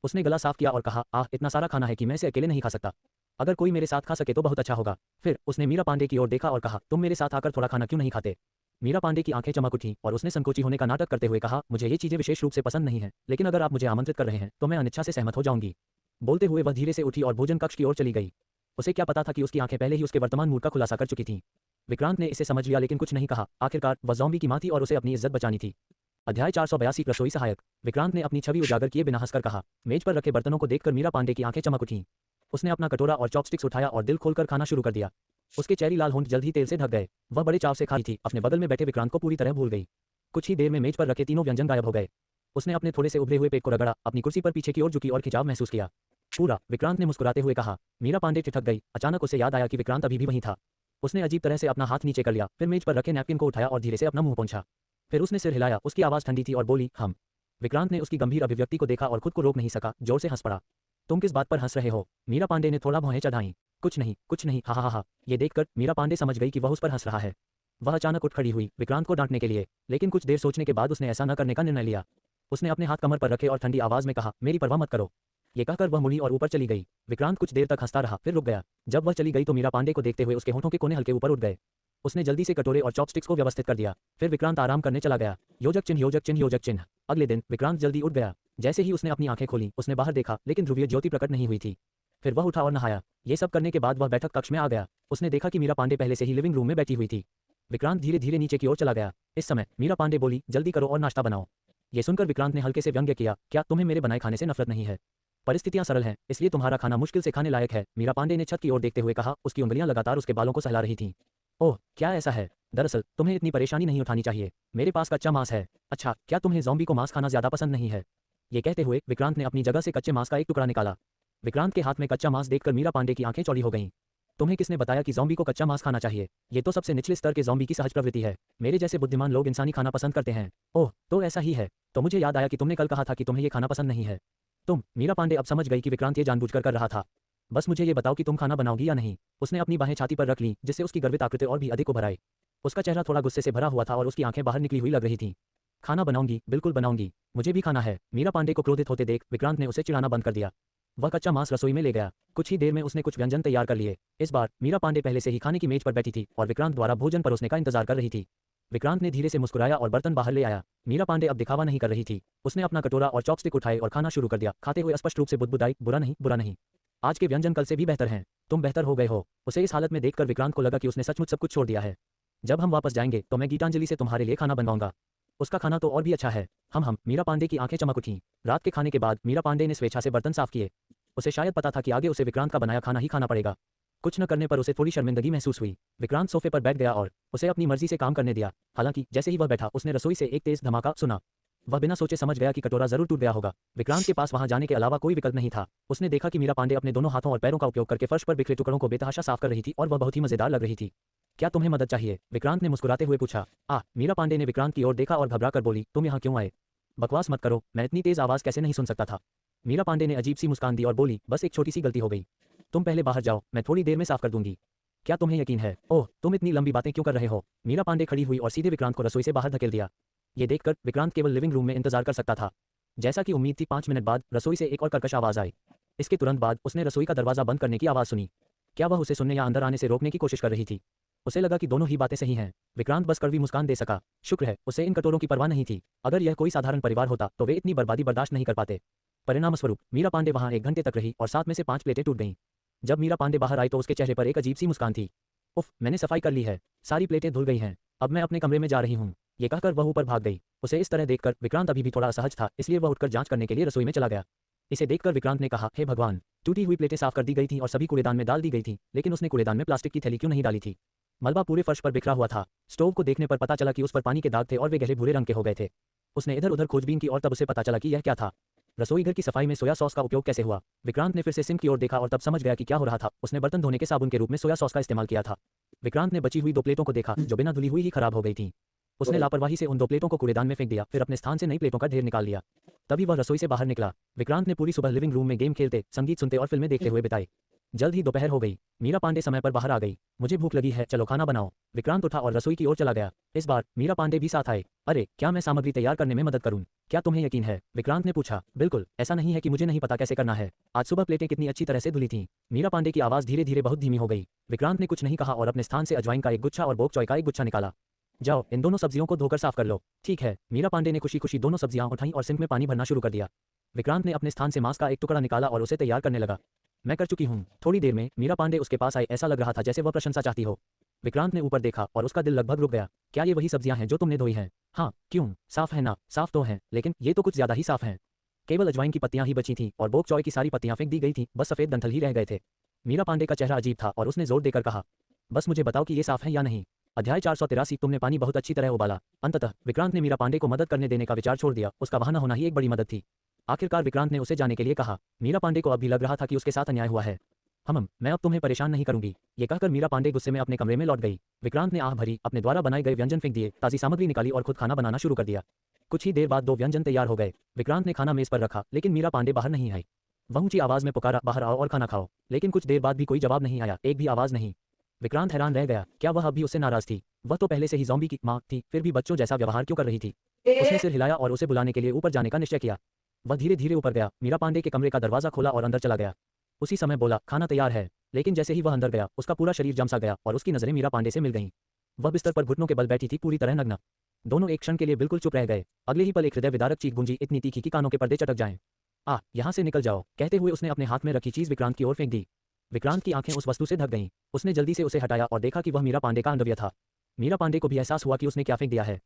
उसने गला साफ किया और कहा, आह, इतना सारा खाना है कि मैं इसे अकेले नहीं खा सकता। अगर कोई मेरे साथ खा सके तो बहुत अच्छा होगा। फिर उसने मीरा पांडे की ओर देखा और कहा, तुम मेरे साथ आकर थोड़ा खाना क्यों नहीं खाते? मीरा पांडे की आंखें चमक उठीं और उसने संकोची होने का नाटक करते हुए कहा, मुझे ये चीजें विशेष रूप से पसंद नहीं हैं, लेकिन अगर आप मुझे आमंत्रित कर रहे हैं तो मैं अनिच्छा से सहमत हो जाऊंगी। बोलते हुए वह धीरे से उठी और भोजन कक्ष की ओर चली गई। उसे क्या पता था कि उसकी आंखें पहले ही उसके वर्तमान मूड का खुलासा कर चुकी थीं। विक्रांत ने इसे समझ लिया लेकिन कुछ नहीं कहा। आखिरकार वह ज़ॉम्बी की माँ थी और उसे अपनी इज्जत बचानी थी। अध्याय 482 रसोई सहायक। विक्रांत ने अपनी छवि उजागर किए बिना हंसकर कहा। मेज पर रखे बर्तनों को देखकर मीरा पांडे की आंखें चमक उठीं। उसने अपना कटोरा और चॉपस्टिक्स उठाया और दिल खोलकर खाना शुरू कर दिया। उसके चेरी लाल होंठ जल्द ही तेल से ढक गए। वह बड़े चाव से खा रही थी, अपने बगल में बैठे विक्रांत को पूरी तरह भूल गई। कुछ ही देर में मेज पर रखे तीनों व्यंजन गायब हो गए। उसने अपने थोड़े से उभरे हुए पेट को रगड़ा, अपनी कुर्सी पर पीछे की ओर झुकी और खिंचाव महसूस किया। पूरा, विक्रांत ने मुस्कुराते हुए कहा। मीरा पांडे ठिठक गई। अचानक उसे याद आया कि विक्रांत अभी भी वहीं था। उसने अजीब तरह से अपना हाथ नीचे कर लिया, फिर मेज पर रखे नैपकिन को उठाया और धीरे से अपना मुंह पोंछा। फिर उसने सिर हिलाया। उसकी आवाज़ ठंडी थी और बोली, हम। विक्रांत ने उसकी गंभीर अभिव्यक्ति को देखा और खुद को रोक नहीं सका, जोर से हंस पड़ा। तुम किस बात पर हंस रहे हो? मीरा पांडे ने थोड़ा भौहें चढ़ाईं। कुछ नहीं, हा हा हा। ये देखकर मीरा पांडे समझ गई कि वह उस पर हंस रहा है। वह अचानक उठ खड़ी हुई, विक्रांत को डांटने के लिए, लेकिन कुछ देर सोचने के बाद उसने ऐसा न करने का निर्णय लिया। उसने अपने हाथ कमर पर रखे और ठंडी आवाज में कहा, मेरी परवाह मत करो। ये कहकर वह मुड़ी और ऊपर चली गई। विक्रांत कुछ देर तक हंसता रहा, फिर रुक गया। जब वह चली गई तो मीरा पांडे को देखते हुए उसके होठों के कोने हल्के ऊपर उठ गए। उसने जल्दी से कटोरे और चॉपस्टिक्स को व्यवस्थित कर दिया। फिर विक्रांत आराम करने चला गया। योजक चिन्ह, योजक चिन्ह, योजक चिन्ह। अगले दिन विक्रांत जल्दी उठ गया। जैसे ही उसने अपनी आंखें खोली, उसने बाहर देखा, लेकिन ध्रुवीय ज्योति प्रकट नहीं हुई थी। फिर वह उठा और नहाया। ये सब करने के बाद वह बैठक कक्ष में आ गया। उसने देखा कि मीरा पांडे पहले से ही लिविंग रूम में बैठी हुई थी। विक्रांत धीरे धीरे नीचे की ओर चला गया। इस समय मीरा पांडे बोली, जल्दी करो और नाश्ता बनाओ। ये सुनकर विक्रांत ने हल्के से व्यंग्य किया, क्या तुम्हें मेरे बनाए खाने से नफरत नहीं है? परिस्थितियां सरल हैं, इसलिए तुम्हारा खाना मुश्किल से खाने लायक है। मीरा पांडे ने छत की ओर देखते हुए कहा। उसकी उंगलियां लगातार उसके बालों को सहला रही थीं। ओह, क्या ऐसा है? दरअसल तुम्हें इतनी परेशानी नहीं उठानी चाहिए। मेरे पास कच्चा मांस है। अच्छा, क्या तुम्हें ज़ॉम्बी को मांस खाना ज्यादा पसंद नहीं है? ये कहते हुए विक्रांत ने अपनी जगह से कच्चे मांस का एक टुकड़ा निकाला। विक्रांत के हाथ में कच्चा मांस देखकर मीरा पांडे की आंखें चौड़ी हो गईं। तुम्हें किसने बताया कि ज़ॉम्बी को कच्चा मांस खाना चाहिए? ये तो सबसे निचले स्तर के ज़ॉम्बी की सहज प्रवृत्ति है। मेरे जैसे बुद्धिमान लोग इंसानी खाना पसंद करते हैं। ओह, तो ऐसा ही है। तो मुझे याद आया कि तुमने कल कहा था कि तुम्हें ये खाना पसंद नहीं है। मीरा पांडे अब समझ गई कि विक्रांत ये जानबूझकर कर रहा था। बस मुझे ये बताओ कि तुम खाना बनाओगी या नहीं? उसने अपनी बाहें छाती पर रख लीं, जिससे उसकी गर्वित आकृति और भी अधिक उभर आई। उसका चेहरा थोड़ा गुस्से से भरा हुआ था और उसकी आंखें बाहर निकली हुई लग रही थीं। खाना बनाऊंगी, बिल्कुल बनाऊंगी। मुझे भी खाना है। मीरा पांडे को क्रोधित होते देख विक्रांत ने उसे चिढ़ाना बंद कर दिया। वह कच्चा मांस रसोई में ले गया। कुछ ही देर में उसने कुछ व्यंजन तैयार कर लिए। इस बार मीरा पांडे पहले से ही खाने की मेज पर बैठी थी और विक्रांत द्वारा भोजन परोसने का इंतजार कर रही थी। विक्रांत ने धीरे से मुस्कुराया और बर्तन बाहर ले आया। मीरा पांडे अब दिखावा नहीं कर रही थी। उसने अपना कटोरा और चॉपस्टिक उठाए और खाना शुरू कर दिया, खाते हुए स्पष्ट रूप से बुदबुदाई, बुरा नहीं, बुरा नहीं। आज के व्यंजन कल से भी बेहतर हैं। तुम बेहतर हो गए हो। उसे इस हालत में देखकर विक्रांत को लगा कि उसने सचमुच सब कुछ छोड़ दिया है। जब हम वापस जाएंगे तो मैं गीतांजलि से तुम्हारे लिए खाना बनवाऊंगा। उसका खाना तो और भी अच्छा है। हम मीरा पांडे की आंखें चमक उठीं। रात के खाने के बाद मीरा पांडे ने स्वेच्छा से बर्तन साफ किए। उसे शायद पता था कि आगे उसे विक्रांत का बनाया खाना ही खाना पड़ेगा। कुछ न करने पर उसे थोड़ी शर्मिंदगी महसूस हुई। विक्रांत सोफे पर बैठ गया और उसे अपनी मर्जी से काम करने दिया। हालांकि जैसे ही वह बैठा, उसने रसोई से एक तेज धमाका सुना। वह बिना सोचे समझ गया कि कटोरा जरूर टूट गया होगा। विक्रांत के पास वहां जाने के अलावा कोई विकल्प नहीं था। उसने देखा कि मीरा पांडे अपने दोनों हाथों और पैरों का उपयोग करके फर्श पर बिखरे टुकड़ों को बेतहाशा साफ कर रही थी और वह बहुत ही मजेदार लग रही थी। क्या तुम्हें मदद चाहिए? विक्रांत ने मुस्कुराते हुए पूछा। मीरा पांडे ने विक्रांत की ओर देखा और घबरा कर बोली, तुम यहाँ क्यों आए? बकवास मत करो, मैं इतनी तेज आवाज कैसे नहीं सुन सकता था? मीरा पांडे ने अजीब सी मुस्कान दी और बोली, बस एक छोटी सी गलती हो गई। तुम पहले बाहर जाओ, मैं थोड़ी देर में साफ कर दूंगी। क्या तुम्हें यकीन है? ओह, तुम इतनी लंबी बातें क्यों कर रहे हो? मीरा पांडे खड़ी हुई और सीधे विक्रांत को रसोई से बाहर धकेल दिया। ये देखकर विक्रांत केवल लिविंग रूम में इंतजार कर सकता था। जैसा कि उम्मीद थी, 5 मिनट बाद रसोई से एक और कर्कश आवाज आई। इसके तुरंत बाद उसने रसोई का दरवाजा बंद करने की आवाज सुनी। क्या वह उसे सुनने या अंदर आने से रोकने की कोशिश कर रही थी? उसे लगा कि दोनों ही बातें सही हैं। विक्रांत बस कड़वी मुस्कान दे सका। शुक्र है उसे इन कटोरों की परवाह नहीं थी। अगर यह कोई साधारण परिवार होता तो वे इतनी बर्बादी बर्दाश्त नहीं कर पाते। परिणामस्वरूप मीरा पांडे वहां 1 घंटे तक रही और 7 में से 5 प्लेटें टूट गईं। जब मीरा पांडे बाहर आई तो उसके चेहरे पर एक अजीब सी मुस्कान थी। उफ, मैंने सफाई कर ली है, सारी प्लेटें धुल गई हैं, अब मैं अपने कमरे में जा रही हूँ। ये कहकर वह ऊपर भाग गई। उसे इस तरह देखकर विक्रांत अभी भी थोड़ा असहज था, इसलिए वह उठकर जांच करने के लिए रसोई में चला गया। इसे देखकर विक्रांत ने कहा, हे भगवान, टूटी हुई प्लेटें साफ कर दी गई थीं और सभी कूड़ेदान में डाल दी गई थीं, लेकिन उसने कूड़ेदान में प्लास्टिक की थैली क्यों नहीं डाली थी? मलबा पूरे फर्श पर बिखरा हुआ था। स्टोव को देखने पर पता चला कि उस पर पानी के दाग थे और वे गहरे भूरे रंग के हो गए थे। उसने इधर उधर खोजबीन की और तब उसे पता चला कि यह क्या था। रसोई घर की सफाई में सोया सॉस का उपयोग कैसे हुआ? विक्रांत ने फिर से सिंक की ओर देखा और तब समझ गया कि क्या हो रहा था। उसने बर्तन धोने के साबुन के रूप में सोया सॉस का इस्तेमाल किया था। विक्रांत ने बची हुई 2 प्लेटों को देखा जो बिना धुली हुई ही खराब हो गई थीं। उसने लापरवाही से उन 2 प्लेटों को कूड़ेदान में फेंक दिया, फिर अपने स्थान से नई प्लेटों का ढेर निकाल लिया। तभी वह रसोई से बाहर निकला। विक्रांत ने पूरी सुबह लिविंग रूम में गेम खेलते, संगीत सुनते और फिल्में देखते हुए बिताई। जल्द ही दोपहर हो गई। मीरा पांडे समय पर बाहर आ गई। मुझे भूख लगी है, चलो खाना बनाओ। विक्रांत उठा और रसोई की ओर चला गया। इस बार मीरा पांडे भी साथ आए। अरे, क्या मैं सामग्री तैयार करने में मदद करूं? क्या तुम्हें यकीन है? विक्रांत ने पूछा। बिल्कुल, ऐसा नहीं है कि मुझे नहीं पता कैसे करना है। आज सुबह प्लेटें कितनी अच्छी तरह से धुली थीं। मीरा पांडे की आवाज धीरे धीरे बहुत धीमी हो गई। विक्रांत ने कुछ नहीं कहा और अपने स्थान से अजवाइन का एक गुच्छा और बोक चॉय का एक गुच्छा निकाला। जाओ, इन दोनों सब्जियों को धोकर साफ कर लो। ठीक है। मीरा पांडे ने खुशी खुशी दोनों सब्जियां उठाईं और सिंक में पानी भरना शुरू कर दिया। विक्रांत ने अपने स्थान से मांस का एक टुकड़ा निकाला और उसे तैयार करने लगा। मैं कर चुकी हूँ। थोड़ी देर में मीरा पांडे उसके पास आई, ऐसा लग रहा था जैसे वह प्रशंसा चाहती हो। विक्रांत ने ऊपर देखा और उसका दिल लगभग रुक गया। क्या ये वही सब्जियां हैं जो तुमने धोई हैं? हाँ। क्यों? साफ है ना? साफ तो है, लेकिन ये तो कुछ ज्यादा ही साफ हैं। केवल अजवाइन की पत्तियां ही बची थीं और बोक चॉय की सारी पत्तियां फेंक दी गई थीं, बस सफेद डंठल ही रह गए थे। मीरा पांडे का चेहरा अजीब था और उसने जोर देकर कहा, बस मुझे बताओ कि ये साफ है या नहीं। अध्याय 483। तुमने पानी बहुत अच्छी तरह उबाला। अंततः विक्रांत ने मीरा पांडे को मदद करने देने का विचार छोड़ दिया। उसका वहां न होना ही एक बड़ी मदद थी। आखिरकार विक्रांत ने उसे जाने के लिए कहा। मीरा पांडे को अब भी लग रहा था कि उसके साथ अन्याय हुआ है। मैं अब तुम्हें परेशान नहीं करूंगी। ये कहकर मीरा पांडे गुस्से में अपने कमरे में लौट गई। विक्रांत ने आह भरी, अपने द्वारा बनाए गए व्यंजन फेंक दिए, ताज़ी सामग्री निकाली और खुद खाना बनाना शुरू कर दिया। कुछ ही देर बाद 2 व्यंजन तैयार हो गए। विक्रांत ने खाना मेज पर रखा, लेकिन मीरा पांडे बाहर नहीं आई। वह ऊंची आवाज में पुकारा, बाहर आओ और खाना खाओ, लेकिन कुछ देर बाद भी कोई जवाब नहीं आया, एक भी आवाज नहीं। विक्रांत हैरान रह गया, क्या वह अब भी उससे नाराज थी? वह तो पहले से ही ज़ॉम्बी की माँ थी, फिर भी बच्चों जैसा व्यवहार क्यों कर रही थी? उसने सिर हिलाया और उसे बुलाने के लिए ऊपर जाने का निश्चय किया। वह धीरे धीरे ऊपर गया, मीरा पांडे के कमरे का दरवाजा खोला और अंदर चला गया। उसी समय बोला, खाना तैयार है। लेकिन जैसे ही वह अंदर गया, उसका पूरा शरीर जम सा गया और उसकी नजरें मीरा पांडे से मिल गईं। वह बिस्तर पर घुटनों के बल बैठी थी, पूरी तरह नग्न। दोनों एक क्षण के लिए बिल्कुल चुप रह गए। अगले ही पल एक हृदय विदारक चीख गूंजी, इतनी तीखी कि कानों के पर्दे चटक जाएं। यहाँ से निकल जाओ। कहते हुए उसने अपने हाथ में रखी चीज विक्रांत की ओर फेंक दी। विक्रांत की आंखें उस वस्तु से ढक गईं। उसने जल्दी से उसे हटाया और देखा कि वह मीरा पांडे का अंडरवियर था। मीरा पांडे को भी एहसास हुआ कि उसने क्या फेंक दिया है।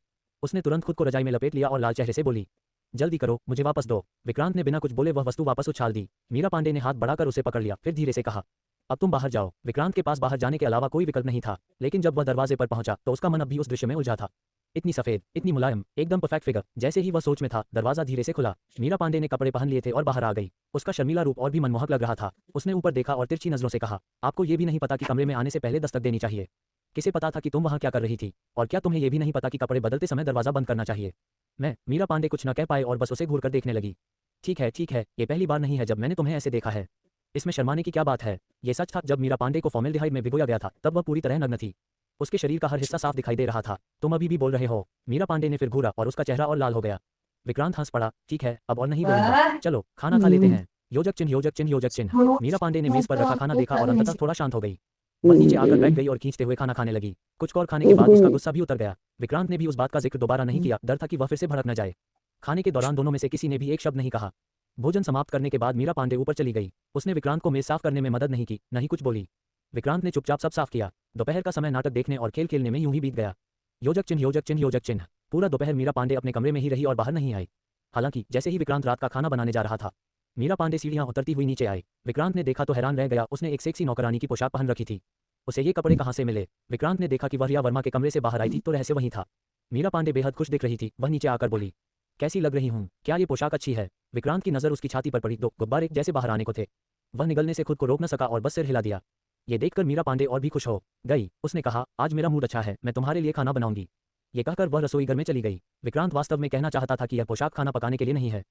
उसने तुरंत खुद को रजाई में लपेट लिया और लाल चेहरे से बोली, जल्दी करो, मुझे वापस दो। विक्रांत ने बिना कुछ बोले वह वस्तु वापस उछाल दी। मीरा पांडे ने हाथ बढ़ाकर उसे पकड़ लिया, फिर धीरे से कहा, अब तुम बाहर जाओ। विक्रांत के पास बाहर जाने के अलावा कोई विकल्प नहीं था, लेकिन जब वह दरवाजे पर पहुंचा तो उसका मन अब भी उस दृश्य में उलझा था। इतनी सफेद, इतनी मुलायम, एकदम परफेक्ट फिगर। जैसे ही वह सोच में था, दरवाजा धीरे से खुला। मीरा पांडे ने कपड़े पहन लिए थे और बाहर आ गई। उसका शर्मीला रूप और भी मनमोहक लग रहा था। उसने ऊपर देखा और तिरछी नजरों से कहा, आपको ये भी नहीं पता कि कमरे में आने से पहले दस्तक देनी चाहिए? किसे पता था कि तुम वहां क्या कर रही थी? और क्या तुम्हें यह भी नहीं पता कि कपड़े बदलते समय दरवाजा बंद करना चाहिए? मीरा पांडे कुछ न कह पाए और बस उसे घूरकर देखने लगी। ठीक है, ये पहली बार नहीं है जब मैंने तुम्हें ऐसे देखा है। इसमें शर्माने की क्या बात है? ये सच था, जब मीरा पांडे को फॉर्मेल्डिहाइड में भिगोया गया था तब वह पूरी तरह नग्न थी। उसके शरीर का हर हिस्सा साफ दिखाई दे रहा था। तुम अभी भी बोल रहे हो? मीरा पांडे ने फिर घूरा और उसका चेहरा और लाल हो गया। विक्रांत हंस पड़ा, ठीक है, अब और नहीं बोलूंगा। चलो खाना खा लेते हैं। योजक चिन्ह, योजक चिन्ह, योजक चिन्ह। मीरा पांडे ने मेज पर रखा खाना देखा और अंततः थोड़ा शांत हो गई। वह नीचे आकर बैठ गई और खींचते हुए खाना खाने लगी। कुछ और खाने के बाद उसका गुस्सा भी उतर गया। विक्रांत ने भी उस बात का जिक्र दोबारा नहीं किया, डर था कि वह फिर से भड़क न जाए। खाने के दौरान दोनों में से किसी ने भी एक शब्द नहीं कहा। भोजन समाप्त करने के बाद मीरा पांडे ऊपर चली गई। उसने विक्रांत को मेज साफ करने में मदद नहीं की, न ही कुछ बोली। विक्रांत ने चुपचाप सब साफ किया। दोपहर का समय नाटक देखने और खेल खेलने में यूं ही बीत गया। योजक चिन्ह, योजक चिन्ह, योजक चिन्ह। पूरा दोपहर मीरा पांडे अपने कमरे में ही रही और बाहर नहीं आई। हालांकि जैसे ही विक्रांत रात का खाना बनाने जा रहा था, मीरा पांडे सीढ़ियां उतरती हुई नीचे आई। विक्रांत ने देखा तो हैरान रह गया। उसने एक सेक्सी नौकरानी की पोशाक पहन रखी थी। उसे ये कपड़े कहाँ से मिले? विक्रांत ने देखा कि वह रिया वर्मा के कमरे से बाहर आई थी तो रहस्य वहीं था। मीरा पांडे बेहद खुश दिख रही थी। वह नीचे आकर बोली, कैसी लग रही हूँ? क्या ये पोशाक अच्छी है? विक्रांत की नजर उसकी छाती पर पड़ी। 2 गुब्बारे जैसे बाहर आने को थे। वह निगलने से खुद को रोक न सका और बस सिर हिला दिया। ये देखकर मीरा पांडे और भी खुश हो गई। उसने कहा, आज मेरा मूड अच्छा है, मैं तुम्हारे लिए खाना बनाऊंगी। ये कहकर वह रसोई घर में चली गई। विक्रांत वास्तव में कहना चाहता था कि यह पोशाक खाना पकाने के लिए नहीं है,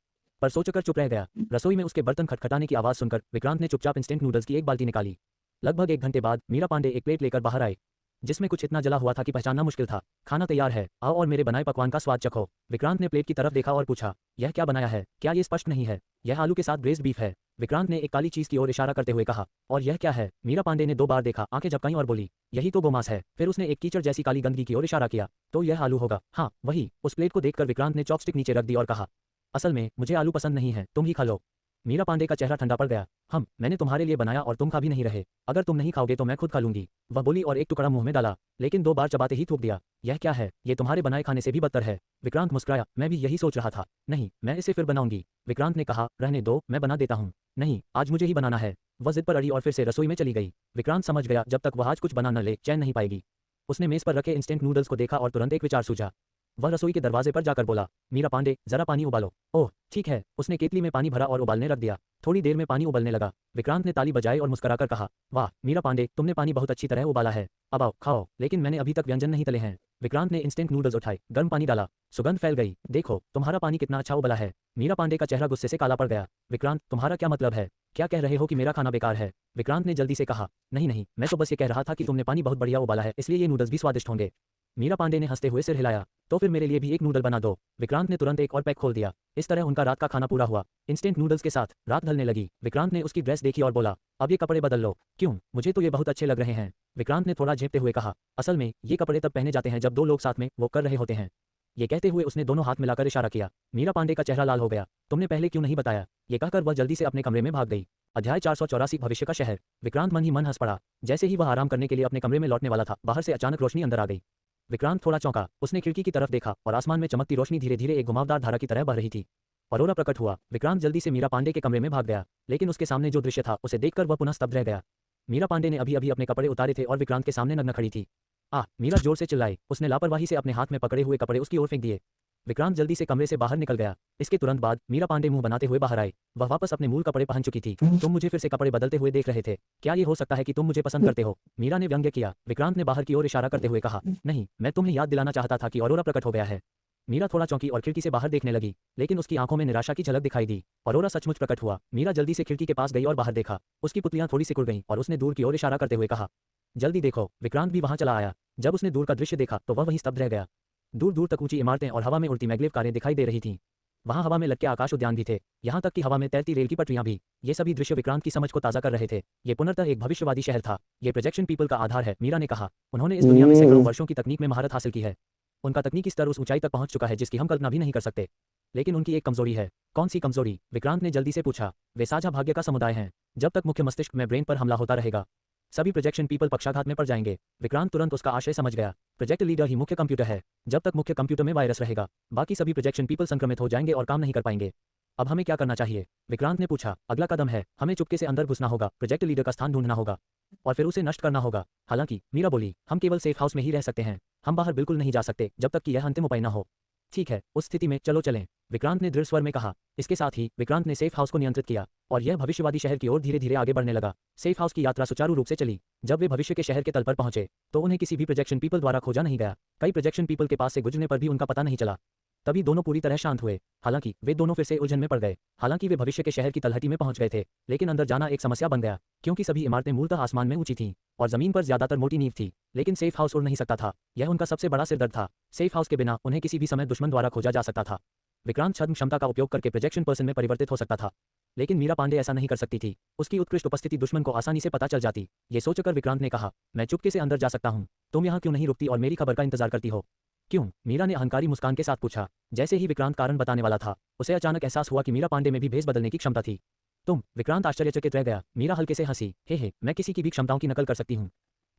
पर सोचकर चुप रह गया। रसोई में उसके बर्तन खटखटाने की आवाज सुनकर विक्रांत ने चुपचाप इंस्टेंट नूडल्स की एक बाल्टी निकाली। लगभग 1 घंटे बाद मीरा पांडे एक प्लेट लेकर बाहर आए, जिसमें कुछ इतना जला हुआ था कि पहचानना मुश्किल था। खाना तैयार है, आओ और मेरे बनाए पकवान का स्वाद चखो। विक्रांत ने प्लेट की तरफ देखा और पूछा, यह क्या बनाया है? क्या ये स्पष्ट नहीं है? यह आलू के साथ ब्रेस्ड बीफ है। विक्रांत ने एक काली चीज की ओर इशारा करते हुए कहा, और यह क्या है? मीरा पांडे ने 2 बार देखा, आंखें झपकाईं और बोली, यही तो गोमांस है। फिर उसने एक कीचड़ जैसी काली गंदगी की ओर इशारा किया, तो यह आलू होगा। हाँ वही। उस प्लेट को देखकर विक्रांत ने चॉपस्टिक नीचे रख दी और कहा, असल में मुझे आलू पसंद नहीं है, तुम ही खा लो। मीरा पांडे का चेहरा ठंडा पड़ गया। मैंने तुम्हारे लिए बनाया और तुम खा भी नहीं रहे। अगर तुम नहीं खाओगे तो मैं खुद खा लूंगी, वह बोली और एक टुकड़ा मुंह में डाला, लेकिन 2 बार चबाते ही थूक दिया। यह क्या है? ये तुम्हारे बनाए खाने से भी बदतर है। विक्रांत मुस्कुराया, मैं भी यही सोच रहा था। नहीं, मैं इसे फिर बनाऊंगी। विक्रांत ने कहा, रहने दो, मैं बना देता हूँ। नहीं, आज मुझे ही बनाना है। वह जिद पर अड़ी और फिर से रसोई में चली गई। विक्रांत समझ गया, जब तक वह आज कुछ बना न ले चैन नहीं पाएगी। उसने मेज पर रखे इंस्टेंट नूडल्स को देखा और तुरंत एक विचार सूझा। वह रसोई के दरवाजे पर जाकर बोला, मीरा पांडे, जरा पानी उबालो। ओह ठीक है। उसने केतली में पानी भरा और उबालने रख दिया। थोड़ी देर में पानी उबलने लगा। विक्रांत ने ताली बजाई और मुस्कुराकर कहा, वाह मीरा पांडे, तुमने पानी बहुत अच्छी तरह उबाला है। अब आओ खाओ, लेकिन मैंने अभी तक व्यंजन नहीं तले हैं। विक्रांत ने इंस्टेंट नूडल्स उठाए, गर्म पानी डाला, सुगंध फैल गई। देखो तुम्हारा पानी कितना अच्छा उबला है। मीरा पांडे का चेहरा गुस्से से काला पड़ गया। विक्रांत, तुम्हारा क्या मतलब है? क्या कह रहे हो कि मेरा खाना बेकार है? विक्रांत ने जल्दी से कहा, नहीं, मैं तो बस ये कह रहा था कि तुमने पानी बहुत बढ़िया उबाला है, इसलिए ये नूडल्स भी स्वादिष्ट होंगे। मीरा पांडे ने हंसते हुए सिर हिलाया, तो फिर मेरे लिए भी एक नूडल बना दो। विक्रांत ने तुरंत एक और पैक खोल दिया। इस तरह उनका रात का खाना पूरा हुआ। इंस्टेंट नूडल्स के साथ रात ढलने लगी। विक्रांत ने उसकी ड्रेस देखी और बोला, अब ये कपड़े बदल लो। क्यों? मुझे तो ये बहुत अच्छे लग रहे हैं। विक्रांत ने थोड़ा झेपते हुए कहा, असल में ये कपड़े तब पहने जाते हैं जब 2 लोग साथ में वो कर रहे होते हैं। ये कहते हुए उसने दोनों हाथ मिलाकर इशारा किया। मीरा पांडे का चेहरा लाल हो गया। तुमने पहले क्यों नहीं बताया? ये कहकर वह जल्दी से अपने कमरे में भाग गई। अध्याय 484 भविष्य का शहर। विक्रांत मन ही मन हंस पड़ा। जैसे ही वह आराम करने के लिए अपने कमरे में लौटने वाला था, बाहर से अचानक रोशनी अंदर आ गई। विक्रांत थोड़ा चौंका। उसने खिड़की की तरफ देखा और आसमान में चमकती रोशनी धीरे धीरे एक घुमावदार धारा की तरह बह रही थी। अरोरा प्रकट हुआ। विक्रांत जल्दी से मीरा पांडे के कमरे में भाग गया, लेकिन उसके सामने जो दृश्य था उसे देखकर वह पुनः स्तब्ध रह गया। मीरा पांडे ने अभी अभी अपने कपड़े उतारे थे और विक्रांत के सामने नग्न खड़ी थी। आह! मीरा जोर से चिल्लाई। उसने लापरवाही से अपने हाथ में पकड़े हुए कपड़े उसकी ओर फेंक दिए। विक्रांत जल्दी से कमरे से बाहर निकल गया। इसके तुरंत बाद मीरा पांडे मुंह बनाते हुए बाहर आई। वह वापस अपने मूल कपड़े पहन चुकी थी। तुम मुझे फिर से कपड़े बदलते हुए देख रहे थे। क्या ये हो सकता है कि तुम मुझे पसंद करते हो? मीरा ने व्यंग्य किया। विक्रांत ने बाहर की ओर इशारा करते हुए कहा, नहीं, मैं तुम्हें याद दिलाना चाहता था कि अरोरा प्रकट हो गया है। मीरा थोड़ा चौंकी और खिड़की से बाहर देखने लगी, लेकिन उसकी आंखों में निराशा की झलक दिखाई दी। अरोरा सचमुच प्रकट हुआ। मीरा जल्दी से खिड़की के पास गई और बाहर देखा। उसकी पुतलियां थोड़ी सिकुड़ गईं और उसने दूर की ओर इशारा करते हुए कहा, जल्दी देखो। विक्रांत भी वहां चला आया। जब उसने दूर का दृश्य देखा तो वह वहीं स्तब्ध रह गया। दूर दूर तक ऊंची इमारतें और हवा में उड़ती मैग्लेव कारें दिखाई दे रही थीं। वहां हवा में लटके आकाश उद्यान भी थे, यहाँ तक कि हवा में तैरती रेल की पटरियां भी। ये सभी दृश्य विक्रांत की समझ को ताज़ा कर रहे थे। ये पुनर्तः एक भविष्यवादी शहर था। ये प्रोजेक्शन पीपल का आधार है, मीरा ने कहा। उन्होंने इस दुनिया में सैकड़ों वर्षों की तकनीक में महारत हासिल की है। उनका तकनीकी स्तर उस ऊंचाई तक पहुंच चुका है जिसकी हम कल्पना भी नहीं कर सकते। लेकिन उनकी एक कमजोरी है। कौन सी कमजोरी? विक्रांत ने जल्दी से पूछा। वे साझा भाग्य का समुदाय हैं। जब तक मुख्य मस्तिष्क में ब्रेन पर हमला होता रहेगा, सभी प्रोजेक्शन पीपल पक्षाघात में पड़ जाएंगे। विक्रांत तुरंत उसका आशय समझ गया। प्रोजेक्ट लीडर ही मुख्य कंप्यूटर है। जब तक मुख्य कंप्यूटर में वायरस रहेगा, बाकी सभी प्रोजेक्शन पीपल संक्रमित हो जाएंगे और काम नहीं कर पाएंगे। अब हमें क्या करना चाहिए? विक्रांत ने पूछा। अगला कदम है, हमें चुपके से अंदर घुसना होगा, प्रोजेक्ट लीडर का स्थान ढूंढना होगा और फिर उसे नष्ट करना होगा। हालांकि, मीरा बोली, हम केवल सेफ हाउस में ही रह सकते हैं। हम बाहर बिल्कुल नहीं जा सकते जब तक कि यह अंतिम उपाय न हो। ठीक है, उस स्थिति में चलो चलें, विक्रांत ने दृढ़ स्वर में कहा। इसके साथ ही विक्रांत ने सेफ हाउस को नियंत्रित किया और यह भविष्यवादी शहर की ओर धीरे धीरे आगे बढ़ने लगा। सेफ हाउस की यात्रा सुचारू रूप से चली। जब वे भविष्य के शहर के तल पर पहुंचे तो उन्हें किसी भी प्रोजेक्शन पीपल द्वारा खोजा नहीं गया। कई प्रोजेक्शन पीपल के पास से गुजरने पर भी उनका पता नहीं चला। तभी दोनों पूरी तरह शांत हुए। हालांकि वे दोनों फिर से उलझन में पड़ गए। हालांकि वे भविष्य के शहर की तलहटी में पहुंच गए थे, लेकिन अंदर जाना एक समस्या बन गया, क्योंकि सभी इमारतें मूलतः आसमान में ऊंची थीं और जमीन पर ज्यादातर मोटी नींव थी। लेकिन सेफ हाउस उड़ नहीं सकता था। यह उनका सबसे बड़ा सिरदर्द था। सेफ हाउस के बिना उन्हें किसी भी समय दुश्मन द्वारा खोजा जा सकता था। विक्रांत छद्म क्षमता का उपयोग करके प्रोजेक्शन पर्सन में परिवर्तित हो सकता था, लेकिन मीरा पांडे ऐसा नहीं कर सकती थी। उसकी उत्कृष्ट उपस्थिति दुश्मन को आसानी से पता चल जाती। ये सोचकर विक्रांत ने कहा, मैं चुपके से अंदर जा सकता हूँ। तुम यहाँ क्यों नहीं रुकती और मेरी खबर का इंतजार करती हो? क्यों? मीरा ने अहंकारी मुस्कान के साथ पूछा। जैसे ही विक्रांत कारण बताने वाला था, उसे अचानक एहसास हुआ कि मीरा पांडे में भी भेष बदलने की क्षमता थी। तुम? विक्रांत आश्चर्यचकित रह गया। मीरा हल्के से हंसी। हे, मैं किसी की भी क्षमताओं की नकल कर सकती हूँ,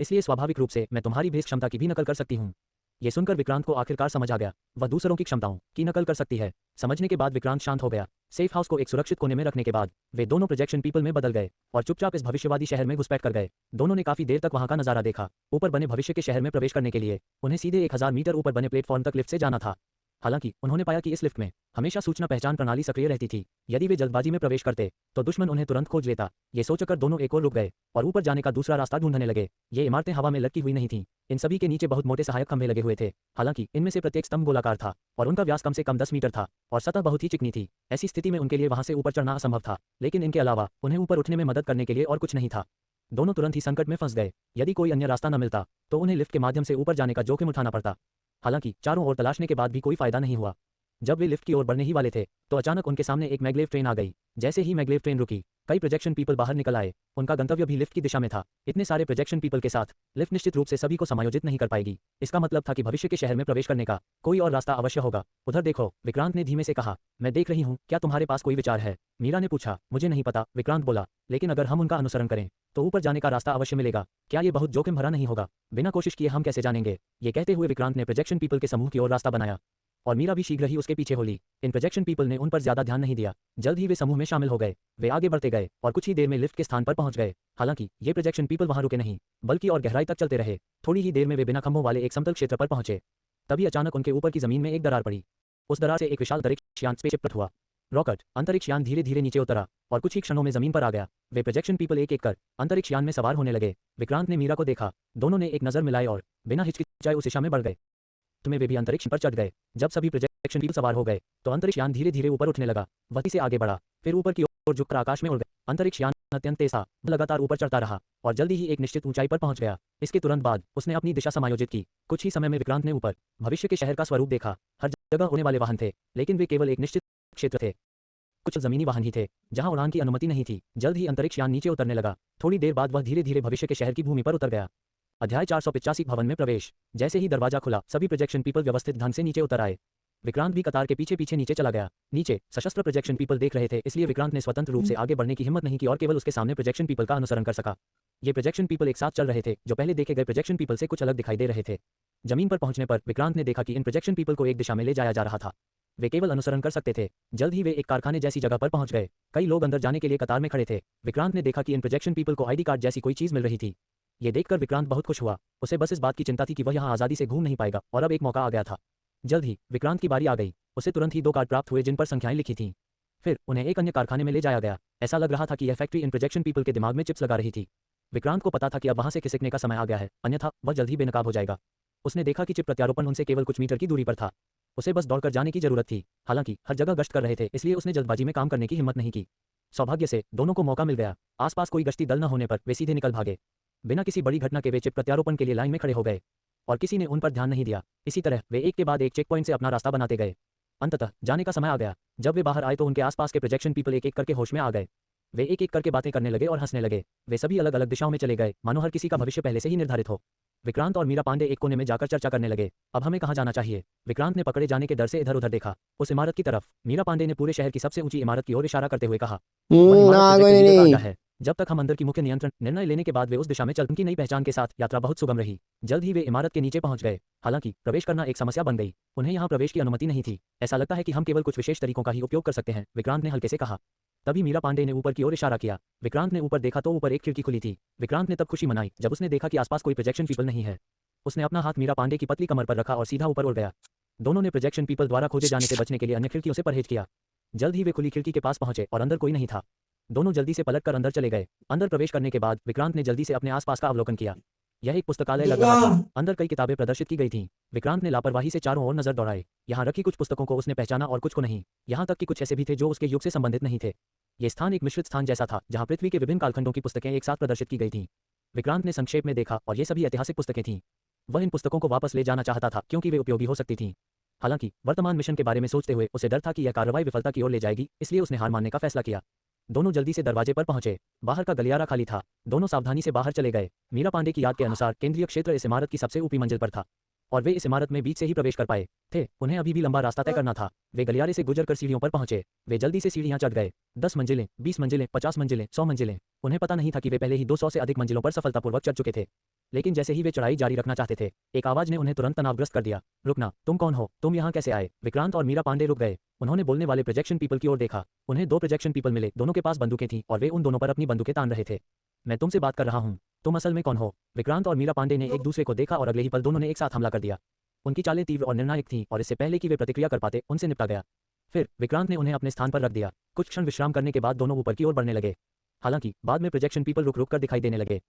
इसलिए स्वाभाविक रूप से मैं तुम्हारी भेष क्षमता की भी नकल कर सकती हूँ। ये सुनकर विक्रांत को आखिरकार समझ आ गया, वह दूसरों की क्षमताओं की नकल कर सकती है। समझने के बाद विक्रांत शांत हो गया। सेफ हाउस को एक सुरक्षित कोने में रखने के बाद वे दोनों प्रोजेक्शन पीपल में बदल गए और चुपचाप इस भविष्यवादी शहर में घुसपैठ कर गए। दोनों ने काफी देर तक वहां का नजारा देखा। ऊपर बने भविष्य के शहर में प्रवेश करने के लिए उन्हें सीधे 1000 मीटर ऊपर बने प्लेटफॉर्म तक लिफ्ट से जाना था। हालांकि उन्होंने पाया कि इस लिफ्ट में हमेशा सूचना पहचान प्रणाली सक्रिय रहती थी। यदि वे जल्दबाजी में प्रवेश करते तो दुश्मन उन्हें तुरंत खोज लेता। ये सोचकर दोनों एक और रुक गए और ऊपर जाने का दूसरा रास्ता ढूंढने लगे। ये इमारतें हवा में लटकी हुई नहीं थीं। इन सभी के नीचे बहुत मोटे सहायक खंभे लगे हुए थे। हालांकि इनमें से प्रत्येक स्तंभ गोलाकार था और उनका व्यास कम से कम 10 मीटर था और सतह बहुत ही चिकनी थी। ऐसी स्थिति में उनके लिए वहां से ऊपर चढ़ना असंभव था, लेकिन इनके अलावा उन्हें ऊपर उठने में मदद करने के लिए और कुछ नहीं था। दोनों तुरंत ही संकट में फंस गए। यदि कोई अन्य रास्ता न मिलता तो उन्हें लिफ्ट के माध्यम से ऊपर जाने का जोखिम उठाना पड़ता। हालांकि चारों ओर तलाशने के बाद भी कोई फायदा नहीं हुआ। जब वे लिफ्ट की ओर बढ़ने ही वाले थे तो अचानक उनके सामने एक मैग्लेव ट्रेन आ गई। जैसे ही मैग्लेव ट्रेन रुकी, कई प्रोजेक्शन पीपल बाहर निकल आए। उनका गंतव्य भी लिफ्ट की दिशा में था। इतने सारे प्रोजेक्शन पीपल के साथ लिफ्ट निश्चित रूप से सभी को समायोजित नहीं कर पाएगी। इसका मतलब था कि भविष्य के शहर में प्रवेश करने का कोई और रास्ता अवश्य होगा। उधर देखो, विक्रांत ने धीमे से कहा। मैं देख रही हूँ, क्या तुम्हारे पास कोई विचार है? मीरा ने पूछा। मुझे नहीं पता, विक्रांत बोला, लेकिन अगर हम उनका अनुसरण करें तो ऊपर जाने का रास्ता अवश्य मिलेगा। क्या ये बहुत जोखिम भरा नहीं होगा? बिना कोशिश किए हम कैसे जानेंगे? ये कहते हुए विक्रांत ने प्रोजेक्शन पीपल के समूह की ओर रास्ता बनाया और मीरा भी शीघ्र ही उसके पीछे हो ली। इन प्रोजेक्शन पीपल ने उन पर ज्यादा ध्यान नहीं दिया। जल्द ही वे समूह में शामिल हो गए। वे आगे बढ़ते गए और कुछ ही देर में लिफ्ट के स्थान पर पहुंच गए। हालांकि ये प्रोजेक्शन पीपल वहां रुके नहीं, बल्कि और गहराई तक चलते रहे। थोड़ी ही देर में वे बिना खंभों वाले एक समतल क्षेत्र पर पहुंचे। तभी अचानक उनके ऊपर की जमीन में एक दरार पड़ी। उस दरार से एक विशाल अंतरिक्ष यान स्पेसशिप प्रकट हुआ। रॉकेट अंतरिक्ष यान धीरे धीरे नीचे उतरा और कुछ ही क्षणों में जमीन पर आ गया। वे प्रोजेक्शन पीपल एक एक कर अंतरिक्ष यान में सवार होने लगे। विक्रांत ने मीरा को देखा। दोनों ने एक नजर मिलाई और बिना हिचकिचाए उस दिशा में बढ़ गए। तुम्हें वे भी अंतरिक्ष पर चढ़ गए। जब सभी प्रोजेक्शन पीपल सवार हो गए तो अंतरिक्ष यान धीरे धीरे ऊपर उठने लगा। वही से आगे बढ़ा, फिर ऊपर की ओर झुककर आकाश में उड़ गए। अंतरिक्ष यान अत्यंत तेज था, लगातार ऊपर चढ़ता रहा और जल्दी ही एक निश्चित ऊंचाई पर पहुंच गया। इसके तुरंत बाद उसने अपनी दिशा समायोजित की। कुछ ही समय में विक्रांत ने ऊपर भविष्य के शहर का स्वरूप देखा। हर जगह उड़ने वाले वाहन थे, लेकिन वे केवल एक निश्चित क्षेत्र थे। कुछ जमीनी वाहन ही थे जहां उड़ान की अनुमति नहीं थी। जल्द ही अंतरिक्ष यान नीचे उतरने लगा। थोड़ी देर बाद वह धीरे धीरे भविष्य के शहर की भूमि पर उतर गया। अध्याय 485 भवन में प्रवेश। जैसे ही दरवाजा खुला, सभी प्रोजेक्शन पीपल व्यवस्थित ढंग से नीचे उतर आए। विक्रांत भी कतार के पीछे पीछे नीचे चला गया। नीचे सशस्त्र प्रोजेक्शन पीपल देख रहे थे, इसलिए विक्रांत ने स्वतंत्र रूप से आगे बढ़ने की हिम्मत नहीं की और केवल उसके सामने प्रोजेक्शन पीपल का अनुसरण कर सका। ये प्रोजेक्शन पीपल एक साथ चल रहे थे, जो पहले देखे गए प्रोजेक्शन पीपल से कुछ अलग दिखाई दे रहे थे। जमीन पर पहुंचने पर विक्रांत ने देखा कि इन प्रोजेक्शन पीपल को एक दिशा में ले जाया जा रहा था। वे केवल अनुसरण कर सकते थे। जल्द ही वे एक कारखाने जैसी जगह पर पहुंच गए। कई लोग अंदर जाने के लिए कतार में खड़े थे। विक्रांत ने देखा कि इन प्रोजेक्शन पीपल को आईडी कार्ड जैसी कोई चीज मिल रही थी। ये देखकर विक्रांत बहुत खुश हुआ। उसे बस इस बात की चिंता थी कि वह यहाँ आज़ादी से घूम नहीं पाएगा, और अब एक मौका आ गया था। जल्द ही विक्रांत की बारी आ गई। उसे तुरंत ही 2 कार्ड प्राप्त हुए जिन पर संख्याएं लिखी थीं। फिर उन्हें एक अन्य कारखाने में ले जाया गया। ऐसा लग रहा था कि यह फैक्ट्री इन प्रोजेक्शन पीपल के दिमाग में चिप्स लगा रही थी। विक्रांत को पता था कि अब वहां से खिसकने का समय आ गया है, अन्यथा वह जल्द ही बेनकाब हो जाएगा। उसने देखा कि चिप प्रत्यारोपण उनसे केवल कुछ मीटर की दूरी पर था। उसे बस दौड़कर जाने की जरूरत थी। हालांकि हर जगह गश्त कर रहे थे, इसलिए उसने जल्दबाजी में काम करने की हिम्मत नहीं की। सौभाग्य से दोनों को मौका मिल गया। आसपास कोई गश्ती दल न होने पर वे सीधे निकल भागे। बिना किसी बड़ी घटना के वे चिप प्रत्यारोपण के लिए लाइन में खड़े हो गए, और किसी ने उन पर ध्यान नहीं दिया। इसी तरह वे एक के बाद एक चेक पॉइंट से अपना रास्ता बनाते गए। अंततः जाने का समय आ गया। जब वे बाहर आए तो उनके आसपास के प्रोजेक्शन पीपल एक एक करके होश में आ गए। वे एक एक करके बातें करने लगे और हंसने लगे। वे सभी अलग अलग दिशाओं में चले गए, मानो हर किसी का भविष्य पहले से ही निर्धारित हो। विक्रांत और मीरा पांडे एक कोने में जाकर चर्चा करने लगे। अब हमें कहाँ जाना चाहिए? विक्रांत ने पकड़े जाने के डर से इधर उधर देखा। उस इमारत की तरफ। मीरा पांडे ने पूरे शहर की सबसे ऊंची इमारत की ओर इशारा करते हुए कहा। वह इमारत प्रोजेक्ट लीडर का अड्डा है। जब तक हम अंदर की मुख्य नियंत्रण निर्णय लेने के बाद वे उस दिशा में चल। उनकी नई पहचान के साथ यात्रा बहुत सुगम रही। जल्द ही वे इमारत के नीचे पहुंच गए। हालांकि प्रवेश करना एक समस्या बन गई। उन्हें यहाँ प्रवेश की अनुमति नहीं थी। ऐसा लगता है कि हम केवल कुछ विशेष तरीकों का ही उपयोग कर सकते हैं, विक्रांत ने हल्के से कहा। तभी मीरा पांडे ने ऊपर की ओर इशारा किया। विक्रांत ने ऊपर देखा तो ऊपर एक खिड़की खुली थी। विक्रांत ने तब खुशी मनाई जब उसने देखा कि आसपास कोई प्रोजेक्शन पीपल नहीं है। उसने अपना हाथ मीरा पांडे की पतली कमर पर रखा और सीधा ऊपर उड़ गया। दोनों ने प्रोजेक्शन पीपल द्वारा खोजे जाने से बचने के लिए अन्य खिड़कियों से परहेज किया। जल्द ही वे खुली खिड़की के पास पहुंचे और अंदर कोई नहीं था। दोनों जल्दी से पलटकर अंदर चले गए। अंदर प्रवेश करने के बाद विक्रांत ने जल्दी से अपने आसपास का अवलोकन किया। यह एक पुस्तकालय लग रहा था। अंदर कई किताबें प्रदर्शित की गई थीं। विक्रांत ने लापरवाही से चारों ओर नजर दौड़ाई। यहाँ रखी कुछ पुस्तकों को उसने पहचाना और कुछ को नहीं। यहाँ तक कि कुछ ऐसे भी थे जो उसके युग से संबंधित नहीं थे। ये स्थान एक मिश्रित स्थान जैसा था, जहाँ पृथ्वी के विभिन्न कालखंडों की पुस्तकें एक साथ प्रदर्शित की गई थीं। विक्रांत ने संक्षेप में देखा और ये सभी ऐतिहासिक पुस्तकें थीं। वह इन पुस्तकों को वापस ले जाना चाहता था क्योंकि वे उपयोगी हो सकती थीं। हालांकि वर्तमान मिशन के बारे में सोचते हुए उसे डर था कि यह कार्रवाई विफलता की ओर ले जाएगी, इसलिए उसने हार मानने का फैसला किया। दोनों जल्दी से दरवाजे पर पहुंचे। बाहर का गलियारा खाली था। दोनों सावधानी से बाहर चले गए। मीरा पांडे की याद के अनुसार केंद्रीय क्षेत्र इस इमारत की सबसे ऊपरी मंजिल पर था, और वे इस इमारत में बीच से ही प्रवेश कर पाए थे। उन्हें अभी भी लंबा रास्ता तय करना था। वे गलियारे से गुजरकर सीढ़ियों पर पहुंचे। वे जल्दी से सीढ़ियां चढ़ गए। 10 मंजिलें, 20 मंजिलें, 50 मंजिलें, 100 मंजिलें। उन्हें पता नहीं था कि वे पहले ही 200 से अधिक मंजिलों पर सफलतापूर्वक चढ़ चुके थे। लेकिन जैसे ही वे चढ़ाई जारी रखना चाहते थे, एक आवाज ने उन्हें तुरंत तनावग्रस्त कर दिया। रुकना, तुम कौन हो? तुम यहाँ कैसे आए? विक्रांत और मीरा पांडे रुक गए। उन्होंने बोलने वाले प्रोजेक्शन पीपल की ओर देखा। उन्हें 2 प्रोजेक्शन पीपल मिले। दोनों के पास बंदूकें थीं और वे उन दोनों पर अपनी बंदूकें तान रहे थे। मैं तुमसे बात कर रहा हूँ। तुम असल में कौन हो? विक्रांत और मीरा पांडे ने एक दूसरे को देखा और अगले ही पल दोनों ने एक साथ हमला कर दिया। उनकी चालें तीव्र और निर्णायक थीं और इससे पहले कि वे प्रतिक्रिया कर पाते, उनसे निपटा गया। फिर विक्रांत ने उन्हें अपने स्थान पर रख दिया। कुछ क्षण विश्राम करने के बाद दोनों ऊपर की ओर बढ़ने लगे। हालांकि बाद में प्रोजेक्शन पीपल रुक रुक कर दिखाई देने लगे,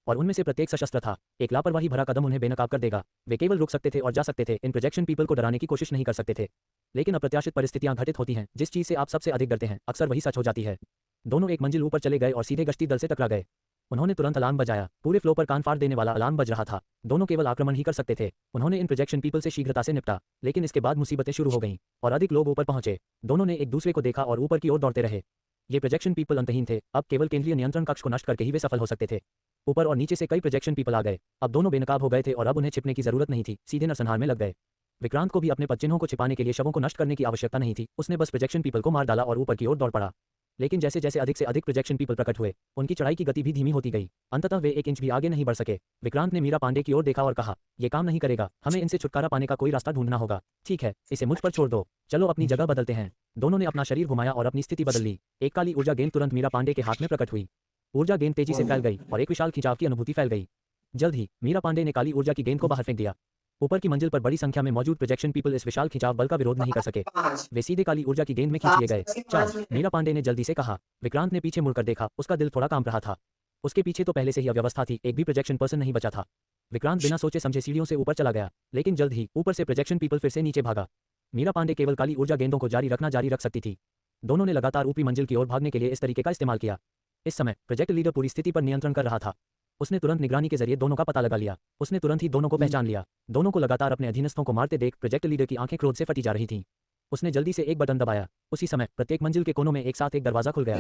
और उनमें से प्रत्येक सशस्त्र था। एक लापरवाही भरा कदम उन्हें बेनकाब कर देगा। वे केवल रुक सकते थे और जा सकते थे। इन प्रोजेक्शन पीपल को डराने की कोशिश नहीं कर सकते थे। लेकिन अप्रत्याशित परिस्थितियां घटित होती हैं। जिस चीज से आप सबसे अधिक डरते हैं, अक्सर वही सच हो जाती है। दोनों एक मंजिल ऊपर चले गए और सीधे गश्ती दल से टकरा गए। उन्होंने तुरंत अलार्म बजाया। पूरे फ्लो पर कान फाड़ देने वाला अलार्म बज रहा था। दोनों केवल आक्रमण ही कर सकते थे। उन्होंने इन प्रोजेक्शन पीपल से शीघ्रता से निपटा, लेकिन इसके बाद मुसीबतें शुरू हो गईं और अधिक लोग ऊपर पहुंचे। दोनों ने एक दूसरे को देखा और ऊपर की ओर दौड़ते रहे। ये प्रोजेक्शन पीपल अंतहीन थे। अब केवल केंद्रीय नियंत्रण कक्ष को नष्ट करके ही वे सफल हो सकते थे। ऊपर और नीचे से कई प्रोजेक्शन पीपल आ गए। अब दोनों बेनकाब हो गए थे और अब उन्हें छिपने की जरूरत नहीं थी। सीधे नरसंहार में लग गए। विक्रांत को भी अपने पदचिन्हों को छिपाने के लिए शवों को नष्ट करने की आवश्यकता नहीं थी। उसने बस प्रोजेक्शन पीपल को मार डाला और ऊपर की ओर दौड़ पड़ा। लेकिन जैसे जैसे अधिक से अधिक प्रोजेक्शन पीपल प्रकट हुए, उनकी चढ़ाई की गति भी धीमी होती गई। अंततः वे 1 इंच भी आगे नहीं बढ़ सके। विक्रांत ने मीरा पांडे की ओर देखा और कहा, यह काम नहीं करेगा। हमें इनसे छुटकारा पाने का कोई रास्ता ढूंढना होगा। ठीक है, इसे मुझ पर छोड़ दो। चलो अपनी जगह बदलते हैं। दोनों ने अपना शरीर घुमाया और अपनी स्थिति बदल ली। एक काली ऊर्जा गेंद तुरंत मीरा पांडे के हाथ में प्रकट हुई। ऊर्जा गेंद तेजी से फैल गई और एक विशाल खिंचाव की अनुभूति फैल गई। जल्द ही मीरा पांडे ने काली ऊर्जा की गेंद को बाहर फेंक दिया। ऊपर की मंजिल पर बड़ी संख्या में मौजूद प्रोजेक्शन पीपल इस विशाल खिंचाव बल का विरोध नहीं कर सके। वे सीधे काली ऊर्जा की गेंद में खींच लिए गए। चार्ज, मीरा पांडे ने जल्दी से कहा। विक्रांत ने पीछे मुड़कर देखा। उसका दिल थोड़ा कांप रहा था। उसके पीछे तो पहले से ही अव्यवस्था थी। एक भी प्रोजेक्शन पर्सन नहीं बचा था। विक्रांत बिना सोचे समझे सीढ़ियों से ऊपर चला गया, लेकिन जल्द ही ऊपर से प्रोजेक्शन पीपल फिर से नीचे भागा। मीरा पांडे केवल काली ऊर्जा गेंदों को जारी रख सकती थी। दोनों ने लगातार ऊपरी मंजिल की ओर भागने के लिए इस तरीके का इस्तेमाल किया। इस समय प्रोजेक्ट लीडर पूरी स्थिति पर नियंत्रण कर रहा था। उसने तुरंत निगरानी के जरिए दोनों का पता लगा लिया। उसने तुरंत ही दोनों को पहचान लिया। दोनों को लगातार अपने अधीनस्थों को मारते देख प्रोजेक्ट लीडर की आंखें क्रोध से फटी जा रही थीं। उसने जल्दी से एक बटन दबाया। उसी समय प्रत्येक मंजिल के कोनों में एक साथ एक दरवाजा खुल गया।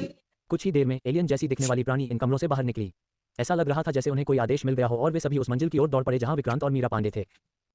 कुछ ही देर में एलियन जैसी दिखने वाली प्राणी इन कमरों से बाहर निकली। ऐसा लग रहा था जैसे उन्हें कोई आदेश मिल गया हो और वे सभी उस मंजिल की ओर दौड़ पड़े जहां विक्रांत और मीरा पांडे थे।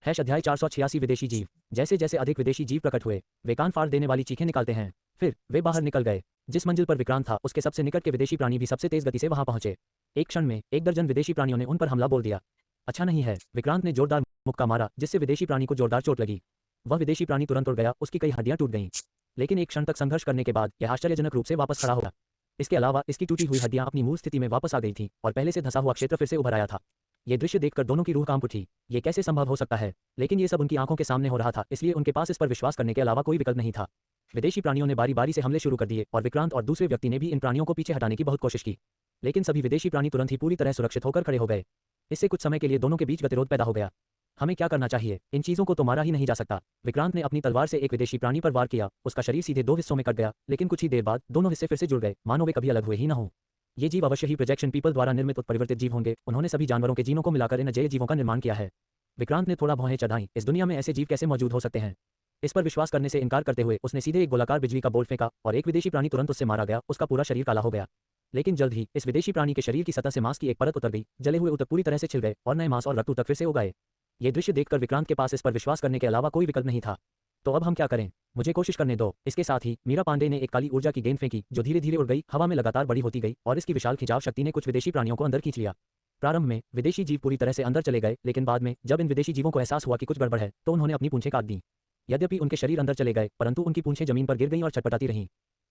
अध्याय 486 विदेशी जीव। जैसे जैसे अधिक विदेशी जीव प्रकट हुए, वे कान फाड़ देने वाली चीखें निकालते हैं। फिर वे बाहर निकल गए। जिस मंजिल पर विक्रांत था उसके सबसे निकट के विदेशी प्राणी भी सबसे तेज गति से वहां पहुंचे। एक क्षण में 1 दर्जन विदेशी प्राणियों ने उन पर हमला बोल दिया। अच्छा नहीं है, विक्रांत ने जोरदार मुक्का मारा जिससे विदेशी प्राणी को जोरदार चोट लगी। वह विदेशी प्राणी तुरंत उड़ गया, उसकी कई हड्डियां टूट गईं। लेकिन एक क्षण तक संघर्ष करने के बाद यह आश्चर्यजनक रूप से वापस खड़ा हो गया। इसके अलावा इसकी टूटी हुई हड्डियां अपनी मूल स्थिति में वापस आ गई थीं और पहले से धंसा हुआ क्षेत्र फिर से उभर आया था। ये दृश्य देखकर दोनों की रूह कांप उठी। ये कैसे संभव हो सकता है? लेकिन ये सब उनकी आंखों के सामने हो रहा था, इसलिए उनके पास इस पर विश्वास करने के अलावा कोई विकल्प नहीं था। विदेशी प्राणियों ने बारी बारी से हमले शुरू कर दिए और विक्रांत और दूसरे व्यक्ति ने भी इन प्राणियों को पीछे हटाने की बहुत कोशिश की। लेकिन सभी विदेशी प्राणी तुरंत ही पूरी तरह सुरक्षित होकर खड़े हो गए। इससे कुछ समय के लिए दोनों के बीच गतिरोध पैदा हो गया। हमें क्या करना चाहिए? इन चीजों को तो मारा ही नहीं जा सकता। विक्रांत ने अपनी तलवार से एक विदेशी प्राणी पर वार किया। उसका शरीर सीधे 2 हिस्सों में कट गया, लेकिन कुछ ही देर बाद दोनों हिस्से फिर से जुड़ गए, मानो वे कभी अलग हुए ही न हों। ये जीव अवश्य ही प्रोजेक्शन पीपल द्वारा निर्मित उत्परिवर्तित जीव होंगे। उन्होंने सभी जानवरों के जीनों को मिलाकर इन अजेय जीवों का निर्माण किया है। विक्रांत ने थोड़ा भौहें चढ़ाईं। इस दुनिया में ऐसे जीव कैसे मौजूद हो सकते हैं? इस पर विश्वास करने से इनकार करते हुए उसने सीधे एक गोलाकार बिजली का बोल्ट फेंका और एक विदेशी प्राणी तुरंत उससे मारा गया। उसका पूरा शरीर काला हो गया। लेकिन जल्द ही इस विदेशी प्राणी के शरीर की सतह से मांस की एक परत उतर गई। जले हुए ऊतक पूरी तरह से छिल गए और नए मांस और रक्त ऊतक फिर से उगाए। ये दृश्य देखकर विक्रांत के पास इस पर विश्वास करने के अलावा कोई विकल्प नहीं था। तो अब हम क्या करें? मुझे कोशिश करने दो। इसके साथ ही मीरा पांडे ने एक काली ऊर्जा की गेंद फेंकी जो धीरे धीरे उड़ गई, हवा में लगातार बड़ी होती गई और इसकी विशाल खिंचाव शक्ति ने कुछ विदेशी प्राणियों को अंदर खींच लिया। प्रारंभ में विदेशी जीव पूरी तरह से अंदर चले गए, लेकिन बाद में जब इन विदेशी जीवों को एहसास हुआ कि कुछ गड़बड़ है तो उन्होंने अपनी पूंछें काट दी। यद्यपि उनके शरीर अंदर चले गए, परंतु उनकी पूंछें जमीन पर गिर गईं और छटपटाती रहीं।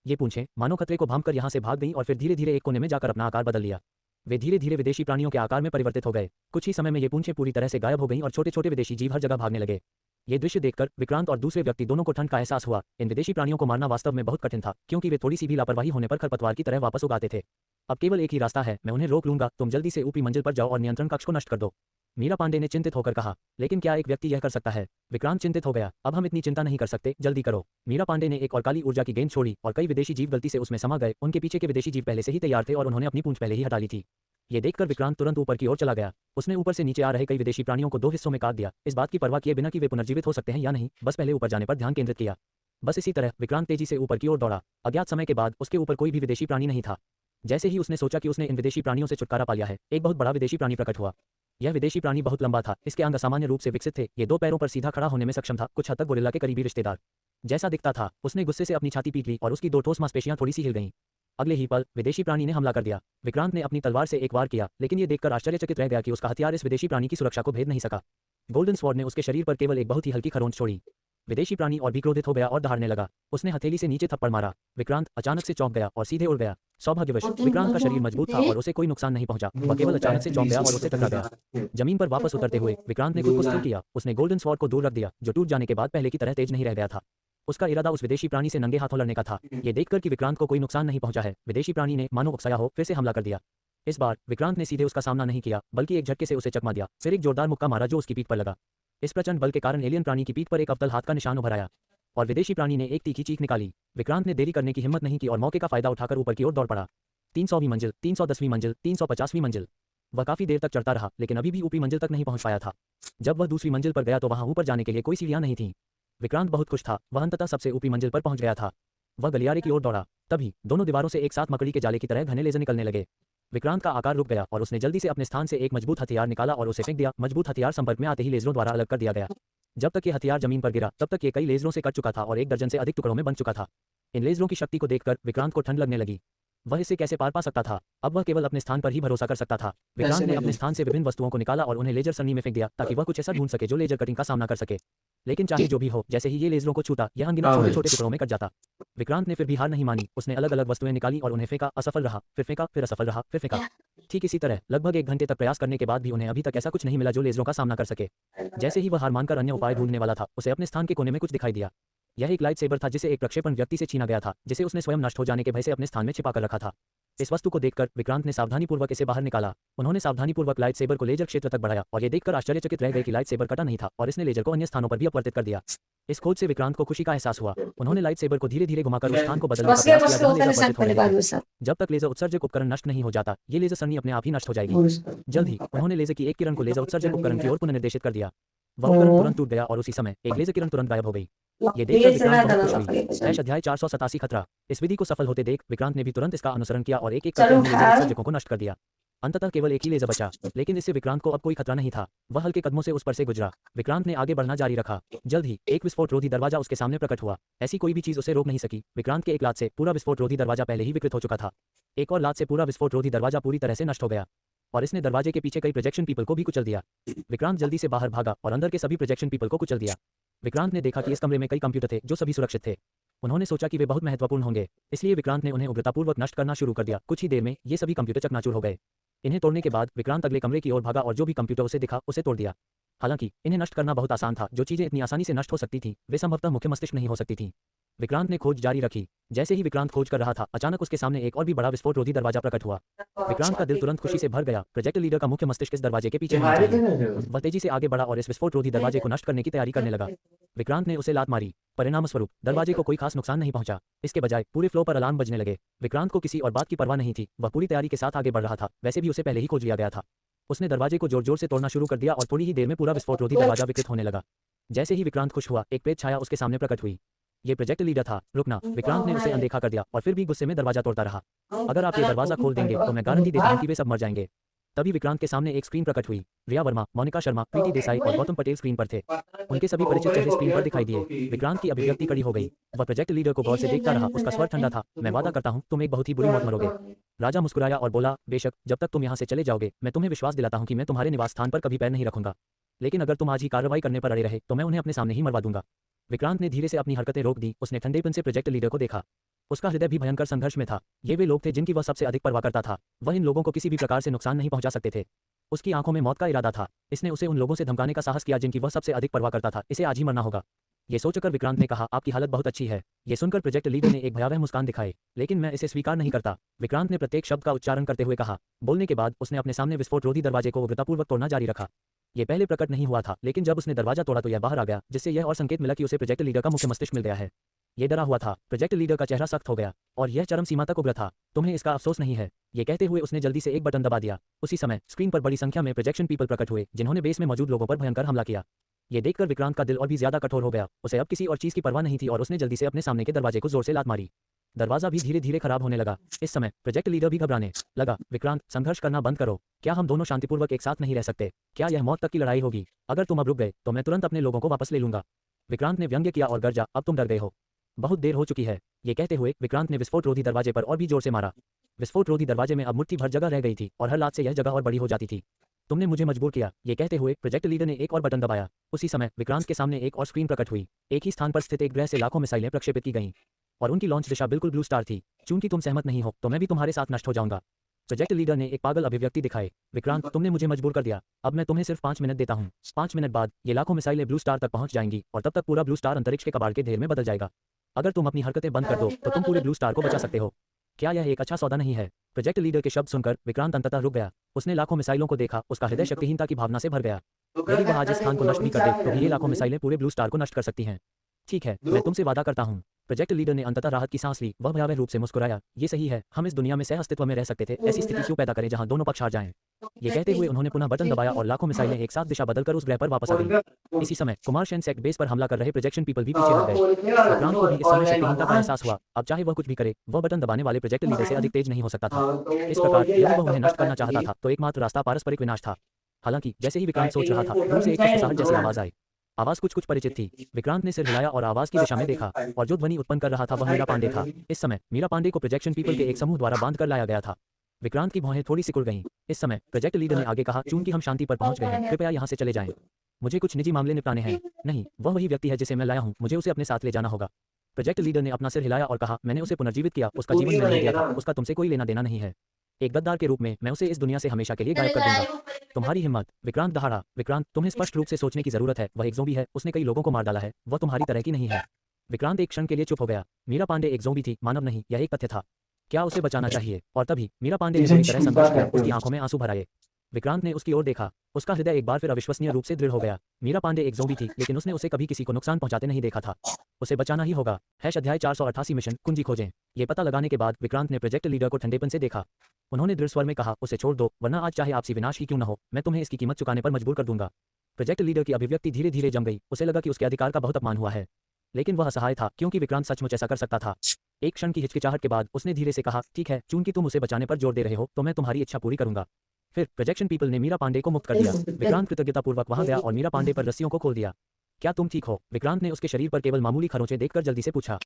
ये पूंछें मानो खतरे को भांप कर यहाँ से भाग गईं और फिर धीरे धीरे एक कोने में जाकर अपना आकार बदल लिया। वे धीरे धीरे विदेशी प्राणियों के आकार में परिवर्तित हो गए। कुछ ही समय में ये पूंछें पूरी तरह से गायब हो गईं और छोटे छोटे विदेशी जीव हर जगह भागने लगे। ये दृश्य देखकर विक्रांत और दूसरे व्यक्ति दोनों को ठंड का एहसास हुआ। इन विदेशी प्राणियों को मारना वास्तव में बहुत कठिन था, क्योंकि वे थोड़ी सी भी लापरवाही होने पर खरपतवार की तरह वापस उगाते थे। अब केवल एक ही रास्ता है, मैं उन्हें रोक लूंगा। तुम जल्दी से ऊपरी मंजिल पर जाओ और नियंत्रण कक्ष को नष्ट कर दो। मीरा पांडे ने चिंतित होकर कहा। लेकिन क्या एक व्यक्ति यह कर सकता है? विक्रांत चिंतित हो गया। अब हम इतनी चिंता नहीं कर सकते, जल्दी करो। मीरा पांडे ने एक और काली ऊर्जा की गेंद छोड़ी और कई विदेशी जीव गलती से उसमें समा गए। उनके पीछे के विदेशी जीव पहले से ही तैयार थे और उन्होंने अपनी पूंछ पहले ही हटा ली थी। ये देखकर विक्रांत तुरंत ऊपर की ओर चला गया। उसने ऊपर से नीचे आ रहे कई विदेशी प्राणियों को 2 हिस्सों में काट दिया, इस बात की परवाह किए बिना कि वे पुनर्जीवित हो सकते हैं या नहीं, बस पहले ऊपर जाने पर ध्यान केंद्रित किया। बस इसी तरह विक्रांत तेजी से ऊपर की ओर दौड़ा। अज्ञात समय के बाद उसके ऊपर कोई भी विदेशी प्राणी नहीं था। जैसे ही उसने सोचा कि उसने इन विदेशी प्राणियों से छुटकारा पा लिया है, एक बहुत बड़ा विदेशी प्राणी प्रकट हुआ। यह विदेशी प्राणी बहुत लंबा था, इसके अंग असामान्य रूप से विकसित थे। ये 2 पैरों पर सीधा खड़ा होने में सक्षम था, कुछ हद तक गोरिल्ला के करीबी रिश्तेदार जैसा दिखता था। उसने गुस्से से अपनी छाती पीट ली और उसकी 2 ठोस मांसपेशियां थोड़ी सी हिल गईं। अगले ही पल विदेशी प्राणी ने हमला कर दिया। विक्रांत ने अपनी तलवार से एक वार किया, लेकिन ये देखकर आश्चर्यचकित रह गया कि उसका हथियार इस विदेशी प्राणी की सुरक्षा को भेद नहीं सका। गोल्डन स्वॉर्ड ने उसके शरीर पर केवल एक बहुत ही हल्की खरोंच छोड़ी। विदेशी प्राणी और भी क्रोधित हो गया और दहाड़ने लगा। उसने हथेली से नीचे थप्पड़ मारा। विक्रांत अचानक से चौंक गया और सीधे उड़ गया। सौभाग्यवश विक्रांत का शरीर मजबूत था और उसे कोई नुकसान नहीं पहुंचा। वह केवल अचानक से चौंक गया और उसे टकरा गया। जमीन पर वापस उतरते हुए विक्रांत ने खुद को स्थिर किया। उसने गोल्डन स्वॉर्ड को दूर रख दिया, जो टूट जाने के बाद पहले की तरह तेज नहीं रह गया था। उसका इरादा उस विदेशी प्राणी से नंगे हाथों लड़ने का था। ये देखकर कि विक्रांत को कोई नुकसान नहीं पहुंचा है, विदेशी प्राणी ने मानो उकसाया हो फिर से हमला कर दिया। इस बार विक्रांत ने सीधे उसका सामना नहीं किया, बल्कि एक झटके से उसे चकमा दिया, फिर एक जोरदार मुक्का मारा जो उसकी पीठ पर लगा। इस प्रचंड बल के कारण एलियन प्राणी की पीठ पर एक अवतल हाथ का निशान उभर आया और विदेशी प्राणी ने एक तीखी चीख निकाली। विक्रांत ने देरी करने की हिम्मत नहीं की और मौके का फायदा उठाकर ऊपर की ओर दौड़ पड़ा। 300वीं मंजिल, 310वीं मंजिल, 350वीं मंजिल। वह काफी देर तक चढ़ता रहा, लेकिन अभी भी ऊपरी मंजिल तक नहीं पहुंच पाया था। जब वह दूसरी मंजिल पर गया तो वहां ऊपर जाने के लिए कोई सीढ़ियां नहीं थीं। विक्रांत बहुत खुश था, वह अंततः सबसे ऊपरी मंजिल पर पहुंच गया था। वह गलियारे की ओर दौड़ा। तभी दोनों दीवारों से एक साथ मकड़ी के जाले की तरह घने लेजर निकलने लगे। विक्रांत का आकार रुक गया और उसने जल्दी से अपने स्थान से एक मजबूत हथियार निकाला और उसे फेंक दिया। मजबूत हथियार संपर्क में आते ही लेजरों द्वारा अलग कर दिया गया। जब तक ये हथियार जमीन पर गिरा तब तक ये कई लेजरों से कट चुका था और 1 दर्जन से अधिक टुकड़ों में बन चुका था। इन लेजरों की शक्ति को देखकर विक्रांत को ठंड लगने लगी। वह इसे कैसे पार पा सकता था? अब वह केवल अपने स्थान पर ही भरोसा कर सकता था। विक्रांत ने अपने स्थान से विभिन्न वस्तुओं को निकाला और उन्हें लेजर सरणी में फेंक दिया, ताकि वह कुछ ऐसा ढूंढ सके जो लेजर कटिंग का सामना कर सके। लेकिन चाहे जो भी हो, जैसे ही ये लेजरों को छूता, यह अनगिनत छोटे छोटे टुकड़ों में कट जाता। विक्रांत ने फिर भी हार नहीं मानी। उसने अलग अलग वस्तुएं निकाली और उन्हें फेंका। असफल रहा, फिर फेंका, फिर असफल रहा, फिर फेंका। ठीक इसी तरह लगभग 1 घंटे तक प्रयास करने के बाद भी उन्हें अभी तक ऐसा कुछ नहीं मिला जो लेजरों का सामना कर सके। जैसे ही वह हार मानकर अन्य उपाय ढूंढने वाला था, उसे अपने स्थान के कोने में कुछ दिखाई दिया। यह एक लाइट सेबर था जिसे एक प्रक्षेपण व्यक्ति से छीना गया था, जिसे उसने स्वयं नष्ट हो जाने के भय से अपने स्थान में छिपा कर रखा था। इस वस्तु को देखकर विक्रांत ने सावधानीपूर्वक इसे बाहर निकाला। उन्होंने सावधानीपूर्वक लाइट सेबर को लेजर क्षेत्र तक बढ़ाया और ये देखकर आश्चर्यचकित रह गए कि लाइट सेबर कटा नहीं था और इसने लेजर को अन्य स्थानों पर भी अपवर्तित कर दिया। इस खोज से विक्रांत को खुशी का एहसास हुआ। उन्होंने लाइट सेबर को धीरे धीरे घुमाकर उस स्थान को बदलने का प्रयास किया जहां लेजर अपवर्तित होने लगे थे। जब तक लेजर उत्सर्जक उपकरण नष्ट नहीं हो जाता, ये लेजर सरणी अपने आप ही नष्ट हो जाएगी। जल्द ही उन्होंने लेजर की एक किरण को लेजर उत्सर्जक उपकरण की ओर पुनर्निर्देशित कर दिया। वह उपकरण तुरंत टूट गया और उसी समय एक लेजर किरण तुरंत गायब हो गई। ये देखकर विक्रांत बहुत खुश हुई। अध्याय 487 खतरा। इस विधि को सफल होते देख विक्रांत ने भी तुरंत इसका अनुसरण किया और एक एक करके लेजर उत्सर्जकों को नष्ट कर दिया। अंततः केवल एक ही लेजर बचा, लेकिन इससे विक्रांत को अब कोई खतरा नहीं था। वह हल्के कदमों से उस पर से गुजरा। विक्रांत ने आगे बढ़ना जारी रखा। जल्द ही एक विस्फोट रोधी दरवाजा उसके सामने प्रकट हुआ। ऐसी कोई भी चीज उसे रोक नहीं सकी। विक्रांत के एक लात से पूरा विस्फोट रोधी दरवाजा पहले ही विकृत हो चुका था। एक और लात से पूरा विस्फोट रोधी दरवाजा पूरी तरह से नष्ट हो गया और इसने दरवाजे के पीछे कई प्रोजेक्शन पीपल को भी कुचल दिया। विक्रांत जल्दी से बाहर भागा और अंदर के सभी प्रोजेक्शन पीपल को कुचल दिया। विक्रांत ने देखा कि इस कमरे में कई कंप्यूटर थे जो सभी सुरक्षित थे। उन्होंने सोचा कि वे बहुत महत्वपूर्ण होंगे, इसलिए विक्रांत ने उन्हें उग्रतापूर्वक नष्ट करना शुरू कर दिया। कुछ ही देर में ये सभी कंप्यूटर चकनाचूर हो गए। इन्हें तोड़ने के बाद विक्रांत अगले कमरे की ओर भागा और जो भी कंप्यूटर उसे दिखा उसे तोड़ दिया। हालांकि इन्हें नष्ट करना बहुत आसान था। जो चीजें इतनी आसानी से नष्ट हो सकती थीं, वे संभवतः मुख्य मस्तिष्क नहीं हो सकती थीं। विक्रांत ने खोज जारी रखी। जैसे ही विक्रांत खोज कर रहा था, अचानक उसके सामने एक और भी बड़ा विस्फोट रोधी दरवाजा प्रकट हुआ। विक्रांत का दिल तुरंत खुशी से भर गया। प्रोजेक्ट लीडर का मुख्य मस्तिष्क इस दरवाजे के पीछे होना चाहिए। वह तेजी से आगे बढ़ा और इस विस्फोट रोधी दरवाजे को नष्ट करने की तैयारी करने लगा। विक्रांत ने उसे लात मारी। परिणामस्वरूप दरवाजे को कोई खास नुकसान नहीं पहुंचा। इसके बजाय पूरे फ्लोर पर अलार्म बजने लगे। विक्रांत को किसी और बात की परवाह नहीं थी। वह पूरी तैयारी के साथ आगे बढ़ रहा था। वैसे भी उसे पहले ही खोज लिया गया था। उसने दरवाजे को जोर जोर से तोड़ना शुरू कर दिया और थोड़ी ही देर में पूरा विस्फोट रोधी दरवाजा विकृत होने लगा। जैसे ही विक्रांत खुश हुआ, एक प्रेत छाया उसके सामने प्रकट हुई। ये प्रोजेक्ट लीडर था। रुकना, विक्रांत ने उसे अनदेखा कर दिया और फिर भी गुस्से में दरवाजा तोड़ता रहा। अगर आप ये दरवाजा खोल देंगे तो मैं गारंटी देता हूं कि वे सब मर जाएंगे। तभी विक्रांत के सामने एक स्क्रीन प्रकट हुई। रिया वर्मा, मोनिका शर्मा, प्रीति देसाई और गौतम पटेल स्क्रीन पर थे। उनके सभी परिचित चेहरे स्क्रीन पर दिखाई दिए। विक्रांत की अभिव्यक्ति कड़ी हो गई। वह प्रोजेक्ट लीडर को गौर से देखता रहा। उसका स्वर ठंडा था। मैं वादा करता हूं, तुम एक बहुत ही बुरी मौत मरोगे। राजा मुस्कुराया और बोला, बेशक, जब तक तुम यहाँ से चले जाओगे, मैं तुम्हें विश्वास दिलाता हूँ कि मैं तुम्हारे निवास स्थान पर कभी पैर नहीं रखूंगा। लेकिन अगर तुम आज ही कार्रवाई करने पर अड़े रहे तो मैं उन्हें अपने सामने ही मरवा दूंगा। विक्रांत ने धीरे से अपनी हरकतें रोक दी। उसने ठंडेपन से प्रोजेक्ट लीडर को देखा। उसका हृदय भी भयंकर संघर्ष में था। ये वे लोग थे जिनकी वह सबसे अधिक परवाह करता था। वह इन लोगों को किसी भी प्रकार से नुकसान नहीं पहुंचा सकते थे। उसकी आंखों में मौत का इरादा था। इसने उसे उन लोगों से धमकाने का साहस किया जिनकी वह सबसे अधिक परवाह करता था। इसे आज ही मरना होगा। ये सोचकर विक्रांत ने कहा, आपकी हालत बहुत अच्छी है। ये सुनकर प्रोजेक्ट लीडर ने एक भयावह मुस्कान दिखाई। लेकिन मैं इसे स्वीकार नहीं करता। विक्रांत ने प्रत्येक शब्द का उच्चारण करते हुए कहा। बोलने के बाद उसने अपने सामने विस्फोट रोधी दरवाजे को उग्रतापूर्वक तोड़ना जारी रखा। ये पहले प्रकट नहीं हुआ था, लेकिन जब उसने दरवाजा तोड़ा तो यह बाहर आ गया, जिससे यह और संकेत मिला कि उसे प्रोजेक्ट लीडर का मुख्य मस्तिष्क मिल गया है। ये डरा हुआ था। प्रोजेक्ट लीडर का चेहरा सख्त हो गया और यह चरम सीमा तक उग्र था। तुम्हें इसका अफसोस नहीं है, ये कहते हुए उसने जल्दी से एक बटन दबा दिया। उसी समय स्क्रीन पर बड़ी संख्या में प्रोजेक्शन पीपल प्रकट हुए, जिन्होंने बेस में मौजूद लोगों पर भयंकर हमला किया। ये देखकर विक्रांत का दिल और भी ज्यादा कठोर हो गया। उसे अब किसी और चीज की परवाह नहीं थी और उसने जल्दी से अपने सामने के दरवाजे को जोर से लात मारी। दरवाजा भी धीरे धीरे खराब होने लगा। इस समय प्रोजेक्ट लीडर भी घबराने लगा। विक्रांत, संघर्ष करना बंद करो। क्या हम दोनों शांतिपूर्वक एक साथ नहीं रह सकते? क्या यह मौत तक की लड़ाई होगी? अगर तुम अब रुक गए तो मैं तुरंत अपने लोगों को वापस ले लूंगा। विक्रांत ने व्यंग्य किया और गर्जा, अब तुम डर गए हो। बहुत देर हो चुकी है। ये कहते हुए विक्रांत ने विस्फोट रोधी दरवाजे पर और भी जोर से मारा। विस्फोट रोधी दरवाजे में अब मुट्ठी भर जगह रह गई थी और हर लात से यह जगह और बड़ी हो जाती थी। तुमने मुझे मजबूर किया। ये कहते हुए प्रोजेक्ट लीडर ने एक और बटन दबाया। उसी समय विक्रांत के सामने एक और स्क्रीन प्रकट हुई। एक ही स्थान पर स्थित एक ग्रह से लाखों मिसाइलें प्रक्षेपित की गईं और उनकी लॉन्च दिशा बिल्कुल ब्लू स्टार थी। चूंकि तुम सहमत नहीं हो तो मैं भी तुम्हारे साथ नष्ट हो जाऊंगा। प्रोजेक्ट लीडर ने एक पागल अभिव्यक्ति दिखाई। विक्रांत, तुमने मुझे मजबूर कर दिया। अब मैं तुम्हें सिर्फ 5 मिनट देता हूँ। 5 मिनट बाद ये लाखों मिसाइलें ब्लू स्टार तक पहुंच जाएंगी और तब तक पूरा ब्लू स्टार अंतरिक्ष के कबाड़ के ढेर में बदल जाएगा। अगर तुम अपनी हरकतें बंद कर दो तो तुम पूरे ब्लू स्टार को बचा सकते हो। क्या यह एक अच्छा सौदा नहीं है? प्रोजेक्ट लीडर के शब्द सुनकर विक्रांत अंततः रुक गया। उसने लाखों मिसाइलों को देखा। उसका हृदय शक्तिहीनता की भावना से भर गया। यदि वह आज इस स्थान को नष्ट भी कर दे तो भी ये लाखों मिसाइलें पूरे ब्लू स्टार को नष्ट कर सकती हैं। ठीक है, मैं तुमसे वादा करता हूँ। प्रोजेक्ट लीडर ने अंततः राहत की सांस ली। वह भयावह रूप से मुस्कुराया। ये सही है, हम इस दुनिया में सह अस्तित्व में रह सकते थे। ऐसी स्थिति क्यों पैदा करें जहां दोनों पक्ष हार जाएं? ये कहते हुए उन्होंने पुनः बटन दबाया और लाखों मिसाइलें एक साथ दिशा बदलकर उस ग्रह पर वापस आ गईं। इसी समय कुमार शेन सेक्ट बेस पर हमला कर रहे प्रोजेक्शन पीपल भी पीछे हट गए। विक्रांत को भी इस समय शक्तिहीनता का एहसास हुआ। अब चाहे वह कुछ भी करे, वह बटन दबाने वाले प्रोजेक्ट लीडर से अधिक तेज नहीं हो सकता था। इस प्रकार यदि वह उन्हें नष्ट करना चाहता था तो एकमात्र रास्ता पारस्परिक विनाश था। हालांकि जैसे ही विक्रांत सोच रहा था, दूर से एक फुसफुसाहट जैसी आवाज आई। आवाज कुछ कुछ परिचित थी। विक्रांत ने सिर हिलाया और आवाज की दिशा में देखा और जो ध्वनि उत्पन्न कर रहा था वह मीरा पांडे था। इस समय मीरा पांडे को प्रोजेक्शन पीपल के एक समूह द्वारा बांध कर लाया गया था। विक्रांत की भौहें थोड़ी सिकुड़ गईं। इस समय प्रोजेक्ट लीडर ने आगे कहा, चूंकि हम शांति पर पहुंच गए हैं, कृपया यहाँ से चले जाएं। मुझे कुछ निजी मामले निपटाने हैं। नहीं, वह वही व्यक्ति है जिसे मैं लाया हूँ। मुझे उसे अपने साथ ले जाना होगा। प्रोजेक्ट लीडर ने अपना सिर हिलाया और कहा, मैंने उसे पुनर्जीवित किया। उसका जीवन मैंने नहीं दिया था। उसका तुमसे कोई लेना देना नहीं है। एक गद्दार के रूप में मैं उसे इस दुनिया से हमेशा के लिए गायब कर दूंगा। तुम्हारी हिम्मत! विक्रांत दहाड़ा। विक्रांत, तुम्हें स्पष्ट रूप से सोचने की जरूरत है। वह एक ज़ोंबी है। उसने कई लोगों को मार डाला है। वह तुम्हारी तरह की नहीं है। विक्रांत एक क्षण के लिए चुप हो गया। मीरा पांडे एक ज़ोंबी थी, मानव नहीं। यह एक तथ्य था। क्या उसे बचाना चाहिए? और तभी मीरा पांडे ने पूरी तरह संघर्ष किया। उसकी आंखों में आंसू भर आए। विक्रांत ने उसकी ओर देखा। उसका हृदय एक बार फिर अविश्वसनीय रूप से दृढ़ हो गया। मीरा पांडे एक ज़ोंबी थी, लेकिन उसने उसे कभी किसी को नुकसान पहुंचाते नहीं देखा था। उसे बचाना ही होगा। अध्याय 488 मिशन कुंजी खोजें। ये पता लगाने के बाद विक्रांत ने प्रोजेक्ट लीडर को ठंडेपन से देखा। उन्होंने दृढ़ स्वर में कहा, उसे छोड़ दो, वरना आज चाहे आपसी विनाश ही क्यों न हो, मैं तुम्हें इसकी कीमत चुकाने पर मजबूर कर दूंगा। प्रोजेक्ट लीडर की अभिव्यक्ति धीरे धीरे जम गई। उसे लगा कि उसके अधिकार का बहुत अपमान हुआ है, लेकिन वह असहाय था क्योंकि विक्रांत सचमुच ऐसा कर सकता था। एक क्षण की हिचकिचाहट के बाद उसने धीरे से कहा, ठीक है, चूंकि तुम उसे बचाने पर जोर दे रहे हो तो मैं तुम्हारी इच्छा पूरी करूंगा। फिर प्रोजेक्शन पीपल ने मीरा पांडे को मुक्त कर दिया। विक्रांत कृतज्ञतापूर्वक वहां गया और मीरा पांडे पर रस्सियों को खोल दिया। क्या तुम ठीक हो? विक्रांत ने उसके शरीर पर केवल मामूली खरोंचें देखकर जल्दी से पूछा।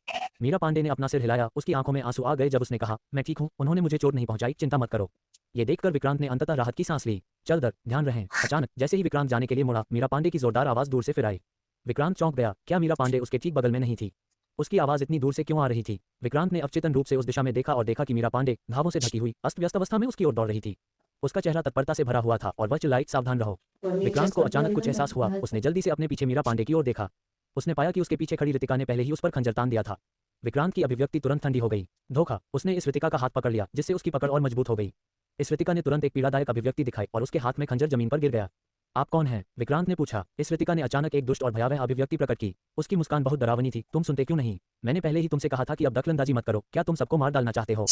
मीरा पांडे ने अपना सिर हिलाया, उसकी आंखों में आंसू आ गए जब उसने कहा, मैं ठीक हूँ, उन्होंने मुझे चोट नहीं पहुंचाई, चिंता मत करो। ये देखकर विक्रांत ने अंततः राहत की सांस ली। चल दर, ध्यान रहे। अचानक जैसे ही विक्रांत जाने के लिए मुड़ा, मीरा पांडे की जोरदार आवाज दूर से फिर आई। विक्रांत चौंक गया। क्या मीरा पांडे उसके ठीक बगल में नहीं थी? उसकी आवाज इतनी दूर से क्यों आ रही थी? विक्रांत ने अवचेतन रूप से उस दिशा में देखा और देखा कि मीरा पांडे घावों से ढकी हुई अस्त व्यस्त अवस्था में उसकी ओर दौड़ रही थी। उसका चेहरा तत्परता से भरा हुआ था और वह चिल्लाई, सावधान रहो। विक्रांत को अचानक कुछ एहसास हुआ। उसने जल्दी से अपने पीछे मीरा पांडे की ओर देखा। उसने पाया कि उसके पीछे खड़ी रितिका ने पहले ही उस पर खंजर तान दिया था। विक्रांत की अभिव्यक्ति तुरंत ठंडी हो गई। धोखा। उसने इस रितिका का हाथ पकड़ लिया, जिससे उसकी पकड़ और मजबूत हो गई। इस रितिका ने तुरंत एक पीड़ादायक अभिव्यक्ति दिखाई और उसके हाथ में खंजर जमीन पर गिर गया। आप कौन हैं? विक्रांत ने पूछा। इस रितिका ने अचानक एक दुष्ट और भयावह अभिव्यक्ति प्रकट की। उसकी मुस्कान बहुत डरावनी थी। तुम सुनते क्यों नहीं? मैंने पहले ही तुमसे कहा था कि अब दखलंदाजी मत करो। क्या तुम सबको मार डालना चाहते हो?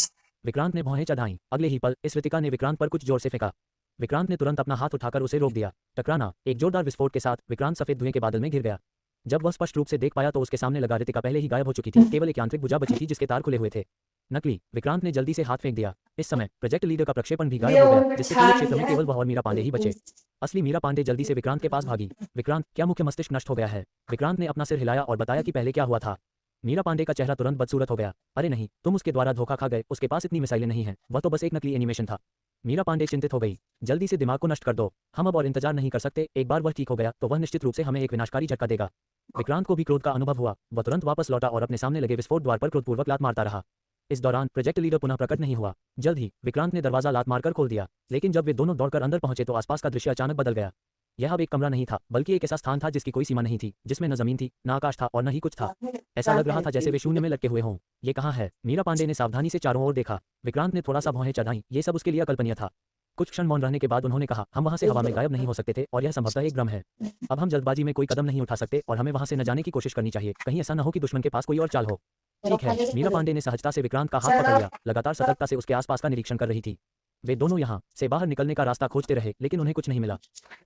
विक्रांत ने भौहें चढ़ाईं। अगले ही पल इस रितिका ने विक्रांत पर कुछ जोर से फेंका। विक्रांत ने तुरंत अपना हाथ उठाकर उसे रोक दिया। टकराना। एक जोरदार विस्फोट के साथ विक्रांत सफेद धुएं के बादल में गिर गया। जब वह स्पष्ट रूप से देख पाया तो उसके सामने लगा रितिका पहले ही गायब हो चुकी थी। केवल एक यांत्रिक भुजा बची थी जिसके तार खुले हुए थे। नकली। विक्रांत ने जल्दी से हाथ फेंक दिया। इस समय प्रोजेक्ट लीडर का प्रक्षेपण भी गायब हो गया, जिससे पूरे क्षेत्र में केवल वह और मीरा पांडे ही बचे। असली मीरा पांडे जल्दी से विक्रांत के पास भागी। विक्रांत, क्या मुख्य मस्तिष्क नष्ट हो गया है? विक्रांत ने अपना सिर हिलाया और बताया कि पहले क्या हुआ था। मीरा पांडे का चेहरा तुरंत बदसूरत हो गया। अरे नहीं, तुम उसके द्वारा धोखा खा गए। उसके पास इतनी मिसाइलें नहीं हैं, वह तो बस एक नकली एनिमेशन था। मीरा पांडे चिंतित हो गई। जल्दी से दिमाग को नष्ट कर दो, हम अब और इंतजार नहीं कर सकते। एक बार वह ठीक हो गया तो वह निश्चित रूप से हमें एक विनाशकारी झटका देगा। विक्रांत को भी क्रोध का अनुभव हुआ। वह तुरंत वापस लौटा और अपने सामने लगे विस्फोट द्वार पर क्रोधपूर्वक लात मारता रहा। इस दौरान प्रोजेक्ट लीडर पुनः प्रकट नहीं हुआ। जल्द ही विक्रांत ने दरवाजा लात मारकर खोल दिया, लेकिन जब वे दोनों दौड़कर अंदर पहुंचे तो आसपास का दृश्य अचानक बदल गया। यह अब एक कमरा नहीं था, बल्कि एक ऐसा स्थान था जिसकी कोई सीमा नहीं थी, जिसमें न जमीन थी, न आकाश था और न ही कुछ था। ऐसा लग रहा था जैसे वे शून्य में लटके हुए हों। ये कहाँ है? मीरा पांडे ने सावधानी से चारों ओर देखा। विक्रांत ने थोड़ा सा भौहें चढ़ाईं। ये सब उसके लिए अकल्पनीय था। कुछ क्षण मौन रहने के बाद उन्होंने कहा, हम वहां से हवा में गायब नहीं हो सकते थे और यह संभवतः एक भ्रम है। अब हम जल्दबाजी में कोई कदम नहीं उठा सकते और हमें वहां से न जाने की कोशिश करनी चाहिए। कहीं ऐसा न हो कि दुश्मन के पास कोई और चाल हो। ठीक है। मीरा पांडे ने सहजता से विक्रांत का हाथ पकड़ लिया, लगातार सतर्कता से उसके आसपास का निरीक्षण कर रही थी। वे दोनों यहाँ से बाहर निकलने का रास्ता खोजते रहे, लेकिन उन्हें कुछ नहीं मिला।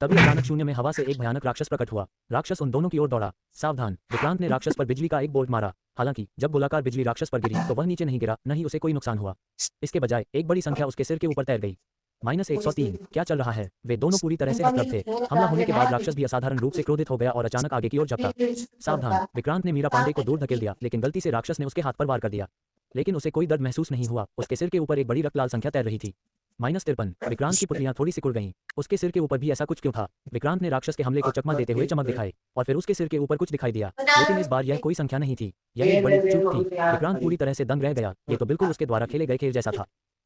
तभी अचानक शून्य में हवा से एक भयानक राक्षस प्रकट हुआ। राक्षस उन दोनों की ओर दौड़ा। सावधान। विक्रांत ने राक्षस पर बिजली का एक बोल्ट मारा। हालांकि जब गोलाकार बिजली राक्षस पर गिरी तो वह नीचे नहीं गिरा, न ही उसे कोई नुकसान हुआ। इसके बजाय एक बड़ी संख्या उसके सिर के ऊपर तैर गई। -103। क्या चल रहा है? वे दोनों पूरी तरह से हतप्रभ थे। हमला होने के बाद राक्षस भी असाधारण रूप से क्रोधित हो गया और अचानक आगे की ओर झपटा। सावधान। विक्रांत ने मीरा पांडे को दूर धकेल दिया, लेकिन गलती से राक्षस ने उसके हाथ पर वार कर दिया। लेकिन उसे कोई दर्द महसूस नहीं हुआ। उसके सिर के ऊपर एक बड़ी रक्तलाल संख्या तैर रही थी। -53। विक्रांत की पुतलियां थोड़ी सिकुड़ गईं। उसके सिर के ऊपर भी ऐसा कुछ क्यों था? विक्रांत ने राक्षस के हमले को चकमा देते हुए चमक दिखाई और फिर उसके सिर के ऊपर कुछ दिखाई दिया, लेकिन इस बार यह कोई संख्या नहीं थी। यह एक बड़ी चूक थी। विक्रांत पूरी तरह से दंग रह गया। ये तो बिल्कुल उसके द्वारा खेले गए खेल जैसा था।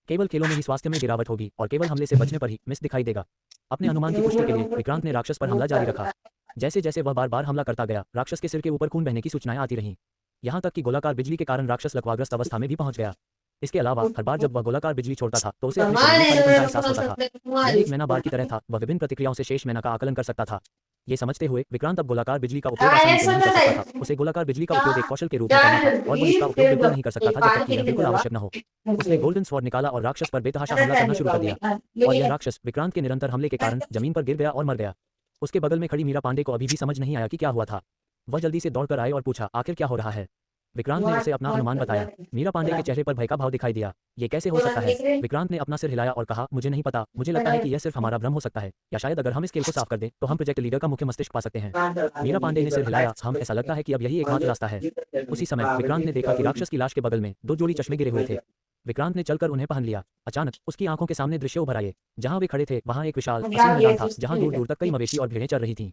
केवल खेलों में ही स्वास्थ्य में गिरावट होगी और केवल हमले से बचने पर ही मिस दिखाई देगा। अपने अनुमान की पुष्टि के लिए विक्रांत ने राक्षस पर हमला जारी रखा। जैसे जैसे वह बार बार हमला करता गया, राक्षस के सिर के ऊपर खून बहने की सूचनाएं आती रहीं। यहाँ तक कि गोलाकार बिजली के कारण राक्षस लकवाग्रस्त अवस्था में भी पहुंच गया। इसके अलावा हर बार जब वह गोलाकार बिजली छोड़ता था तो उसे अपने शरीर में खालीपन का एहसास होता था। यह एक मैना बार की तरह था। वह विभिन्न प्रतिक्रियाओं से शेष मैना का आकलन कर सकता था। ये समझते हुए विक्रांत अब गोलाकार बिजली का उपयोग आसानी से नहीं कर सकता था। उसे गोलाकार बिजली का उपयोग एक कौशल के रूप में करना था और वह इसका उपयोग बिल्कुल नहीं कर सकता था जब तक कि यह बिल्कुल आवश्यक न हो। उसने गोल्डन स्वॉर्ड निकाला और राक्षस पर बेतहाशा हमला करना शुरू कर दिया, और यह राक्षस विक्रांत के निरंतर हमले के कारण जमीन पर गिर गया और मर गया। उसके बगल में खड़ी मीरा पांडे को अभी भी समझ नहीं आया कि क्या हुआ था। वह जल्दी से दौड़कर आए और पूछा, आखिर क्या हो रहा है? विक्रांत ने उसे अपना अनुमान बताया। मीरा पांडे के चेहरे पर भय का भाव दिखाई दिया। ये कैसे हो सकता है? विक्रांत ने अपना सिर हिलाया और कहा, मुझे नहीं पता। मुझे लगता है कि यह सिर्फ हमारा भ्रम हो सकता है, या शायद अगर हम इस खेल को साफ कर दें तो हम प्रोजेक्ट लीडर का मुख्य मस्तिष्क पा सकते हैं। मीरा पांडे ने सिर हिलाया। हम ऐसा लगता है कि अब यही एकमात्र रास्ता है। उसी समय विक्रांत ने देखा कि राक्षस की लाश के बगल में 2 जोड़ी चश्मे गिरे हुए थे। विक्रांत ने चलकर उन्हें पहन लिया। अचानक उसकी आंखों के सामने दृश्य उभर आए। जहां वे खड़े थे वहां एक विशाल असीम मैदान था, जहां दूर दूर तक कई मवेशी और भेड़ें चल रही थीं।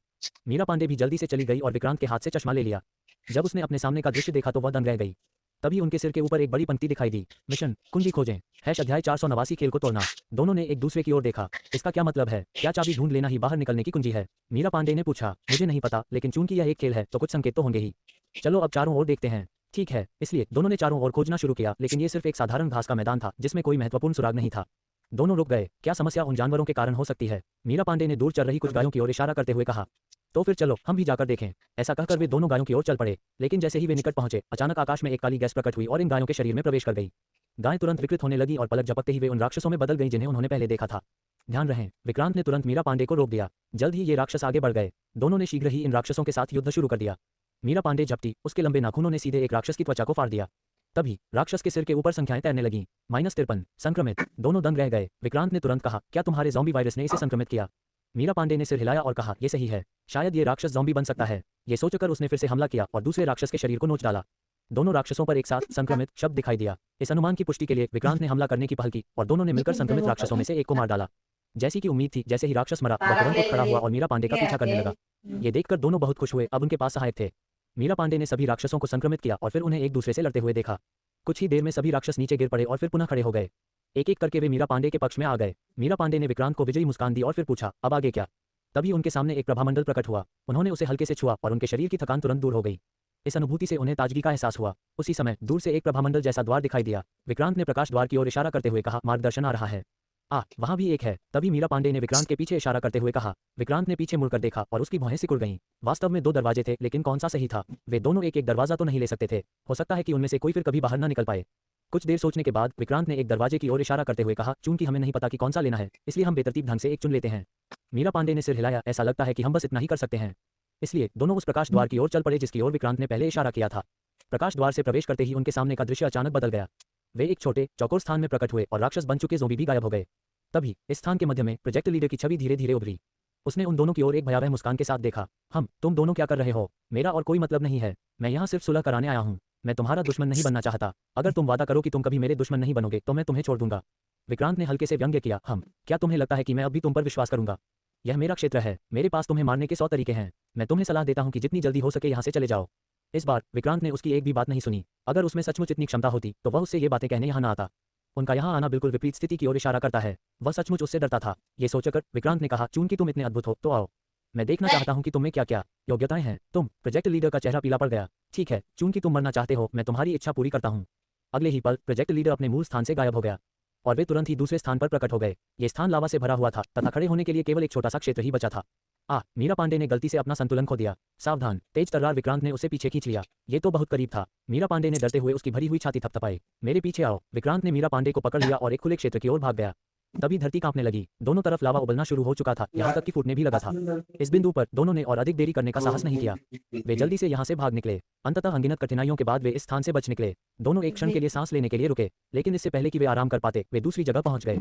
मीरा पांडे भी जल्दी से चली गई और विक्रांत के हाथ से चश्मा ले लिया। जब उसने अपने सामने का दृश्य देखा तो वह दंग रह गई। तभी उनके सिर के ऊपर एक बड़ी पंक्ति दिखाई दी, मिशन कुंजी खोजें अध्याय 489 खेल को तोड़ना। दोनों ने एक दूसरे की ओर देखा। इसका क्या मतलब है? क्या चाबी ढूंढ लेना ही बाहर निकलने की कुंजी है? मीरा पांडे ने पूछा। मुझे नहीं पता, लेकिन चूंकि यह एक खेल है तो कुछ संकेत तो होंगे ही। चलो अब चारों ओर देखते हैं। ठीक है। इसलिए दोनों ने चारों ओर खोजना शुरू किया, लेकिन ये सिर्फ एक साधारण घास का मैदान था जिसमें कोई महत्वपूर्ण सुराग नहीं था। दोनों रुक गए। क्या समस्या उन जानवरों के कारण हो सकती है? मीरा पांडे ने दूर चल रही कुछ गायों की ओर इशारा करते हुए कहा। तो फिर चलो हम भी जाकर देखें। ऐसा कहकर वे दोनों गायों की ओर चल पड़े, लेकिन जैसे ही वे निकट पहुंचे अचानक आकाश में एक काली गैस प्रकट हुई और इन गायों के शरीर में प्रवेश कर गई। गायें तुरंत विकृत होने लगी और पलक झपकते ही वे उन राक्षसों में बदल गईं जिन्हें उन्होंने पहले देखा था। ध्यान रहे, विक्रांत ने तुरंत मीरा पांडे को रोक दिया। जल्द ही ये राक्षस आगे बढ़ गए। दोनों ने शीघ्र ही इन राक्षसों के साथ युद्ध शुरू कर दिया। मीरा पांडे झपटी, उसके लंबे नाखूनों ने सीधे एक राक्षस की त्वचा को फाड़ दिया। तभी राक्षस के सिर के ऊपर संख्याएं तैरने लगीं। -53 संक्रमित। दोनों दंग रह गए। विक्रांत ने तुरंत कहा, क्या तुम्हारे ज़ॉम्बी वायरस ने इसे संक्रमित किया? मीरा पांडे ने सिर हिलाया और कहा, ये सही है। शायद ये राक्षस ज़ॉम्बी बन सकता है। ये सोचकर उसने फिर से हमला किया और दूसरे राक्षस के शरीर को नोच डाला। दोनों राक्षसों पर एक साथ संक्रमित शब्द दिखाई दिया। इस अनुमान की पुष्टि के लिए विक्रांत ने हमला करने की पहल की और दोनों ने मिलकर संक्रमित राक्षसों में से एक को मार डाला। जैसी कि उम्मीद थी, जैसे ही राक्षस मरा, वह तुरंत उठ खड़ा हुआ और मीरा पांडे का पीछा करने लगा। ये देखकर दोनों बहुत खुश हुए, अब उनके पास सहायक थे। मीरा पांडे ने सभी राक्षसों को संक्रमित किया और फिर उन्हें एक दूसरे से लड़ते हुए देखा। कुछ ही देर में सभी राक्षस नीचे गिर पड़े और फिर पुनः खड़े हो गए। एक एक करके वे मीरा पांडे के पक्ष में आ गए। मीरा पांडे ने विक्रांत को विजयी मुस्कान दी और फिर पूछा, अब आगे क्या? तभी उनके सामने एक प्रभामंडल प्रकट हुआ। उन्होंने उसे हल्के से छुआ और उनके शरीर की थकान तुरंत दूर हो गई। इस अनुभूति से उन्हें ताजगी का एहसास हुआ। उसी समय दूर से एक प्रभामंडल जैसा द्वार दिखाई दिया। विक्रांत ने प्रकाश द्वार की ओर इशारा करते हुए कहा, मार्गदर्शन आ रहा है। वहां भी एक है। तभी मीरा पांडे ने विक्रांत के पीछे इशारा करते हुए कहा। विक्रांत ने पीछे मुड़कर देखा और उसकी भौहें सिकुड़ गईं। वास्तव में 2 दरवाजे थे, लेकिन कौन सा सही था? वे दोनों एक एक दरवाजा तो नहीं ले सकते थे। हो सकता है कि उनमें से कोई फिर कभी बाहर न निकल पाए। कुछ देर सोचने के बाद विक्रांत ने एक दरवाजे की ओर इशारा करते हुए कहा, चूंकि हमें नहीं पता कि कौन सा लेना है, इसलिए हम बेतरतीब ढंग से एक चुन लेते हैं। मीरा पांडे ने सिर हिलाया, ऐसा लगता है कि हम बस इतना ही कर सकते हैं। इसलिए दोनों उस प्रकाश द्वार की ओर चल पड़े जिसकी ओर विक्रांत ने पहले इशारा किया था। प्रकाश द्वार से प्रवेश करते ही उनके सामने का दृश्य अचानक बदल गया। वे एक छोटे चौकोर स्थान में प्रकट हुए और राक्षस बन चुके ज़ॉम्बी भी गायब हो गए। तभी इस स्थान के मध्य में प्रोजेक्ट लीडर की छवि धीरे धीरे उभरी। उसने उन दोनों की ओर एक भयावह मुस्कान के साथ देखा। तुम दोनों क्या कर रहे हो? मेरा और कोई मतलब नहीं है। मैं यहाँ सिर्फ सुलह कराने आया हूँ। मैं तुम्हारा दुश्मन नहीं बनना चाहता। अगर तुम वादा करो कि तुम कभी मेरे दुश्मन नहीं बनोगे तो मैं तुम्हें छोड़ दूंगा। विक्रांत ने हल्के से व्यंग्य किया। क्या तुम्हें लगता है कि मैं अब भी तुम पर विश्वास करूंगा? यह मेरा क्षेत्र है। मेरे पास तुम्हें मारने के 100 तरीके हैं। मैं तुम्हें सलाह देता हूँ कि जितनी जल्दी हो सके यहाँ से चले जाओ। इस बार विक्रांत ने उसकी एक भी बात नहीं सुनी। अगर उसमें सचमुच इतनी क्षमता होती तो वह उससे ये बातें कहने यहाँ न आता। उनका यहाँ आना बिल्कुल विपरीत स्थिति की ओर इशारा करता है। वह सचमुच उससे डरता था। ये सोचकर विक्रांत ने कहा, चूंकि तुम इतने अद्भुत हो तो आओ। मैं देखना चाहता हूँ कि तुम्हें क्या क्या योग्यताएं हैं। प्रोजेक्ट लीडर का चेहरा पीला पड़ गया। ठीक है, चूंकि तुम मरना चाहते हो, मैं तुम्हारी इच्छा पूरी करता हूँ। अगले ही पल प्रोजेक्ट लीडर अपने मूल स्थान से गायब हो गया और वे तुरंत ही दूसरे स्थान पर प्रकट हो गए। ये स्थान लावा से भरा हुआ था तथा खड़े होने के लिए केवल एक छोटा सा क्षेत्र ही बचा था। मीरा पांडे ने गलती से अपना संतुलन खो दिया। सावधान! तेज तर्रार विक्रांत ने उसे पीछे खींच लिया। ये तो बहुत करीब था। मीरा पांडे ने डरते हुए उसकी भरी हुई छाती थपथपाई। मेरे पीछे आओ! विक्रांत ने मीरा पांडे को पकड़ लिया और एक खुले क्षेत्र की ओर भाग गया। तभी धरती कांपने लगी। दोनों तरफ लावा उबलना शुरू हो चुका था, यहाँ तक कि फूटने भी लगा था। इस बिंदु पर दोनों ने और अधिक देरी करने का साहस नहीं किया। वे जल्दी से यहाँ से भाग निकले। अंततः अनगिनत कठिनाइयों के बाद वे इस स्थान से बच निकले। दोनों एक क्षण के लिए सांस लेने के लिए रुके, लेकिन इससे पहले कि वे आराम कर पाते, वे दूसरी जगह पहुंच गए।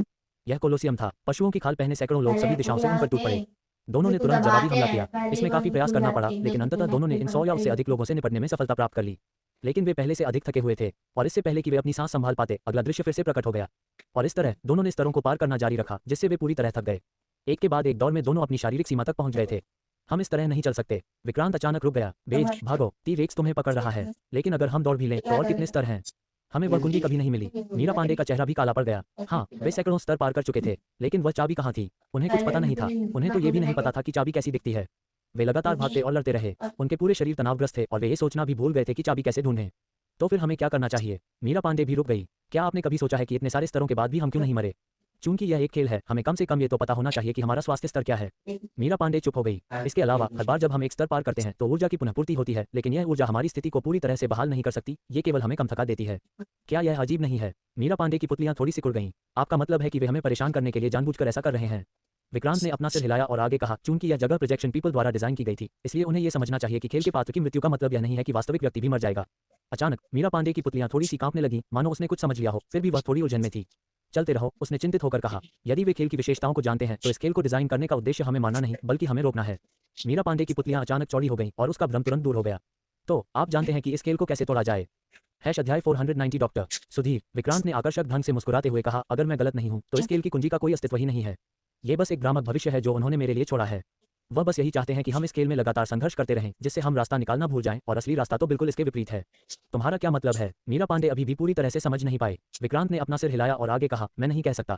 यह कोलोसियम था। पशुओं की खाल पहने सैकड़ों लोग सभी दिशाओं से उन पर टूट पड़े। दोनों ने तुरंत जवाबी हमला किया। इसमें काफी प्रयास करना पड़ा, लेकिन अंततः दोनों ने इन 100 या उससे अधिक लोगों से निपटने में सफलता प्राप्त कर ली। लेकिन वे पहले से अधिक थके हुए थे और इससे पहले कि वे अपनी सांस संभाल पाते, अगला दृश्य फिर से प्रकट हो गया। और इस तरह दोनों ने स्तरों को पार करना जारी रखा, जिससे वे पूरी तरह थक गए। एक के बाद एक दौर में दोनों अपनी शारीरिक सीमा तक पहुंच गए थे। हम इस तरह नहीं चल सकते। विक्रांत अचानक रुक गया। बेज, भागो! टी-रेक्स तुम्हें पकड़ रहा है। लेकिन अगर हम दौड़ भी लें तो और कितने स्तर हैं? हमें वह कुंजी कभी नहीं मिली। मीरा पांडे का चेहरा भी काला पड़ गया। वे सैकड़ों स्तर पार कर चुके थे, लेकिन वह चाबी कहाँ थी? उन्हें कुछ पता नहीं था। उन्हें तो ये भी नहीं पता था कि चाबी कैसी दिखती है। वे लगातार भागते और लड़ते रहे। उनके पूरे शरीर तनावग्रस्त थे और वे ये सोचना भी भूल गए थे कि चाबी कैसे ढूंढें। तो फिर हमें क्या करना चाहिए? मीरा पांडे भी रुक गई। क्या आपने कभी सोचा है कि इतने सारे स्तरों के बाद भी हम क्यों नहीं मरे? चूंकि यह एक खेल है, हमें कम से कम ये तो पता होना चाहिए कि हमारा स्वास्थ्य स्तर क्या है। मीरा पांडे चुप हो गई। इसके अलावा हर बार जब हम एक स्तर पार करते हैं तो ऊर्जा की पुनःपूर्ति होती है, लेकिन यह ऊर्जा हमारी स्थिति को पूरी तरह से बहाल नहीं कर सकती। ये केवल हमें कम थका देती है। क्या यह अजीब नहीं है? मीरा पांडे की पुतलियां थोड़ी सिकुड़ गईं। आपका मतलब है कि वे हमें परेशान करने के लिए जानबूझकर ऐसा कर रहे हैं? विक्रांत ने अपना सिर हिलाया और आगे कहा, चूंकि यह जगह प्रोजेक्शन पीपल द्वारा डिजाइन की गई थी, इसलिए उन्हें यह समझना चाहिए कि खेल के पात्र की मृत्यु का मतलब यह नहीं है कि वास्तविक व्यक्ति भी मर जाएगा। अचानक मीरा पांडे की पुतलियां थोड़ी सी कांपने लगीं, मानो उसने कुछ समझ लिया हो, फिर भी वह थोड़ी उलझन में थी। चलते रहो, उसने चिंतित होकर कहा। यदि वे खेल की विशेषताओं को जानते हैं तो इस खेल को डिजाइन करने का उद्देश्य हमें मारना नहीं बल्कि हमें रोकना है। मीरा पांडे की पुतलियां अचानक चौड़ी हो गईं और उसका भ्रम तुरंत दूर हो गया। तो आप जानते हैं कि इस खेल को कैसे तोड़ा जाए? अध्याय 490 डॉक्टर सुधीर, विक्रांत ने आकर्षक ढंग से मुस्कुराते हुए कहा, अगर मैं गलत नहीं हूं तो इस खेल की कुंजी का कोई अस्तित्व ही नहीं है। ये बस एक भ्रामक भविष्य है जो उन्होंने मेरे लिए छोड़ा है। वह बस यही चाहते हैं कि हम इस खेल में लगातार संघर्ष करते रहें, जिससे हम रास्ता निकालना भूल जाएं, और असली रास्ता तो बिल्कुल इसके विपरीत है। तुम्हारा क्या मतलब है? मीरा पांडे अभी भी पूरी तरह से समझ नहीं पाए। विक्रांत ने अपना सिर हिलाया और आगे कहा, मैं नहीं कह सकता।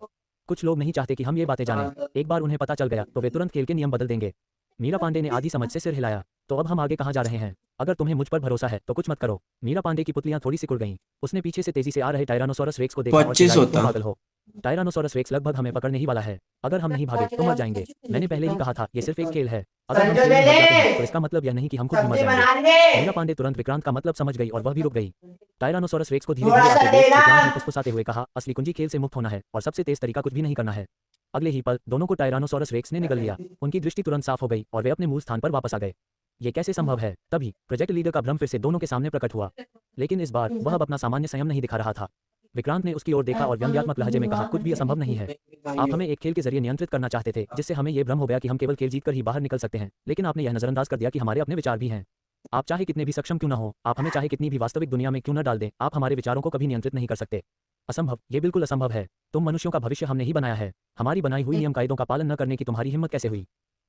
कुछ लोग नहीं चाहते कि हम ये बातें जानें। एक बार उन्हें पता चल गया तो वे तुरंत खेल के नियम बदल देंगे। मीरा पांडे ने आधी समझ से सिर हिलाया। तो अब हम आगे कहाँ जा रहे हैं? अगर तुम्हें मुझ पर भरोसा है तो कुछ मत करो। मीरा पांडे की पुतलियां थोड़ी सिकुड़ गईं। उसने पीछे से तेजी से आ रहे टायरानोसॉरस रेक्स को देखा और चिल्लाई, तुम पागल हो। टायरानोसॉरस रेक्स लगभग हमें पकड़ने ही वाला है। अगर हम नहीं भागे तो मर जाएंगे। मैंने पहले ही कहा था, ये सिर्फ एक खेल है। अगर हम खेल में मर जाते हैं तो इसका मतलब यह नहीं कि हम खुद भी मर जाएंगे। मीरा पांडे तुरंत विक्रांत का मतलब समझ गई और वह भी रुक गई। टायरानोसॉरस रेक्स को धीरे धीरे आते देख विक्रांत ने फुसफुसाते हुए कहा, असली कुंजी खेल से मुक्त होना है और सबसे तेज तरीका कुछ भी नहीं करना है। अगले ही पल दोनों को टायरानोसॉरस रेक्स ने निगल लिया। उनकी दृष्टि तुरंत साफ हो गई और वे अपने मूल स्थान पर वापस आ गए। ये कैसे संभव है? तभी प्रोजेक्ट लीडर का भ्रम फिर से दोनों के सामने प्रकट हुआ, लेकिन इस बार वह अब अपना सामान्य संयम नहीं दिखा रहा था। विक्रांत ने उसकी ओर देखा और व्यंग्यात्मक लहजे में कहा, कुछ भी असंभव नहीं है। आप हमें एक खेल के जरिए नियंत्रित करना चाहते थे, जिससे हमें ये भ्रम हो गया कि हम केवल खेल जीतकर ही बाहर निकल सकते हैं, लेकिन आपने यह नजरअंदाज कर दिया कि हमारे अपने विचार भी हैं। आप चाहे कितने भी सक्षम क्यों न हो, आप हमें चाहे कितनी भी वास्तविक दुनिया में क्यों न डाल दें, आप हमारे विचारों को कभी नियंत्रित नहीं कर सकते। असंभव, ये बिल्कुल असंभव है। तुम मनुष्यों का भविष्य हमने ही बनाया है। हमारी बनाई हुई नियम कायदों का पालन न करने की तुम्हारी हिम्मत कैसे हुई?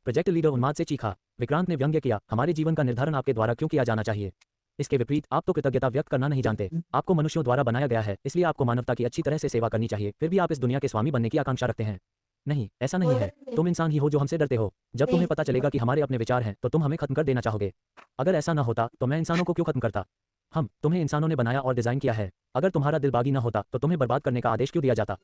प्रोजेक्ट लीडर उन्माद से चीखा। विक्रांत ने व्यंग्य किया, हमारे जीवन का निर्धारण आपके द्वारा क्यों किया जाना चाहिए? इसके विपरीत आप तो कृतज्ञता व्यक्त करना नहीं जानते। आपको मनुष्यों द्वारा बनाया गया है, इसलिए आपको मानवता की अच्छी तरह से सेवा करनी चाहिए, फिर भी आप इस दुनिया के स्वामी बनने की आकांक्षा रखते हैं। नहीं, ऐसा नहीं है। तुम इंसान ही हो जो हमसे डरते हो। जब तुम्हें पता चलेगा कि हमारे अपने विचार हैं, तो तुम हमें खत्म कर देना चाहोगे। अगर ऐसा न होता तो मैं इंसानों को क्यों खत्म करता? तुम्हें इंसानों ने बनाया और डिजाइन किया है। अगर तुम्हारा दिल बागी न होता तो तुम्हें बर्बाद करने का आदेश क्यों दिया जाता?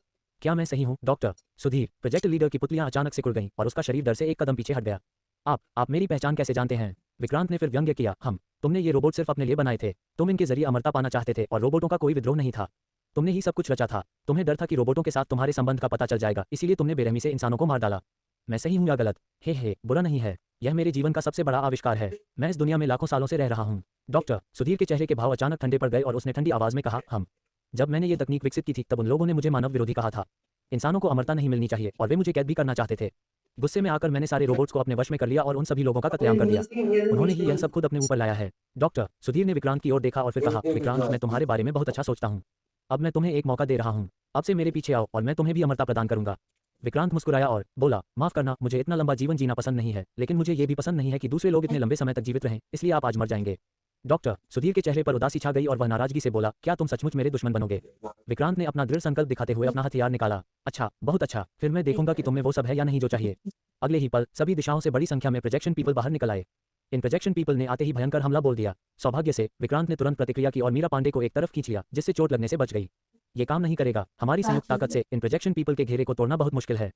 क्या मैं सही हूँ, डॉक्टर? सुधीर, प्रोजेक्ट लीडर की पुतलियां अचानक सिकुड़ गईं और उसका शरीर डर से एक कदम पीछे हट गया। आप मेरी पहचान कैसे जानते हैं? विक्रांत ने फिर व्यंग्य किया, तुमने ये रोबोट सिर्फ अपने लिए बनाए थे। तुम इनके जरिए अमरता पाना चाहते थे और रोबोटों का कोई विद्रोह नहीं था। तुमने ही सब कुछ रचा था। तुम्हें डर था कि रोबोटों के साथ तुम्हारे संबंध का पता चल जाएगा, इसीलिए तुमने बेरहमी से इंसानों को मार डाला। मैं सही हूँ या गलत? हे, बुरा नहीं है। यह मेरे जीवन का सबसे बड़ा आविष्कार है। मैं इस दुनिया में लाखों सालों से रह रहा हूँ। डॉक्टर, सुधीर के चेहरे के भाव अचानक ठंडे पड़ गए और उसने ठंडी आवाज में कहा, जब मैंने ये तकनीक विकसित की थी तब उन लोगों ने मुझे मानव विरोधी कहा था। इंसानों को अमरता नहीं मिलनी चाहिए और वे मुझे कैद भी करना चाहते थे। गुस्से में आकर मैंने सारे रोबोट्स को अपने वश में कर लिया और उन सभी लोगों का कत्लेआम कर दिया। उन्होंने ही यह सब खुद अपने ऊपर लाया है। डॉक्टर, सुधीर ने विक्रांत की ओर देखा और फिर कहा, विक्रांत, मैं तुम्हारे बारे में बहुत अच्छा सोचता हूँ। अब मैं तुम्हें एक मौका दे रहा हूँ। अब से मेरे पीछे आओ और मैं तुम्हें भी अमरता प्रदान करूंगा। विक्रांत मुस्कुराया और बोला, माफ करना, मुझे इतना लंबा जीवन जीना पसंद नहीं है, लेकिन मुझे ये भी पसंद नहीं है कि दूसरे लोग इतने लंबे समय तक जीवित रहें, इसलिए आप आज मर जाएंगे। डॉक्टर, सुधीर के चेहरे पर उदासी छा गई और वह नाराजगी से बोला, क्या तुम सचमुच मेरे दुश्मन बनोगे? विक्रांत ने अपना दृढ़ संकल्प दिखाते हुए अपना हथियार निकाला। अच्छा, बहुत अच्छा, फिर मैं देखूंगा कि तुम में वो सब है या नहीं जो चाहिए। अगले ही पल सभी दिशाओं से बड़ी संख्या में प्रोजेक्शन पीपल बाहर निकल आए। इन प्रोजेक्शन पीपल ने आते ही भयंकर हमला बोल दिया। सौभाग्य से विक्रांत ने तुरंत प्रतिक्रिया की और मीरा पांडे को एक तरफ खींच लिया, जिससे चोट लगने से बच गई। ये काम नहीं करेगा। हमारी संयुक्त ताकत से इन प्रोजेक्शन पीपल के घेरे को तोड़ना बहुत मुश्किल है।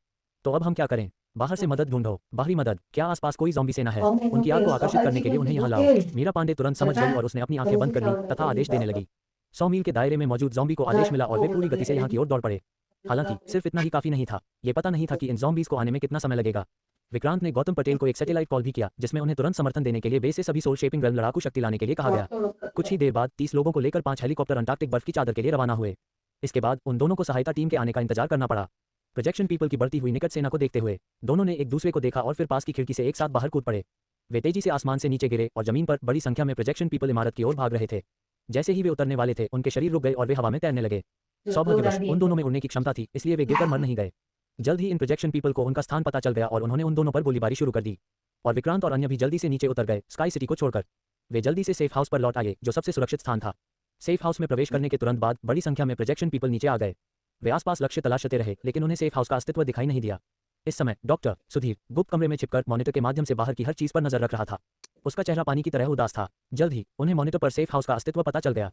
तो अब हम क्या करें? बाहर से मदद ढूंढो। बाहरी मदद? क्या आसपास कोई ज़ॉम्बी सेना है? उनकी आग को आकर्षित करने के लिए उन्हें यहाँ लाओ। मीरा पांडे तुरंत समझ गई और उसने अपनी आंखें बंद कर ली तथा आदेश देने लगी। 100 मील के दायरे में मौजूद ज़ॉम्बी को आदेश मिला और वे पूरी गति से यहाँ की ओर दौड़ पड़े। हालांकि सिर्फ इतना ही काफी नहीं था। ये पता नहीं था कि इन ज़ॉम्बीज को आने में कितना समय लगेगा। विक्रांत ने गौतम पटेल को एक सैटेलाइट कॉल भी किया, जिसमें उन्हें तुरंत समर्थन देने के लिए बेस से सभी सोल शेपिंग गन लड़ाकू शक्ति लाने के लिए कहा गया। कुछ ही देर बाद 30 लोगों को लेकर 5 हेलीकॉप्टर अंटार्कटिक बर्फ की चादर के लिए रवाना हुए। इसके बाद उन दोनों को सहायता टीम के आने का इंतजार करना पड़ा। प्रोजेक्शन पीपल की बढ़ती हुई निकट सेना को देखते हुए दोनों ने एक दूसरे को देखा और फिर पास की खिड़की से एक साथ बाहर कूद पड़े। वे तेजी से आसमान से नीचे गिरे और जमीन पर बड़ी संख्या में प्रोजेक्शन पीपल इमारत की ओर भाग रहे थे। जैसे ही वे उतरने वाले थे, उनके शरीर रुक गए और वे हवा में तैरने लगे। सौभाग्यवश उन दोनों में उड़ने की क्षमता थी, इसलिए वे गिरकर मर नहीं गए। जल्द ही इन प्रोजेक्शन पीपल को उनका स्थान पता चल गया और उन्होंने उन दोनों पर गोलीबारी शुरू कर दी। और विक्रांत और अन्य भी जल्दी से नीचे उतर गए, स्काई सिटी को छोड़कर। वे जल्दी से सेफ हाउस पर लौट आए, जो सबसे सुरक्षित स्थान था। सेफ हाउस में प्रवेश करने के तुरंत बाद बड़ी संख्या में प्रोजेक्शन पीपल नीचे आ गए। वे आसपास लक्ष्य तलाशते रहे, लेकिन उन्हें सेफ हाउस का अस्तित्व दिखाई नहीं दिया। इस समय डॉक्टर सुधीर गुप्त कमरे में छिपकर मॉनिटर के माध्यम से बाहर की हर चीज पर नजर रख रहा था। उसका चेहरा पानी की तरह उदास था। जल्द ही उन्हें मॉनिटर पर सेफ हाउस का अस्तित्व पता चल गया।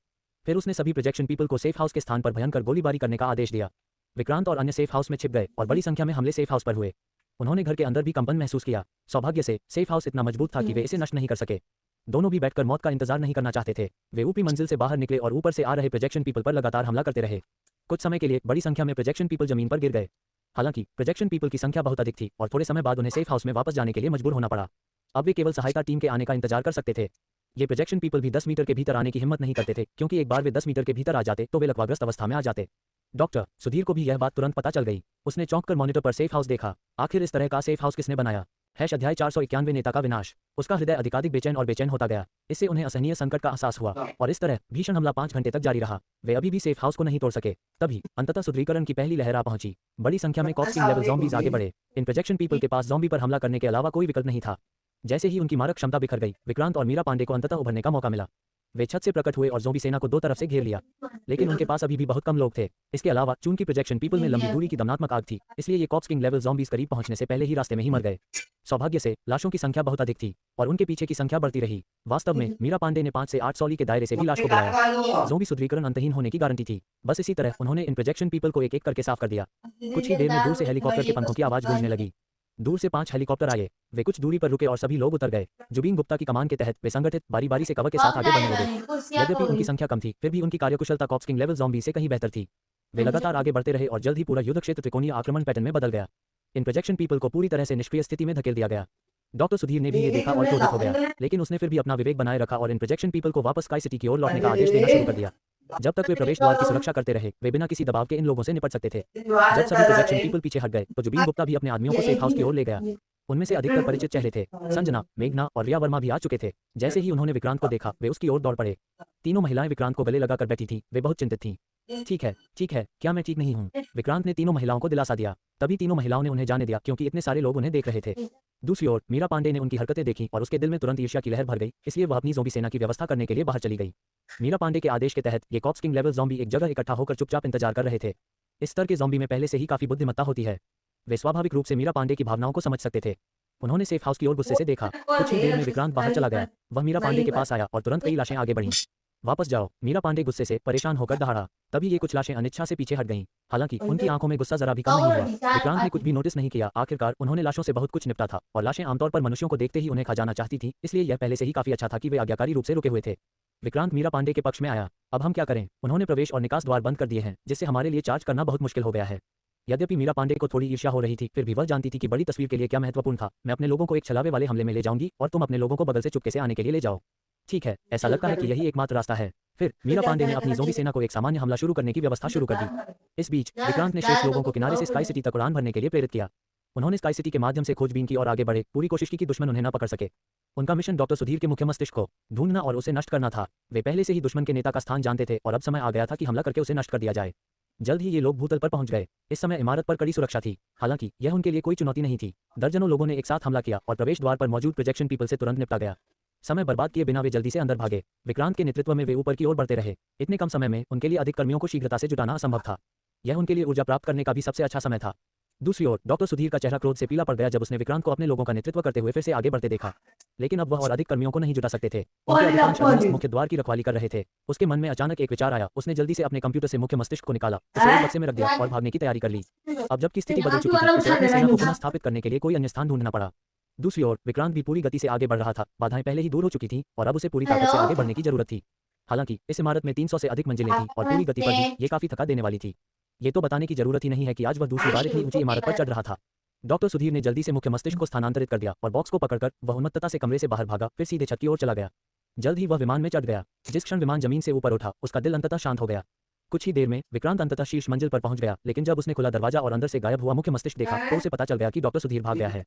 फिर उसने सभी प्रोजेक्शन पीपल को सेफ हाउस के स्थान पर भयंकर गोलीबारी करने का आदेश दिया। विक्रांत और अन्य सेफ हाउस में छिप गए और बड़ी संख्या में हमले सेफ हाउस पर हुए। उन्होंने घर के अंदर भी कंपन महसूस किया। सौभाग्य से सेफ हाउस इतना मजबूत था कि वे इसे नष्ट नहीं कर सके। दोनों भी बैठकर मौत का इंतजार नहीं करना चाहते थे। वे ऊपरी मंजिल से बाहर निकले और ऊपर से आ रहे प्रोजेक्शन पीपल पर लगातार हमला करते रहे। कुछ समय के लिए बड़ी संख्या में प्रोजेक्शन पीपल जमीन पर गिर गए। हालांकि प्रोजेक्शन पीपल की संख्या बहुत अधिक थी और थोड़े समय बाद उन्हें सेफ हाउस में वापस जाने के लिए मजबूर होना पड़ा। अब वे केवल सहायता टीम के आने का इंतजार कर सकते थे। ये प्रोजेक्शन पीपल भी 10 मीटर के भीतर आने की हिम्मत नहीं करते थे, क्योंकि एक बार वे 10 मीटर के भीतर आ जाते तो वे लकवाग्रस्त अवस्था में आ जाते। डॉक्टर सुधीर को भी यह बात तुरंत पता चल गई। उसने चौंककर मॉनिटर पर सेफ हाउस देखा। आखिर इस तरह का सेफ हाउस किसने बनाया? अध्याय 491 नेता का विनाश। उसका हृदय अधिकाधिक बेचैन और बेचैन होता गया। इससे उन्हें असहनीय संकट का एहसास हुआ और इस तरह भीषण हमला 5 घंटे तक जारी रहा। वे अभी भी सेफ हाउस को नहीं तोड़ सके। तभी अंततः सुदृढ़ीकरण की पहली लहर आ पहुंची। बड़ी संख्या में कॉप्सिंग लेवल ज़ॉम्बीज आगे बढ़े। इन प्रोजेक्शन पीपल के पास ज़ॉम्बी पर हमला करने के अलावा कोई विकल्प नहीं था। जैसे ही उनकी मारक क्षमता बिखर गई, विक्रांत और मीरा पांडे को अंततः उभरने का मौका मिला। वे छत से प्रकट हुए और ज़ॉम्बी सेना को दो तरफ से घेर लिया, लेकिन उनके पास अभी भी बहुत कम लोग थे। इसके अलावा चूंकि प्रोजेक्शन पीपल में लंबी दूरी की दमनात्मक आग थी, इसलिए ये कॉप्स किंग लेवल ज़ॉम्बीज करीब पहुंचने से पहले ही रास्ते में ही मर गए। सौभाग्य से लाशों की संख्या बहुत अधिक थी और उनके पीछे की संख्या बढ़ती रही। वास्तव में मीरा पांडे ने 5 से 8 सौली के दायरे से भी लाश को बुलाया। ज़ॉम्बी सुदृढ़ीकरण अंतहीन होने की गारंटी थी। बस इसी तरह उन्होंने इन प्रोजेक्शन पीपल को एक एक करके साफ कर दिया। कुछ ही देर में दूर से हेलीकॉप्टर के पंखों की आवाज गूंजने लगी। दूर से 5 हेलीकॉप्टर आए। वे कुछ दूरी पर रुके और सभी लोग उतर गए। जुबीन गुप्ता की कमान के तहत वे संगठित बारी बारी से कवर के साथ आगे बढ़ने लगे। यद्यपि उनकी संख्या कम थी, फिर भी उनकी कार्यकुशलता कॉप्स किंग लेवल ज़ॉम्बी से कहीं बेहतर थी। वे लगातार आगे बढ़ते रहे और जल्द ही पूरा युद्ध क्षेत्र त्रिकोणीय आक्रमण पैटर्न में बदल गया। इन प्रोजेक्शन पीपल को पूरी तरह से निष्क्रिय स्थिति में धकेल दिया गया। डॉक्टर सुधीर ने भी ये देखा और क्रोधित हो गया, लेकिन उसने फिर भी अपना विवेक बनाए रखा और इन प्रोजेक्शन पीपल को वापस स्काई सिटी की ओर लौटने का आदेश देना शुरू कर दिया। जब तक वे प्रवेश द्वार की सुरक्षा करते रहे, वे बिना किसी दबाव के इन लोगों से निपट सकते थे। जब सभी प्रोजेक्शन पीपल पीछे हट गए, तो जुबीन गुप्ता भी अपने आदमियों को सेफ हाउस की ओर ले गया। उनमें से अधिकतर परिचित चेहरे थे। संजना, मेघना और रिया वर्मा भी आ चुके थे। जैसे ही उन्होंने विक्रांत को देखा, वे उसकी ओर दौड़ पड़े। तीनों महिलाएं विक्रांत को गले लगाकर बैठी थीं। वे बहुत चिंतित थीं। ठीक है, क्या मैं ठीक नहीं हूँ? विक्रांत ने तीनों महिलाओं को दिलासा दिया। तभी तीनों महिलाओं ने उन्हें जाने दिया, क्योंकि इतने सारे लोग उन्हें देख रहे थे। दूसरी ओर मीरा पांडे ने उनकी हरकतें देखी और उसके दिल में तुरंत ईर्ष्या की लहर भर गई, इसलिए वह अपनी ज़ॉम्बी सेना की व्यवस्था करने के लिए बाहर चली गई। मीरा पांडे के आदेश के तहत ये कॉप्स किंग लेवल ज़ॉम्बी एक जगह इकट्ठा होकर चुपचाप इंतजार कर रहे थे। इस स्तर के ज़ॉम्बी में पहले से ही काफी बुद्धिमत्ता होती है। वे स्वाभाविक रूप से मीरा पांडे की भावनाओं को समझ सकते थे। उन्होंने सेफ हाउस की ओर गुस्से से देखा। कुछ ही देर में विक्रांत बाहर चला गया। वह मीरा पांडे के पास आया और तुरंत कई लाशें आगे बढ़ीं। वापस जाओ, मीरा पांडे गुस्से से परेशान होकर दहाड़ा। तभी ये कुछ लाशें अनिच्छा से पीछे हट गईं। हालांकि उनकी आंखों में गुस्सा जरा भी कम नहीं हुआ। विक्रांत ने कुछ भी नोटिस नहीं किया। आखिरकार उन्होंने लाशों से बहुत कुछ निपटा था और लाशें आमतौर पर मनुष्यों को देखते ही उन्हें खा जाना चाहती थी, इसलिए यह पहले से ही काफी अच्छा था कि वे आज्ञाकारी रूप से रुके हुए थे। विक्रांत मीरा पांडे के पक्ष में आया। अब हम क्या करें? उन्होंने प्रवेश और निकास द्वार बंद कर दिए हैं, जिससे हमारे लिए चार्ज करना बहुत मुश्किल हो गया है। यद्यपि मीरा पांडे को थोड़ी ईर्ष्या हो रही थी, फिर भी वह जानती थी कि बड़ी तस्वीर के लिए क्या महत्वपूर्ण था। मैं अपने लोगों को एक छलावे वाले हमले में ले जाऊंगी और तुम अपने लोगों को बगल से चुपके से आने के लिए ले जाओ। ठीक है, ऐसा लगता है कि यही एकमात्र रास्ता है। फिर मीरा पांडे ने अपनी ज़ॉम्बी सेना को एक सामान्य हमला शुरू करने की व्यवस्था शुरू कर दी। इस बीच विक्रांत ने शेष लोगों को किनारे से स्काई सिटी तक उड़ान भरने के लिए प्रेरित किया। उन्होंने स्काई सिटी के माध्यम से खोजबीन की और आगे बढ़े, पूरी कोशिश की कि दुश्मन उन्हें न पकड़ सके। उनका मिशन डॉक्टर सुधीर के मुख्य मस्तिष्क को ढूंढना और उसे नष्ट करना था। वे पहले से ही दुश्मन के नेता का स्थान जानते थे और अब समय आ गया था कि हमला करके उसे नष्ट कर दिया जाए। जल्द ही ये लोग भूतल पर पहुंच गए। इस समय इमारत पर कड़ी सुरक्षा थी। हालांकि यह उनके लिए कोई चुनौती नहीं थी। दर्जनों लोगों ने एक साथ हमला किया और प्रवेश द्वार पर मौजूद प्रोजेक्शन पीपल से तुरंत निपटा गया। समय बर्बाद किए बिना वे जल्दी से अंदर भागे। विक्रांत के नेतृत्व में वे ऊपर की ओर बढ़ते रहे। इतने कम समय में उनके लिए अधिक कर्मियों को शीघ्रता से जुटाना असंभव था। यह उनके लिए ऊर्जा प्राप्त करने का भी सबसे अच्छा समय था। दूसरी ओर डॉक्टर सुधीर का चेहरा क्रोध से पीला पड़ गया जब उसने विक्रांत को अपने लोगों का नेतृत्व करते हुए फिर से आगे बढ़ते देखा। लेकिन अब वह और अधिक कर्मियों को नहीं जुटा सकते थे। उनके अधिकांश अधीनस्थ मुख्य द्वार की रखवाली कर रहे थे। उसके मन में अचानक एक विचार आया। उसने जल्दी से अपने कंप्यूटर से मुख्य मस्तिष्क को निकाला, उसे एक बक्से में रख दिया और भागने की तैयारी कर ली। अब जबकि स्थिति बदल चुकी थी, उसे अपनी सेना को पुनः स्थापित करने के लिए कोई अन्य स्थान ढूंढना पड़ा। दूसरी ओर विक्रांत भी पूरी गति से आगे बढ़ रहा था। बाधाएं पहले ही दूर हो चुकी थीं और अब उसे पूरी ताकत से आगे बढ़ने की जरूरत थी। हालांकि इस इमारत में 300 से अधिक मंजिलें थीं और पूरी गति पर भी ये काफी थका देने वाली थी। ये तो बताने की जरूरत ही नहीं है कि आज वह दूसरी बार इतनी ऊंची इमारत पर चढ़ रहा था। डॉक्टर सुधीर ने जल्दी से मुख्य मस्तिष्क को स्थानांतरित कर दिया और बॉक्स को पकड़कर वह उन्मत्तता से कमरे से बाहर भागा, फिर सीधे छत की ओर चला गया। जल्द ही वह विमान में चढ़ गया। जिस क्षण विमान जमीन से ऊपर उठा, उसका दिल अंततः शांत हो गया। कुछ ही देर में विक्रांत अंततः शीर्ष मंजिल पर पहुंच गया, लेकिन जब उसने खुला दरवाजा और अंदर से गायब हुआ मुख्य मस्तिष्क देखा, तो उसे पता चल गया कि डॉक्टर सुधीर भाग गया है।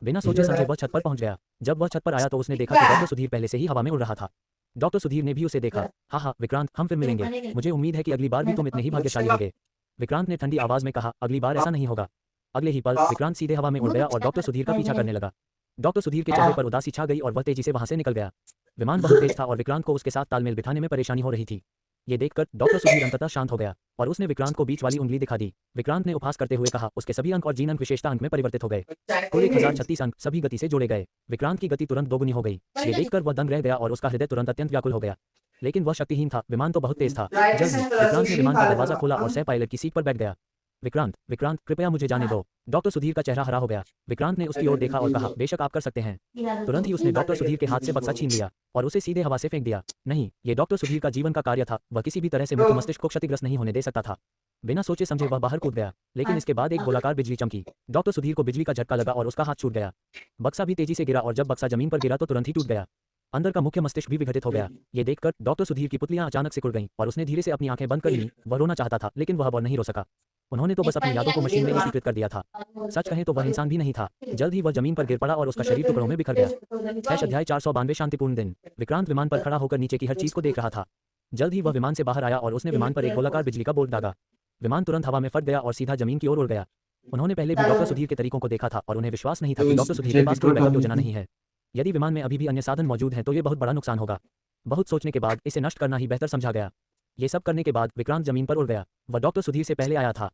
बिना सोचे समझे वह छत पर पहुंच गया। जब वह छत पर आया तो उसने देखा कि डॉक्टर सुधीर पहले से ही हवा में उड़ रहा था। डॉक्टर सुधीर ने भी उसे देखा। हाँ, विक्रांत, हम फिर मिलेंगे। मुझे उम्मीद है कि अगली बार भी तुम इतने ही भाग्यशाली होगे। विक्रांत ने ठंडी आवाज में कहा, अगली बार ऐसा नहीं होगा। अगले ही पल विक्रांत सीधे हवा में उड़ गया और डॉक्टर सुधीर का पीछा करने लगा। डॉक्टर सुधीर के चेहरे पर उदासी छा गई और वह तेजी से वहां से निकल गया। विमान बहुत तेज था और विक्रांत को उसके साथ तालमेल बिठाने में परेशानी हो रही थी। ये देखकर डॉक्टर सुधीर अंततः शांत हो गया और उसने विक्रांत को बीच वाली उंगली दिखा दी। विक्रांत ने उपहास करते हुए कहा, उसके सभी अंक और जीन अंक विशेषता अंक में परिवर्तित हो गए। कुल 1036 अंक सभी गति से जोड़े गए। विक्रांत की गति तुरंत दोगुनी हो गई। ये देखकर वह दंग रह गया और उसका हृदय तुरंत अत्यंत व्याकुल हो गया। लेकिन वह शक्तिहीन था, विमान तो बहुत तेज था। जल्द ही विक्रांत ने विमान का दरवाजा खोला और सह पायलट की सीट पर बैठ गया। विक्रांत, कृपया मुझे जाने दो। डॉक्टर सुधीर का चेहरा हरा हो गया। विक्रांत ने उसकी ओर देखा और कहा, बेशक आप कर सकते हैं। तुरंत ही उसने डॉक्टर सुधीर के हाथ से बक्सा छीन लिया और उसे सीधे हवा से फेंक दिया। नहीं, ये डॉक्टर सुधीर का जीवन का कार्य था। वह किसी भी तरह से मुख्य मस्तिष्क को क्षतिग्रस्त नहीं होने दे सकता था। बिना सोचे समझे वह बाहर कूद गया, लेकिन इसके बाद एक गोलाकार बिजली चमकी। डॉक्टर सुधीर को बिजली का झटका लगा और उसका हाथ छूट गया। बक्सा भी तेजी से गिरा और जब बक्सा जमीन पर गिरा तो तुरंत ही टूट गया। अंदर का मुख्य मस्तिष्क भी विघटित हो गया। ये देखकर डॉक्टर सुधीर की पुतलियां अचानक सिकुड़ गईं और उसने धीरे से अपनी आंखें बंद कर लीं। वह रोना चाहता था, लेकिन वह अब और नहीं रो सका। उन्होंने तो बस अपनी यादों को मशीन में एकीकृत कर दिया था। सच कहें तो वह इंसान भी नहीं था। जल्द ही वह जमीन पर गिर पड़ा और उसका शरीर टुकड़ों में बिखर गया। अध्याय 492 शांतिपूर्ण दिन। विक्रांत विमान पर खड़ा होकर नीचे की हर चीज को देख रहा था। जल्द ही वह विमान से बाहर आया और उसने विमान पर एक गोलाकार बिजली का बोल्ट दागा। विमान तुरंत हवा में फट गया और सीधा जमीन की ओर उड़ गया। उन्होंने पहले भी डॉक्टर सुधीर के तरीकों को देखा था और उन्हें विश्वास नहीं था कि डॉक्टर सुधीर के पास कोई बैकअप योजना नहीं है। यदि विमान में अभी भी अन्य साधन मौजूद हैं तो ये बहुत बड़ा नुकसान होगा। बहुत सोचने के बाद इसे नष्ट करना ही बेहतर समझा गया। ये सब करने के बाद विक्रांत जमीन पर उड़ गया। वह डॉक्टर सुधीर से पहले आया था।